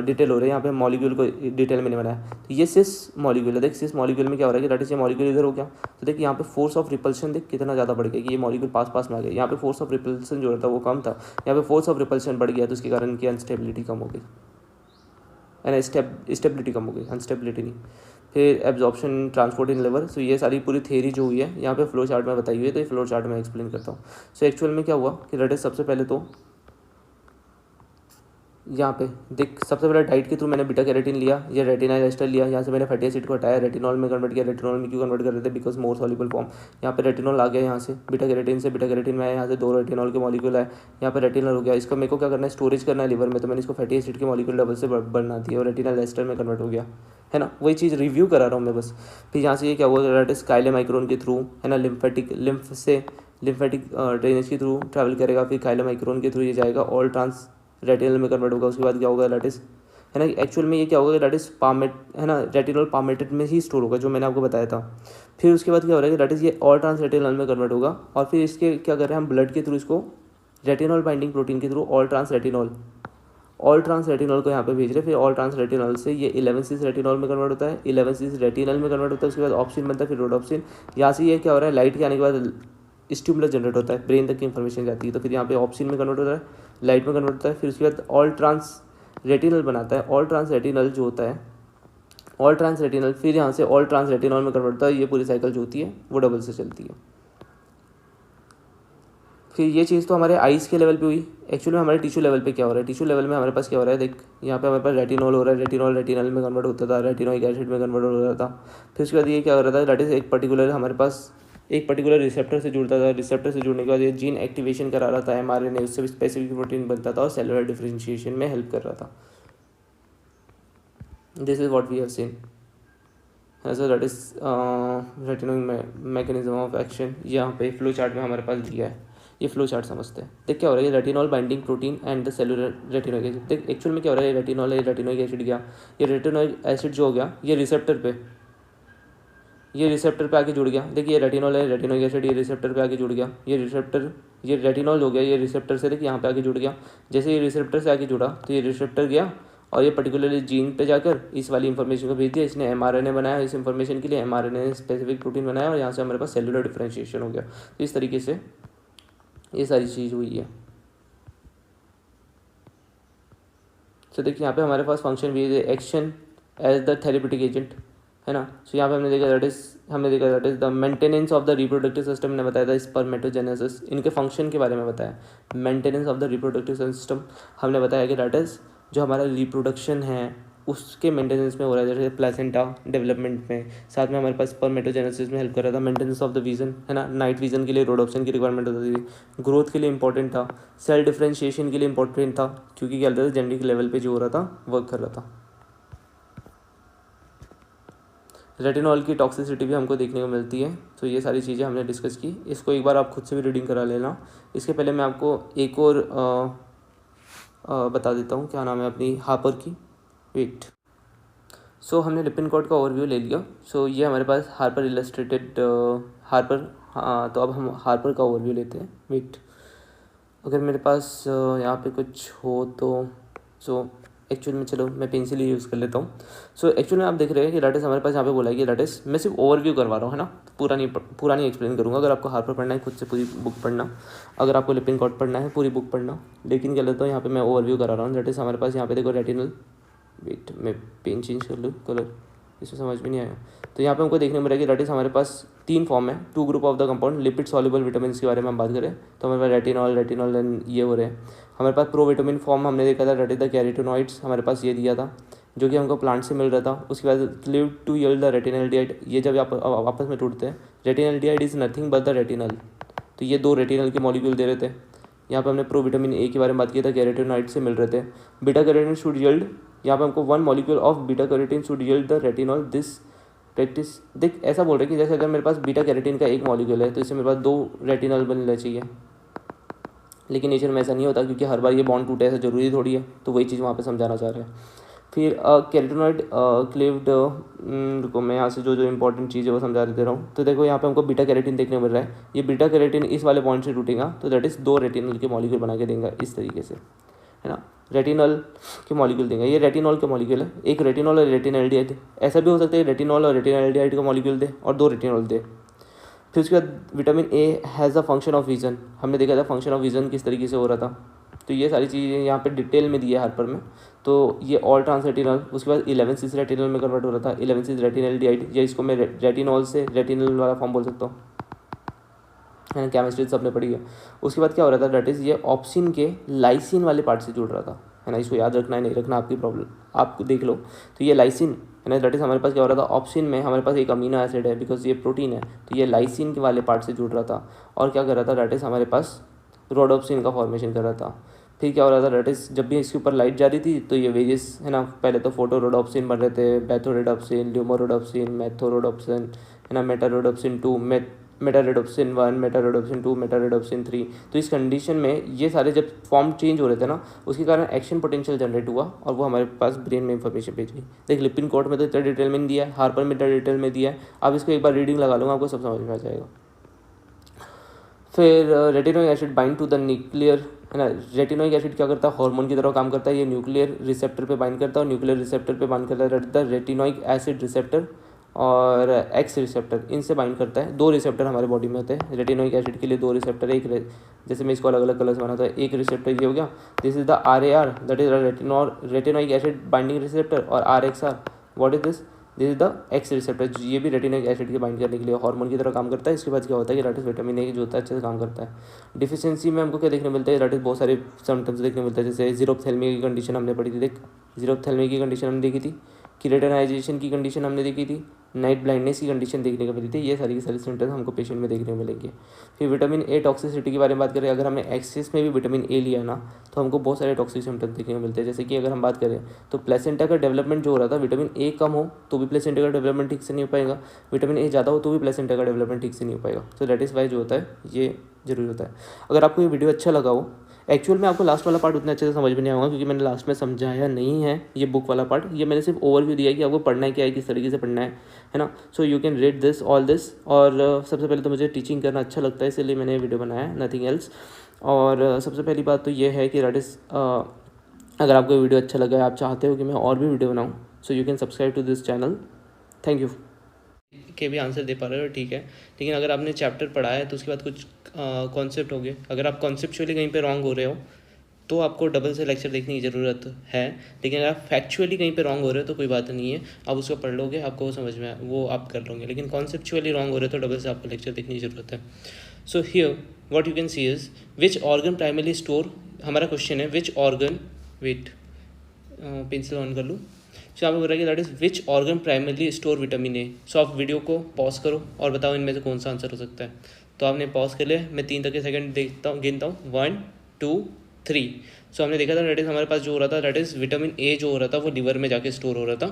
डिटेल हो रहे हैं, यहाँ पे मॉलिक्यूल को डिटेल में नहीं बनाया। तो ये सिस मॉलिक्यूल है, देख सिस मॉलिक्यूल में क्या हो रहा है कि दैट इज ये मॉलिक्यूल इधर हो गया। तो देख यहाँ पे फोर्स ऑफ रिपल्शन देख कितना ज़्यादा बढ़ गया कि ये मॉलिक्यूल पास में आ गया। यहाँ पे फोर्स ऑफ रिपल्शन जो रहता है वो कम था, यहाँ पे फोर्स ऑफ रिपल्शन बढ़ गया, तो उसके कारण की अनस्टेबिलिटी कम हो गई, यानी स्टेबिलिटी कम हो गई, अनस्टेबिलिटी नहीं। फिर एब्जॉर्प्शन, ट्रांसपोर्ट इन लिवर। सो ये सारी पूरी थ्योरी जो हुई है यहाँ पे फ्लो चार्ट में बताई हुई है, तो ये फ्लो चार्ट में एक्सप्लेन करता हूँ। सो एक्चुअल में क्या हुआ कि दैट इज सबसे पहले तो यहाँ पे देख, सबसे पहले डाइट के थ्रू मैंने बीटा कैरोटीन लिया, ये रेटिनाइल एस्टर लिया, यहाँ से मैंने फैटी एसिड को हटाया, रेटिनॉल में कन्वर्ट किया। रेटिनॉल में क्यों कन्वर्ट कर रहे थे, बिकॉज मोर सॉल्युबल फॉर्म। यहाँ पे रेटिनॉल आ गया, यहाँ से बीटा कैरोटीन में आया, यहाँ से 2 रेटिनॉल के मॉलिक्यूल आए, यहाँ पे रेटिनॉल हो गया। इसका मेरे को क्या करना है, स्टोरेज करना है लिवर में, तो मैंने इसको फैटी एसिड के मॉलिक्यूल लेवल से बना दिया और रेटिनल एस्टर में कन्वर्ट हो गया, है ना। वही चीज़ रिव्यू करा रहा हूँ मैं बस। फिर यहाँ से ये क्या हुआ, दैट इज काइलोमाइक्रोन के थ्रू, है ना, लिम्फेटिक ड्रेनेज के थ्रू ट्रैवल करेगा, फिर काइलोमाइक्रोन के थ्रू ये जाएगा, ऑल ट्रांस रेटिनल में कन्वर्ट होगा। उसके बाद क्या होगा दैट इज, है ना, एक्चुअल में ये क्या होगा दैट इज पामेट, है ना, रेटिनॉल पामेटेड में ही स्टोर होगा, जो मैंने आपको बताया था। फिर उसके बाद क्या हो रहा है कि दैट इज ये ऑल ट्रांस रेटिनल में कन्वर्ट होगा, और फिर इसके क्या कर रहे हैं हम, ब्लड के थ्रू इसको रेटिनॉल बाइंडिंग प्रोटीन के थ्रू ऑल ट्रांस रेटिनॉल को यहाँ पे भेज रहे हैं। फिर ऑल ट्रांस रेटिनॉल से ये 11-6 रेटिनॉल में कन्वर्ट होता है, 11-6 रेटिनल में कन्वर्ट होता है। उसके बाद ऑप्सिन बनता है, फिर रोडोप्सिन। यहाँ से ये क्या हो रहा है, लाइट के आने के बाद स्टिमुलस जनरेट होता है, ब्रेन तक की इन्फॉर्मेशन जाती है, तो फिर यहाँ पे ऑप्सिन में कन्वर्ट होता है, लाइट में कन्वर्ट होता है। फिर उसके बाद ऑल ट्रांस रेटिनल बनाता है, ऑल ट्रांस रेटिनल जो होता है, ऑल ट्रांस रेटिनल फिर यहाँ से ऑल ट्रांस रेटिनॉल में कन्वर्ट होता है। ये पूरी साइकिल जो होती है वो डबल से चलती है। फिर ये चीज़ तो हमारे आइज़ के लेवल पे हुई। एक्चुअली में हमारे टिश्यू लेवल पे क्या हो रहा है, टिश्यू लेवल में हमारे पास क्या हो रहा है, देख यहाँ पे हमारे पास रेटिनॉल हो रहा है, रेटिनॉल रेटिनल में कन्वर्ट होता था, रेटिनोइक एसिड में कन्वर्ट हो रहा था। फिर उसके बाद ये क्या हो रहा था, दैट इज एक पर्टिकुलर हमारे पास एक पर्टिकुलर रिसेप्टर से जुड़ता था, रिसेप्टर से जुड़ने के बाद ये जीन एक्टिवेशन करा रहा था एमआरएनए, उससे भी स्पेसिफिक प्रोटीन बनता था और सेलुलर डिफरेंशिएशन में हेल्प कर रहा था। This is what we have seen. So that is retinoic mechanism of action, यहाँ पे फ्लो चार्ट में हमारे पास दिया है। ये फ्लो चार्ट समझते हैं। देख क्या हो रहा है, ये retinol binding protein and the cellular retinoic acid. देख एक्चुअल में क्या हो रहा है, रेटिनॉल है, रेटिनोइक एसिड गया, ये रेटिनोइक एसिड जो हो गया ये रिसेप्टर पे, ये रिसेप्टर पे आके जुड़ गया, देखिए ये रेटिनॉल है, रेटिनोइक एसिड ये रिसेप्टर पे आके जुड़ गया, ये रेटिनॉल हो गया, ये रिसेप्टर से देखिए यहाँ पे आके जुड़ गया। जैसे ये रिसेप्टर से आके जुड़ा तो ये रिसेप्टर गया और ये पर्टिकुलरली जीन पे जाकर इस वाली इन्फॉर्मेशन को भेज दिया। इसने एमआरएनए बनाया इस इन्फॉर्मेशन के लिए, एमआरएनए ने स्पेसिफिक प्रोटीन बनाया और यहाँ से हमारे पास सेलुलर डिफरेंशिएशन हो गया। तो इस तरीके से ये सारी चीज़ हुई है। तो देखिए यहाँ पे हमारे पास फंक्शन भी है, action as the therapeutic agent, है ना। सो यहाँ पे हमने देखा that is the maintenance of the reproductive system ने बताया था, स्पर्मेटोजेनेसिस, इनके फंक्शन के बारे में बताया। Maintenance of the reproductive system हमने बताया कि दैट इज जो हमारा रिप्रोडक्शन है उसके मेंटेनेंस में हो रहा है, जैसे प्लेसेंटा डेवलपमेंट में, साथ में हमारे पास स्पर्मेटोजेनेसिस में हेल्प कर रहा था। मेंटेनेंस ऑफ द विजन, है ना, नाइट विजन के लिए रोडोप्सिन की रिक्वायरमेंट होती थी। ग्रोथ के लिए इंपॉर्टेंट था, सेल डिफरेंशिएशन के लिए इंपॉर्टेंट था, क्योंकि क्या होता था जेनेटिक लेवल पे जो हो रहा था वर्क कर रहा था। रेटिनॉल की टॉक्सिसिटी भी हमको देखने को मिलती है। तो ये सारी चीज़ें हमने डिस्कस की, इसको एक बार आप खुद से भी रीडिंग करा लेना। इसके पहले मैं आपको एक और बता देता हूँ, क्या नाम है अपनी हार्पर की, वेट। सो हमने लिपिनकॉर्ड का ओवरव्यू ले लिया। सो ये हमारे पास हार्पर इलस्ट्रेटेड हार्पर, हाँ तो अब हम हार्पर का ओवरव्यू लेते हैं। वेट, अगर मेरे पास यहाँ पे कुछ हो तो एक्चुअल में चलो मैं पेंसिल ही यूज़ कर लेता हूँ। सो एक्चुअल में आप देख रहे हैं कि दैट इज़ हमारे पास यहाँ पे बोला है कि दैट इज़, मैं सिर्फ ओवरव्यू करवा रहा हूँ, है ना, पूरा नहीं एक्सप्लेन करूँगा। अगर आपको हार्पर पढ़ना है खुद से पूरी बुक पढ़ना, अगर आपको लिपिनकॉर्ड पढ़ना है पूरी बुक पढ़ना, लेकिन क्या लेता हूँ यहाँ पे मैं ओवरव्यू करा रहा हूँ। दैट इज़ हमारे पास यहाँ पे देखो रेटिनल, वेट मैं पेन चेंज कर लूँ कलर, इसमें समझ में नहीं आया। तो यहाँ पे हमको देखने में मिला कि दैट इज़ हमारे पास 3 फॉर्म है, 2 group of the compound. Lipid soluble vitamin के बारे में हम बात करें तो हमारे पास रेटिनॉल एंड ये हो रहे हैं। हमारे पास प्रोविटामिन फॉर्म हमने देखा था, दैट इज द कैरोटीनॉइड्स, हमारे पास ये दिया था जो कि हमको प्लांट से मिल रहा था। उसके बाद cleave to yield the retinaldehyde, ये जब आप आपस में टूटते हैं, retinaldehyde is nothing but the retinal, तो ये 2 रेटिनल के मॉलिक्यूल दे रहे थे। यहाँ पे हमने प्रोविटामिन ए के बारे में बात किया था, कैरोटीनॉइड से मिल रहे थे। बीटा कैरोटीन शुड यील्ड, यहाँ पे हमको 1 molecule of beta carotene should yield the retinol. This practice देख ऐसा बोल रहे हैं कि जैसे अगर मेरे पास बीटा कैरोटीन का 1 मॉलिक्यूल है तो इससे मेरे पास 2 रेटिनल बनना चाहिए, लेकिन नेचर में ऐसा नहीं होता, क्योंकि हर बार ये बॉन्ड टूटे ऐसा जरूरी थोड़ी है। तो वही चीज़ वहाँ पे समझाना चाह रहे हैं। फिर कैरोटीनॉइड क्लीव्ड, रुको मैं यहाँ से जो इंपॉर्टेंट चीज़ है वो समझा देता हूँ। तो देखो यहाँ पे हमको बीटा कैरोटीन देखने को मिल रहा है, ये बीटा कैरोटीन इस वाले बॉन्ड से टूटेगा तो दैट इज़ 2 रेटिनल के मॉलिक्यूल बना के देगा इस तरीके से, है ना, रेटिनॉल के मॉलिक्यूल देंगे। ये रेटिनॉल के मॉलिक्यूल है, एक रेटिनॉल और रेटिनल्डिहाइड, ऐसा भी हो सकता है रेटिनॉल और रेटिनल्डिहाइड का मॉलिक्यूल दे और 2 रेटिनॉल दे। फिर उसके बाद vitamin A has a function of vision, हमने देखा था फंक्शन ऑफ विजन किस तरीके से हो रहा था। तो ये सारी चीज़ें यहाँ पे डिटेल में दी है हार्पर में। तो ये ऑल ट्रांस रेटिनॉल, उसके बाद 11 सिस रेटिनॉल में कन्वर्ट हो रहा था, 11 सिस रेटिनल्डिहाइड, या इसको मैं रेटिनॉल से रेटिनल वाला फॉर्म बोल सकता हूँ, है ना, केमिस्ट्री सबने पढ़ी है। उसके बाद क्या हो रहा था, दैट इज़ ये ऑप्सिन के लाइसिन वाले पार्ट से जुड़ रहा था, है ना, इसको याद रखना है नहीं रखना आपकी प्रॉब्लम, आपको देख लो। तो ये लाइसिन, है ना, दैट इज़ हमारे पास क्या हो रहा था, ऑप्सिन में हमारे पास एक अमीनो एसिड है, बिकॉज ये प्रोटीन है, तो ये लाइसिन के वाले पार्ट से जुड़ रहा था। और क्या कर रहा था, दैट इज़ हमारे पास रोडोप्सिन का फॉर्मेशन कर रहा था। फिर क्या हो रहा था, दैट इज़ जब भी इसके ऊपर लाइट जा रही थी तो ये वेरियस, है ना, पहले तो फोटो रोडोप्सिन बन रहे थे, बैथोरोडोप्सिन, ल्यूमोरोडोप्सिन, मैथोरोडोप्सिन, है ना, मेटारोडोप्सिन 2, मेटारोडोप्सिन 1, मेटारोडोप्सिन 2, मेटारोडोप्सिन 3। तो इस कंडीशन में ये सारे जब फॉर्म चेंज हो रहे थे ना, उसके कारण एक्शन पोटेंशियल जनरेट हुआ और वो हमारे पास ब्रेन में इंफॉर्मेशन भेज गई। देख लिपिनकॉर्ड में तो इतना डिटेल में दिया है, हार्पर में इतना डिटेल में दिया है, आप इसको एक बार रीडिंग लगा लूँगा आपको सब समझ में आ जाएगा। फिर retinoic acid bind to the nuclear, है ना, रेटिनोइक एसिड क्या करता है, हार्मोन की तरह काम करता है, ये न्यूक्लियर रिसेप्टर पे बाइंड करता है, और न्यूक्लियर रिसेप्टर पे बाइंड करता है द रेटिनोइक एसिड रिसेप्टर और एक्स रिसेप्टर, इनसे बाइंड करता है। 2 रिसेप्टर हमारे बॉडी में होते हैं रेटिनोइक एसिड के लिए, 2 रिसेप्टर, जैसे मैं इसको अलग अलग कलर्स बनाता है, एक रिसेप्टर ये हो गया, this is the RAR, that is retinoic acid binding receptor, और RXR, what is this is the x receptor, ये भी रेटिनोइक एसिड के बाइंड करने के लिए हार्मोन की तरह काम करता है। इसके बाद क्या होता है कि दैट इज विटामिन ए जो होता है अच्छे से काम करता है। डिफिशियंसी में हमको क्या देखने मिलता है, दैट इज बहुत सारे सिम्टम्स देखने मिलते हैं, जैसे जीरोप्थेल्मिया की कंडीशन हमने पढ़ी थी, देख जीरोप्थेल्मिया की कंडीशन हमने देखी थी, किरेटनाइजेशन की कंडीशन हमने देखी थी, नाइट ब्लाइंडनेस की कंडीशन देखने को मिली थी। ये सारी की सारी सिम्टम्स हमको पेशेंट में देखने को मिलेंगे। फिर विटामिन ए टॉक्सिसिटी के बारे में बात करें, अगर हमने एक्सेस में भी विटामिन ए लिया ना तो हमको बहुत सारे टॉक्सिक सिम्टम्स देखने को मिलते हैं। जैसे कि अगर हम बात करें तो प्लेसेंटा का डेवलपमेंट जो हो रहा था, विटामिन ए कम हो तो भी प्लेसेंटा का डेवलपमेंट ठीक से नहीं हो पाएगा, विटामिन ए ज़्यादा हो तो भी प्लेसेंटा का डेवलपमेंट ठीक से नहीं हो पाएगा। तो दैट इज़ वाई जो होता है ये जरूरी होता है। अगर आपको ये वीडियो अच्छा लगा हो एक्चुअल में आपको लास्ट वाला पार्ट उतना अच्छे से समझ में नहीं आएगा, क्योंकि मैंने लास्ट में समझाया नहीं है ये बुक वाला पार्ट। ये मैंने सिर्फ ओवरव्यू दिया है कि आपको पढ़ना है क्या है, किस तरीके से पढ़ना है ना। सो you can read this all this. और सबसे पहले तो मुझे टीचिंग करना अच्छा लगता है, इसलिए मैंने वीडियो बनाया है, नथिंग एल्स। और सबसे पहली बात तो ये है कि दैट इज़ अगर आपको वीडियो अच्छा लगा, आप चाहते हो कि मैं और भी वीडियो बनाऊँ, so you can subscribe to this channel. Thank you. के भी आंसर दे पा रहे हो ठीक है, लेकिन अगर आपने चैप्टर पढ़ा है तो उसके बाद कुछ कॉन्सेप्ट हो गए। अगर आप कॉन्सेप्चुअली कहीं पे रॉन्ग हो रहे हो तो आपको डबल से लेक्चर देखने की ज़रूरत है, लेकिन अगर आप फैक्चुअली कहीं पे रॉन्ग हो रहे हो तो कोई बात नहीं है, आप उसको पढ़ लोगे, आपको वो समझ में वो आप कर लोगे। लेकिन कॉन्सेप्चुअली रॉन्ग हो रहे हो तो डबल से आपको लेक्चर देखने की ज़रूरत है। So here what you can see is which organ primarily store, हमारा क्वेश्चन है which organ, wait pencil on कर लूँ। सो यहाँ पे बोल रहा है कि that is which organ primarily store vitamin A. So आप वीडियो को पॉज करो और बताओ इनमें से कौन सा आंसर हो सकता है। तो आपने पॉज कर लिया, मैं 3 तक के सेकंड देखता हूँ, गिनता हूँ, 1 2 3। सो हमने देखा था दैट इज़ हमारे पास जो हो रहा था दैट इज़ विटामिन ए जो हो रहा था वो लिवर में जाके स्टोर हो रहा था।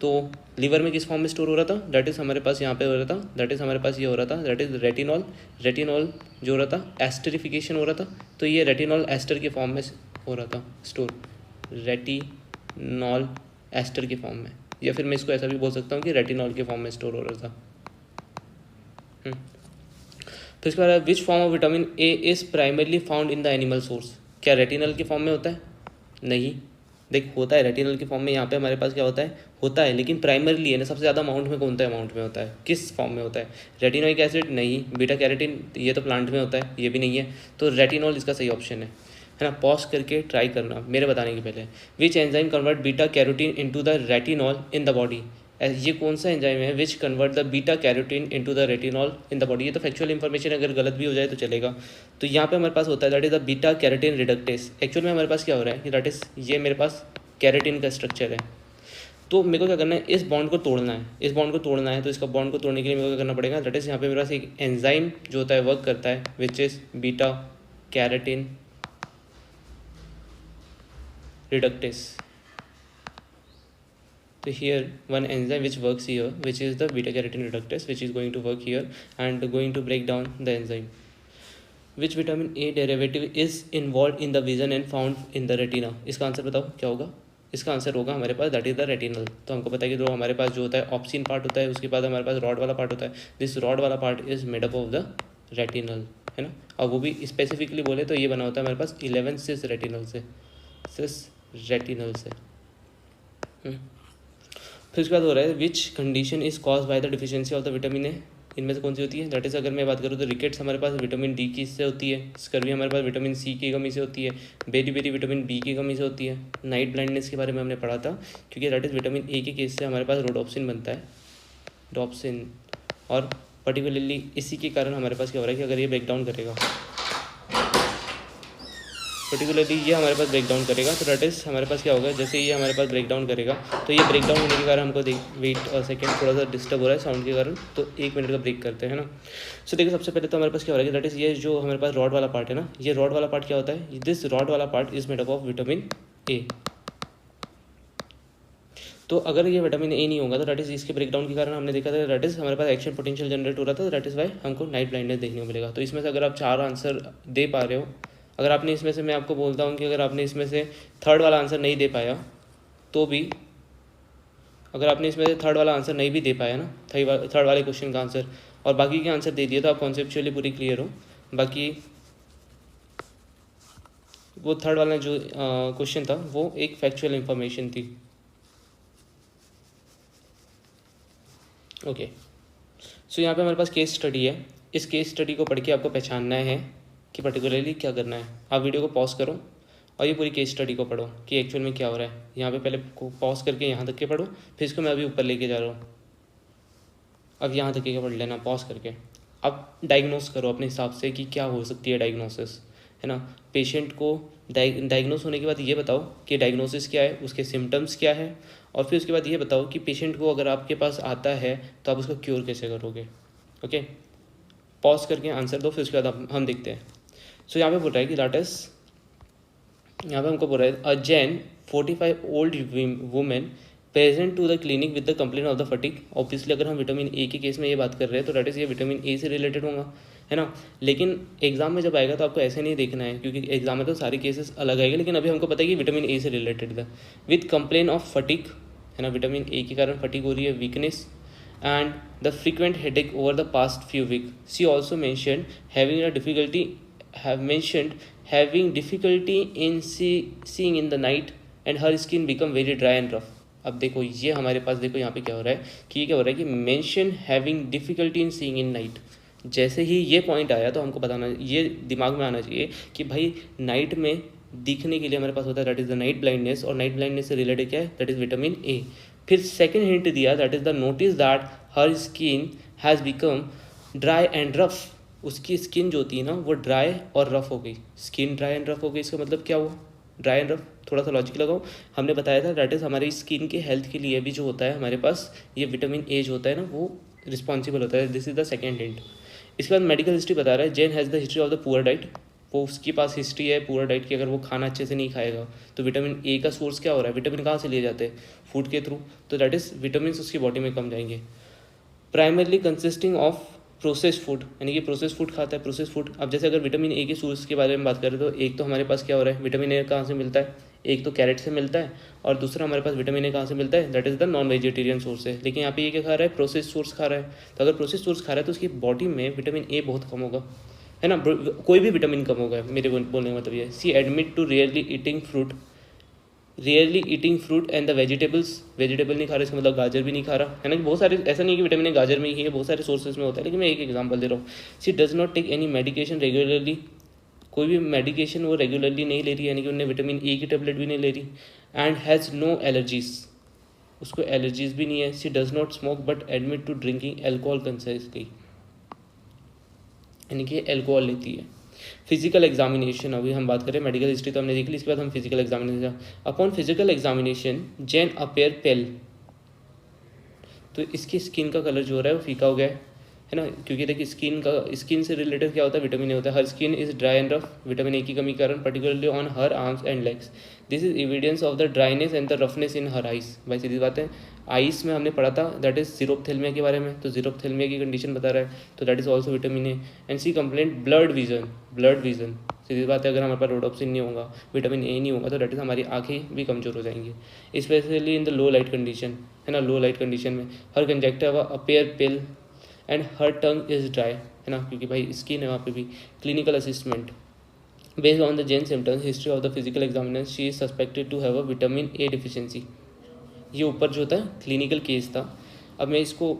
तो लिवर में किस फॉर्म में स्टोर हो रहा था, दैट इज़ हमारे पास यहाँ पे हो रहा था, दैट इज़ हमारे पास ये हो रहा था, दैट इज़ रेटिनॉल। रेटिनॉल जो हो रहा था एस्टरिफिकेशन हो रहा था, तो ये रेटिनॉल एस्टर के फॉर्म में हो रहा था स्टोर, रेटिनॉल एस्टर के फॉर्म में, या फिर मैं इसको ऐसा भी बोल सकता हूँ कि रेटिनॉल के फॉर्म में स्टोर हो रहा था। तो इसके बाद which form of vitamin A is primarily found in the animal source. क्या रेटिनल के फॉर्म में होता है? नहीं, देख होता है रेटिनल के फॉर्म में। यहाँ पे हमारे पास क्या होता है, लेकिन प्राइमरली है ना, सबसे ज़्यादा अमाउंट में कौन सा अमाउंट में होता है, किस फॉर्म में होता है? रेटिनोइक एसिड नहीं, बीटा कैरोटीन ये तो प्लांट में होता है, ये भी नहीं है, तो रेटिनॉल इसका सही ऑप्शन है ना। पॉज करके ट्राई करना मेरे बताने के पहले। Which enzyme convert beta carotene into the retinol in the body. ये कौन सा एंजाइम है which convert the beta carotene into the retinol in the body. ये तो फैक्चुअल इन्फॉर्मेशन, अगर गलत भी हो जाए तो चलेगा। तो यहाँ पे हमारे पास होता है that is the beta carotene reductase. Actual में हमारे पास क्या हो रहा है कि दैट इज़ ये मेरे पास कैरोटीन का स्ट्रक्चर है, तो मेरे को क्या करना है, इस बॉन्ड को तोड़ना है, इस बॉन्ड को तोड़ना है। तो इसका बॉन्ड को तोड़ने के लिए मेरे को क्या करना पड़ेगा, दैट इज़ यहाँ पे मेरे पास एक एंजाइम जो होता है वर्क करता है which is beta carotene reductase. So here one enzyme which works here, which is the beta carotene reductase, which is going to work here and going to break down the enzyme. Which vitamin A derivative is involved in the vision and found in the retina? इसका answer बताओ क्या होगा। इसका answer होगा हमारे पास that is the retinal. तो हमको पता है कि जो हमारे पास जो होता है ऑप्सिन पार्ट होता है, उसके बाद हमारे पास रॉड वाला पार्ट होता है। दिस रॉड वाला part is made up of the retinal, है ना। और वो भी स्पेसिफिकली बोले तो ये बना होता है हमारे पास 11 सिस रेटिनल से, सिस रेटिनल से। फिर उसके बाद हो रहा है which condition is cause by the deficiency of the vitamin ए। इनमें से कौन सी होती है, दैट इज़ अगर मैं बात करूँ तो रिकेट्स हमारे पास विटामिन डी की से होती है, स्कर्वी हमारे पास विटामिन सी की कमी से होती है, बेरी बेरी विटामिन बी की कमी से होती है, नाइट ब्लाइंडनेस के बारे में हमने पढ़ा था, क्योंकि दैट इज़ विटामिन ए के केस से हमारे पास रोडोप्सिन बनता है, डॉप्सिन। और पर्टिकुलरली इसी के कारण हमारे पास क्या हो रहा है कि अगर ये ब्रेक डाउन करेगा, पर्टिकुलरली ये हमारे पास ब्रेक डाउन करेगा, तो दैट इज़ हमारे पास क्या होगा, जैसे ये हमारे पास ब्रेक डाउन करेगा तो ये ब्रेक डाउन होने के कारण हमको वेट और सेकेंड थोड़ा सा डिस्टर्ब हो रहा है साउंड के कारण, तो 1 मिनट का ब्रेक करते हैं ना। सो देखिए सबसे पहले तो हमारे पास क्या हो रहा है कि दैट इज़ ये जो हमारे पास रॉड वाला पार्ट है ना, ये रॉड वाला पार्ट क्या होता है, दिस रॉड वाला part is made up of vitamin ए। तो अगर ये विटामिन ए नहीं होगा तो दैट इज़ इसके ब्रेकडाउन के कारण हमने देखा था दैट इज़ हमारे पास एक्शन पोटेंशियल जनरेट हो रहा था, दैट इज़ वाई हमको नाइट ब्लाइंडनेस देखने को मिलेगा। तो इसमें से अगर आप 4 आंसर दे पा रहे हो, अगर आपने इसमें से, मैं आपको बोलता हूँ कि अगर आपने इसमें से थर्ड वाला आंसर नहीं दे पाया तो भी, अगर आपने इसमें से थर्ड वाला आंसर नहीं भी दे पाया ना, थर्ड वाले क्वेश्चन का आंसर, और बाकी के आंसर दे दिए तो आप कॉन्सेप्चुअली पूरी क्लियर हो। बाकी वो थर्ड वाला जो क्वेश्चन था वो एक फैक्चुअल इंफॉर्मेशन थी। ओके, सो यहाँ पे हमारे पास केस स्टडी है। इस केस स्टडी को पढ़ के आपको पहचानना है कि पर्टिकुलरली क्या करना है। आप वीडियो को पॉज करो और ये पूरी केस स्टडी को पढ़ो कि एक्चुअल में क्या हो रहा है। यहाँ पे पहले पॉज करके यहाँ तक के पढ़ो, फिर इसको मैं अभी ऊपर लेके जा रहा हूँ। अब यहाँ तक के पढ़ लेना पॉज करके। अब डायग्नोस करो अपने हिसाब से कि क्या हो सकती है डायग्नोसिस, है ना। पेशेंट को डायग्नोस होने के बाद ये बताओ कि डायग्नोसिस क्या है, उसके सिम्टम्स क्या है, और फिर उसके बाद ये बताओ कि पेशेंट को अगर आपके पास आता है तो आप उसका क्योर कैसे करोगे। ओके, पॉज करके आंसर दो, फिर उसके बाद हम देखते हैं। सो यहाँ पे बोल रहा है कि दैट इज, यहाँ पे हमको बोल रहा है a Jane 45 old women present to the clinic with the complain of the fatigue. Obviously अगर हम विटामिन ए के केस में ये बात कर रहे हैं तो दैट इज़ ये विटामिन ए से रिलेटेड होगा, है ना। लेकिन एग्जाम में जब आएगा तो आपको ऐसे नहीं देखना है, क्योंकि एग्जाम में तो सारे केसेस अलग आएंगे, लेकिन अभी हमको पता है कि विटामिन ए से रिलेटेड था। विथ कंप्लेन ऑफ फटीक, है ना, विटामिन ए के कारण फटीक हो रही है, weakness and the frequent headache over the past few week. She also mentioned having a difficulty having difficulty in seeing in the night and her skin become very dry and rough। अब देखो ये हमारे पास, देखो यहाँ पे क्या हो रहा है कि ये क्या हो रहा है कि mention having difficulty in seeing in night. जैसे ही ये पॉइंट आया तो हमको बताना, ये दिमाग में आना चाहिए कि भाई नाइट में दिखने के लिए हमारे पास होता है that is the night blindness, और नाइट ब्लाइंडनेस से रिलेटेड क्या है, दैट इज़ विटामिन ए। फिर सेकेंड हिंट दिया that is the notice that her skin has become dry and rough. उसकी स्किन जो होती है ना वो ड्राई और रफ हो गई। स्किन ड्राई एंड रफ हो गई, इसका मतलब क्या हुआ, ड्राई एंड रफ। थोड़ा सा लॉजिक लगाओ, हमने बताया था दैट इज़ हमारी स्किन के हेल्थ के लिए भी जो होता है हमारे पास ये विटामिन ए जो होता है ना वो रिस्पॉन्सिबल होता है। This is the second hint. इसके बाद मेडिकल हिस्ट्री बता रहा है, Jane has the history of the poor diet. वो उसके पास हिस्ट्री है पुअर डाइट की, अगर वो खाना अच्छे से नहीं खाएगा तो विटामिन ए का सोर्स क्या हो रहा है, विटामिन कहाँ से लिए जाते हैं, फूड के थ्रू, तो दैट इज़ विटामिन उसकी बॉडी में कम जाएंगे। Primarily consisting of process food, यानी कि प्रोसेस फूड खाता है, प्रोसेस फूड। अब जैसे अगर विटामिन ए के सोर्स के बारे में बात करें तो एक तो हमारे पास क्या हो रहा है, विटामिन ए कहाँ से मिलता है, एक तो कैरेट से मिलता है, और दूसरा हमारे पास विटामिन ए कहाँ से मिलता है, that is the non vegetarian source है। लेकिन यहाँ पे ये क्या खा रहा है, प्रोसेस सोर्स खा रहा है। तो अगर प्रोसेस सोर्स खा रहा है तो उसकी बॉडी में विटामिन ए बहुत कम होगा, है ना, कोई भी विटामिन कम होगा, मेरे बोलने का मतलब ये। She admit to rarely eating fruit and the vegetables. Vegetable नहीं खा रहा, इसका मतलब गाजर भी नहीं खा रहा, है ना। बहुत सारे, ऐसा नहीं कि विटामिन ए गाजर में ही है, बहुत सारे सोर्सेज में होता है, लेकिन मैं एक एग्जांपल दे रहा हूँ। She does not take any medication regularly. कोई भी मेडिकेशन वो रेगुलरली नहीं ले रही, यानी कि उन्हें विटामिन ए की टेबलेट भी नहीं ले रही। एंड हैज़ नो एलर्जीज, उसको एलर्जीज भी नहीं है। She does not smoke but admit to drinking alcohol consistently, यानी कि एल्कोहल लेती है। फिजिकल एग्जामिनेशन, अभी हम बात करें, मेडिकल हिस्ट्री तो हमने देख ली, इसके बाद हम physical examination. Upon physical examination Jane appear pale, तो इसकी स्किन का कलर जो हो रहा है वो फीका हो गया है ना, क्योंकि देखिए स्किन से रिलेटेड क्या होता है, विटामिन ए होता है। Her skin is dry and rough, vitamin A की कमी कारण, particularly on her arms and legs. This is evidence of the dryness and the roughness in her eyes. भाई सीधी बात है, आइस में हमने पढ़ा था दैट इज जीरोप्थेल्मिया के बारे में, तो जीरोप्थेल्मिया की कंडीशन बता रहा है, तो that is also vitamin A. And she complaint blood vision, सीधी बात है, अगर हमारे पास रोडोप्सिन नहीं होगा, विटामिन ए नहीं होगा, तो दैट इज हमारी आँखें भी कमजोर हो जाएंगी, specially in the low light condition, है ना। लो लाइट कंडीशन में her conjunctiva appear pale and her tongue is dry, है ना, क्योंकि भाई स्किन है वहाँ पे भी। Clinical assessment based on the Jane symptoms, history of the physical examination, she is suspected to have a vitamin A deficiency. ये ऊपर जो था क्लिनिकल केस था, अब मैं इसको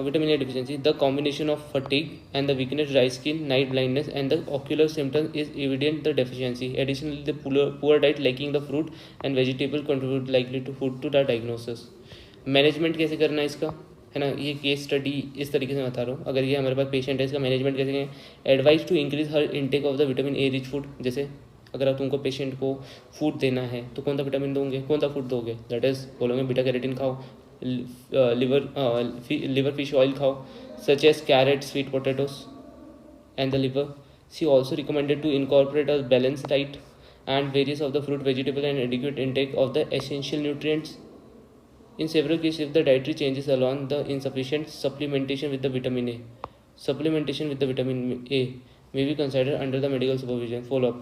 vitamin A deficiency, the combination of fatigue and the weakness, dry skin, night blindness and the ocular symptoms is evident the deficiency. Additionally the poor diet lacking the fruit and vegetable contribute likely to food to the diagnosis. Management कैसे करना है इसका, है ना, ये case study इस तरीके से बता रहा हूँ। अगर ये हमारे पास पेशेंट है, इसका मैनेजमेंट कैसे करें, advice to increase her intake of the vitamin A rich food. जैसे अगर आप तुमको पेशेंट को फूड देना है तो कौन सा विटामिन दोगे, कौन सा फूड दोगे, दैट इज बोलोगे बीटा कैरोटीन खाओ, लिवर फिश ऑयल खाओ, such as carrot, sweet potatoes and the liver. She also recommended to incorporate a balance diet and various of the fruit vegetable and adequate intake of the essential nutrients. In several cases, if the dietary changes along the insufficient supplementation with the vitamin A may be considered under the medical supervision. Follow-up.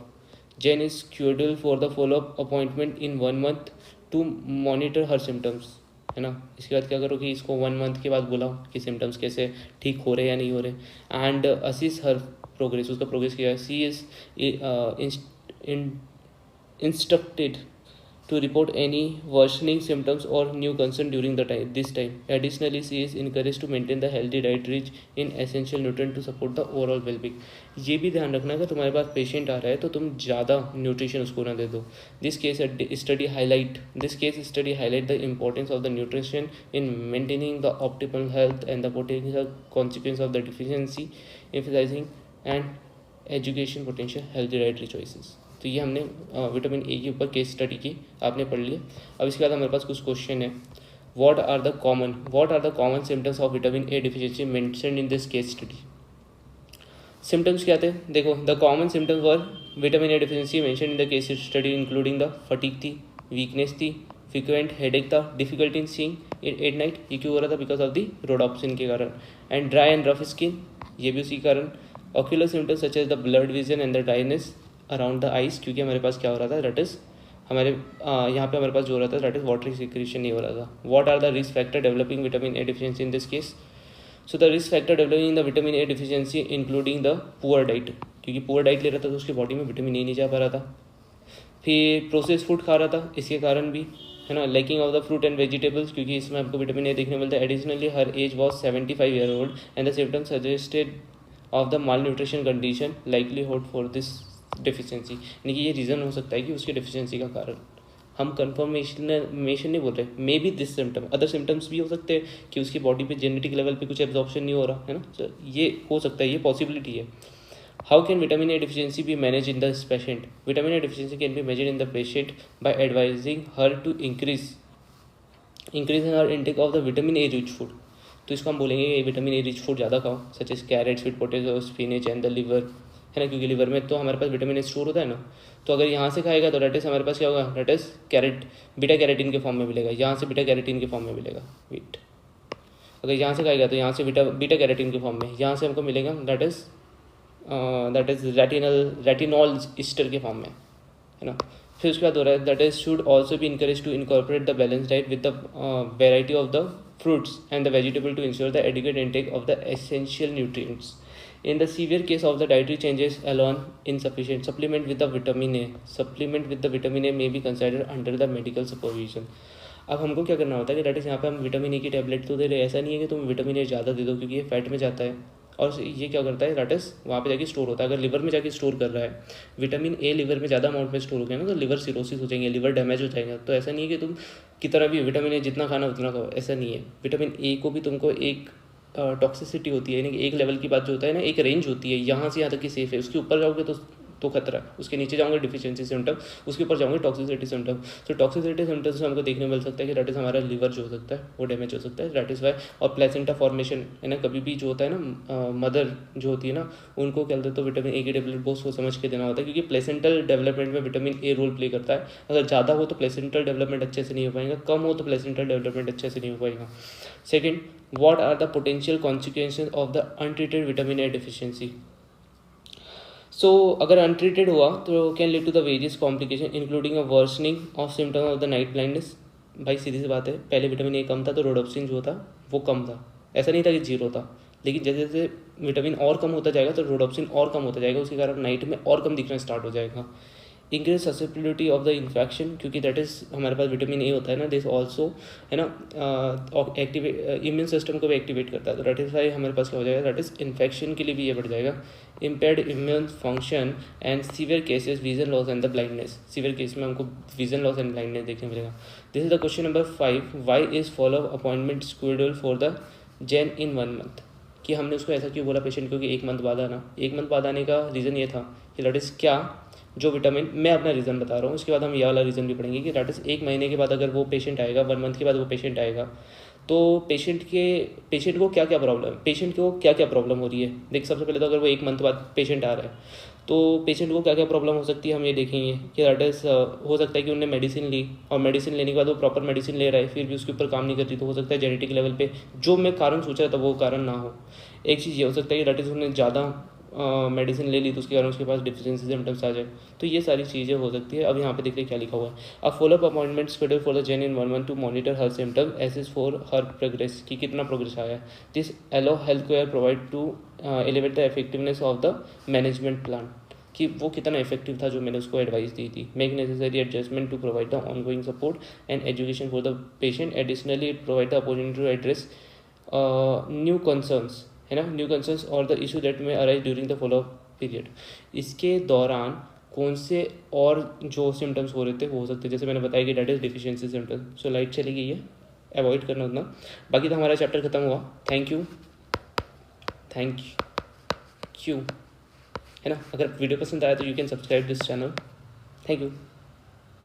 Jane is scheduled for the follow-up appointment in 1 month to monitor her symptoms, है ना। इसके बाद क्या करो कि इसको 1 month के बाद बुलाओ कि सिम्टम्स कैसे ठीक हो रहे या नहीं हो रहे, एंड असिस्ट हर प्रोग्रेस, उसका प्रोग्रेस किया है। She is instructed to report any worsening symptoms or new concern during this time. Additionally, she is encouraged to maintain the healthy diet rich in essential nutrients to support the overall well-being. ये भी ध्यान रखना अगर तुम्हारे पास patient आ रहा है तो तुम ज़्यादा न्यूट्रिशन उसको ना दे दो। This case study highlight the importance of the nutrition in maintaining the optimal health and the potential consequence of the deficiency, emphasizing and education potential healthy dietary choices. तो ये हमने विटामिन ए के ऊपर case study की, आपने पढ़ लिया। अब इसके बाद हमारे पास कुछ क्वेश्चन है। What are the common symptoms of vitamin A deficiency mentioned in this case study. Symptoms क्या थे, देखो, the common symptoms were vitamin A deficiency mentioned in the case study including the fatigue थी, weakness थी, frequent headache था, difficulty in seeing at night, ये क्यों हो रहा था, बिकॉज ऑफ द रोडोप्सिन के कारण, and dry and rough skin, ये भी उसी कारण, ocular symptoms such as the blurred vision and the dryness around the eyes, क्योंकि हमारे पास क्या हो रहा था, दैट इज हमारे यहाँ पे हमारे पास जो हो रहा था दैट इज वाटर सिक्रीशन नहीं हो रहा था. What are the risk factor developing vitamin A deficiency in this case? So the risk factor developing the vitamin A deficiency including the poor diet, क्योंकि पुअर डाइट ले रहा था तो उसकी बॉडी में विटामिन ए नहीं जा पा रहा था. फिर प्रोसेस फूड खा रहा था, इसके कारण भी है ना. Lacking of the fruit and vegetables, क्योंकि इसमें आपको विटामिन ए देखने मिलता है. Additionally her age was 75 year old and the symptoms suggested of the malnutrition condition likelihood for this deficiency. यानी कि ये रीज़न हो सकता है कि उसकी डिफिशियंसी का कारण. हम कन्फर्मेशन नहीं बोल रहे, may be this symptom, other symptoms भी हो सकते हैं कि उसकी बॉडी पे जेनेटिक लेवल पे कुछ एब्जॉर्प्शन नहीं हो रहा है ना. तो ये हो सकता है, ये पॉसिबिलिटी है. How can vitamin A deficiency be manage in this patient? Vitamin A deficiency can be measured in the patient by advising her to increase her intake of the vitamin A rich food. तो इसको हम बोलेंगे vitamin A rich food ज़्यादा खाओ, such as carrot, sweet potato, spinach and the liver, है ना, क्योंकि liver में तो हमारे पास विटामिन ए स्टोर होता है ना. तो अगर यहाँ से खाएगा तो डेट इज हमारे पास क्या होगा, that is carrot beta carotene के फॉर्म में मिलेगा, यहाँ से बीटा कैरेटीन के फॉर्म में मिलेगा. वेट, अगर यहाँ से खाएगा तो यहाँ से बीटा कैरेटीन के फॉर्म में, यहाँ से हमको मिलेगा दैट इज रेटिनॉल ईस्टर के फॉर्म में, है ना. फिर उसके बाद हो रहा है दैट इज शुड ऑल्सो भी encourage to incorporate the balance diet with the variety of the fruits and the vegetable to ensure the adequate intake of the essential nutrients. In the severe case of the dietary changes alone insufficient, supplement with the vitamin A may be considered under the medical supervision. अब हमको क्या करना होता है कि that is यहाँ पे हम विटामिन ए की टैबलेट तो दे रहे हैं, ऐसा नहीं है कि तुम विटामिन ए ज़्यादा दे दो, क्योंकि ये फैट में जाता है और ये क्या करता है, डेट इज वहाँ पे जाके स्टोर होता है. अगर लिवर में जाके स्टोर कर रहा है विटामिन ए, लिवर में ज़्यादा अमाउंट में स्टोर हो गया ना, तो लिवर सिरोसिस हो जाएंगे, लिवर डैमेज हो जाएगा. तो ऐसा नहीं है कि तुम की तरह भी विटामिन ए जितना खाना उतना खाओ, ऐसा नहीं है. विटामिन ए को भी तुमको एक टॉक्सिसिटी होती है, यानी कि एक लेवल की बात जो होता है ना, एक रेंज होती है, यहाँ से यहाँ तक की सेफ है. उसके ऊपर जाओगे तो खतरा है, उसके नीचे जाओगे डिफिशियंसी सिम्टम, उसके ऊपर जाओगे टॉक्सिसिटी सिम्टम. तो टॉक्सिसिटी सिम्टम्स से हमको देखने मिल सकता है कि डेट इज हमारा लिवर जो हो सकता है वो डैमेज हो सकता है. That is why. और प्लेसेंटा फॉर्मेशन है ना, कभी भी जो होता है ना, मदर जो होती है ना, उनको क्या बोलते हैं, तो विटामिन ए की टेबलेट बहुत सोच समझ के देना होता है, क्योंकि प्लेसेंटल डेवलपमेंट में विटामिन ए रोल प्ले करता है. अगर ज़्यादा हो तो प्लेसेंटल डेवलपमेंट अच्छे से नहीं हो पाएगा, कम हो तो प्लेसेंटल डेवलपमेंट अच्छे से नहीं हो पाएगा. Second, what are the potential consequences of the untreated vitamin A deficiency? So अगर अनट्रीटेड हुआ तो can lead to the various complication including a worsening of symptom of the night blindness. भाई सीधी सी बात है, पहले विटामिन ए कम था तो रोडोप्सिन जो था वो कम था, ऐसा नहीं था कि जीरो था. लेकिन जैसे जैसे विटामिन और कम होता जाएगा तो रोडोप्सिन और कम होता जाएगा, उसके कारण नाइट में और कम दिखना स्टार्ट हो जाएगा. Increase susceptibility of the infection, क्योंकि दैट इज हमारे पास विटामिन ए होता है ना, दिस ऑल्सो है ना एक्टिवेट इम्यून सिस्टम को भी एक्टिवेट करता है. तो दैट इज वाई हमारे पास क्या हो जाएगा, दैट इज इन्फेक्शन के लिए भी ये बढ़ जाएगा. Impaired immune function and severe cases vision loss and the blindness. Severe case में हमको विजन लॉस एंड ब्लाइंडनेस देखने मिलेगा. This is the question number 5. Why is follow appointment schedule for the Jane in 1 month? कि हमने उसको ऐसा क्यों बोला पेशेंट, क्योंकि 1 month बाद आना. 1 month बाद आने का रीज़न ये था कि दैट इज़ क्या, जो विटामिन, मैं अपना रीज़न बता रहा हूँ, उसके बाद हम ये वाला रीज़न भी पढ़ेंगे कि दैट इज़ 1 महीने के बाद अगर वो पेशेंट आएगा, 1 month के बाद वो पेशेंट आएगा, तो पेशेंट को क्या क्या प्रॉब्लम हो रही है. देख, सबसे पहले तो अगर वो 1 month बाद पेशेंट आ रहा है तो पेशेंट को क्या क्या प्रॉब्लम हो सकती है हम ये देखेंगे कि दैट इज़ हो सकता है कि उन्होंने मेडिसिन ली और मेडिसिन लेने के बाद वो प्रॉपर मेडिसिन ले रहा है, फिर भी उसके ऊपर काम नहीं करती, तो हो सकता है जेनेटिक लेवल पे जो मैं कारण सोच रहा था वो कारण ना हो. एक चीज़ ये हो सकता है कि दैट इज़ उन्होंने ज़्यादा मेडिसिन ले ली तो उसके कारण उसके पास डिफिशियंसी सिम्टम्स आ जाए. तो ये सारी चीज़ें हो सकती है. अब यहाँ पे देखिए क्या लिखा हुआ है, a follow up appointment schedule for the Jane in 1 month to monitor her symptom assess for her progress, कि कितना प्रोग्रेस आया है. This allow health care provide to evaluate the effectiveness of the management plan, कि वो कितना effective था जो मैंने उसको एडवाइस दी थी. Make necessary adjustment to provide the ongoing support and education for the patient. Additionally it provide the opportunity to address new concerns, है ना, न्यू कंसर्न्स और the issue that may arise during the follow up period. इसके दौरान कौन से और जो symptoms हो रहे थे वो हो सकते हैं, जैसे मैंने बताया कि that is deficiency symptoms. So light चली गई है, अवॉइड करना उतना. बाकी तो हमारा चैप्टर खत्म हुआ. थैंक यू, है ना. अगर वीडियो पसंद आया तो you can subscribe this channel. Thank you.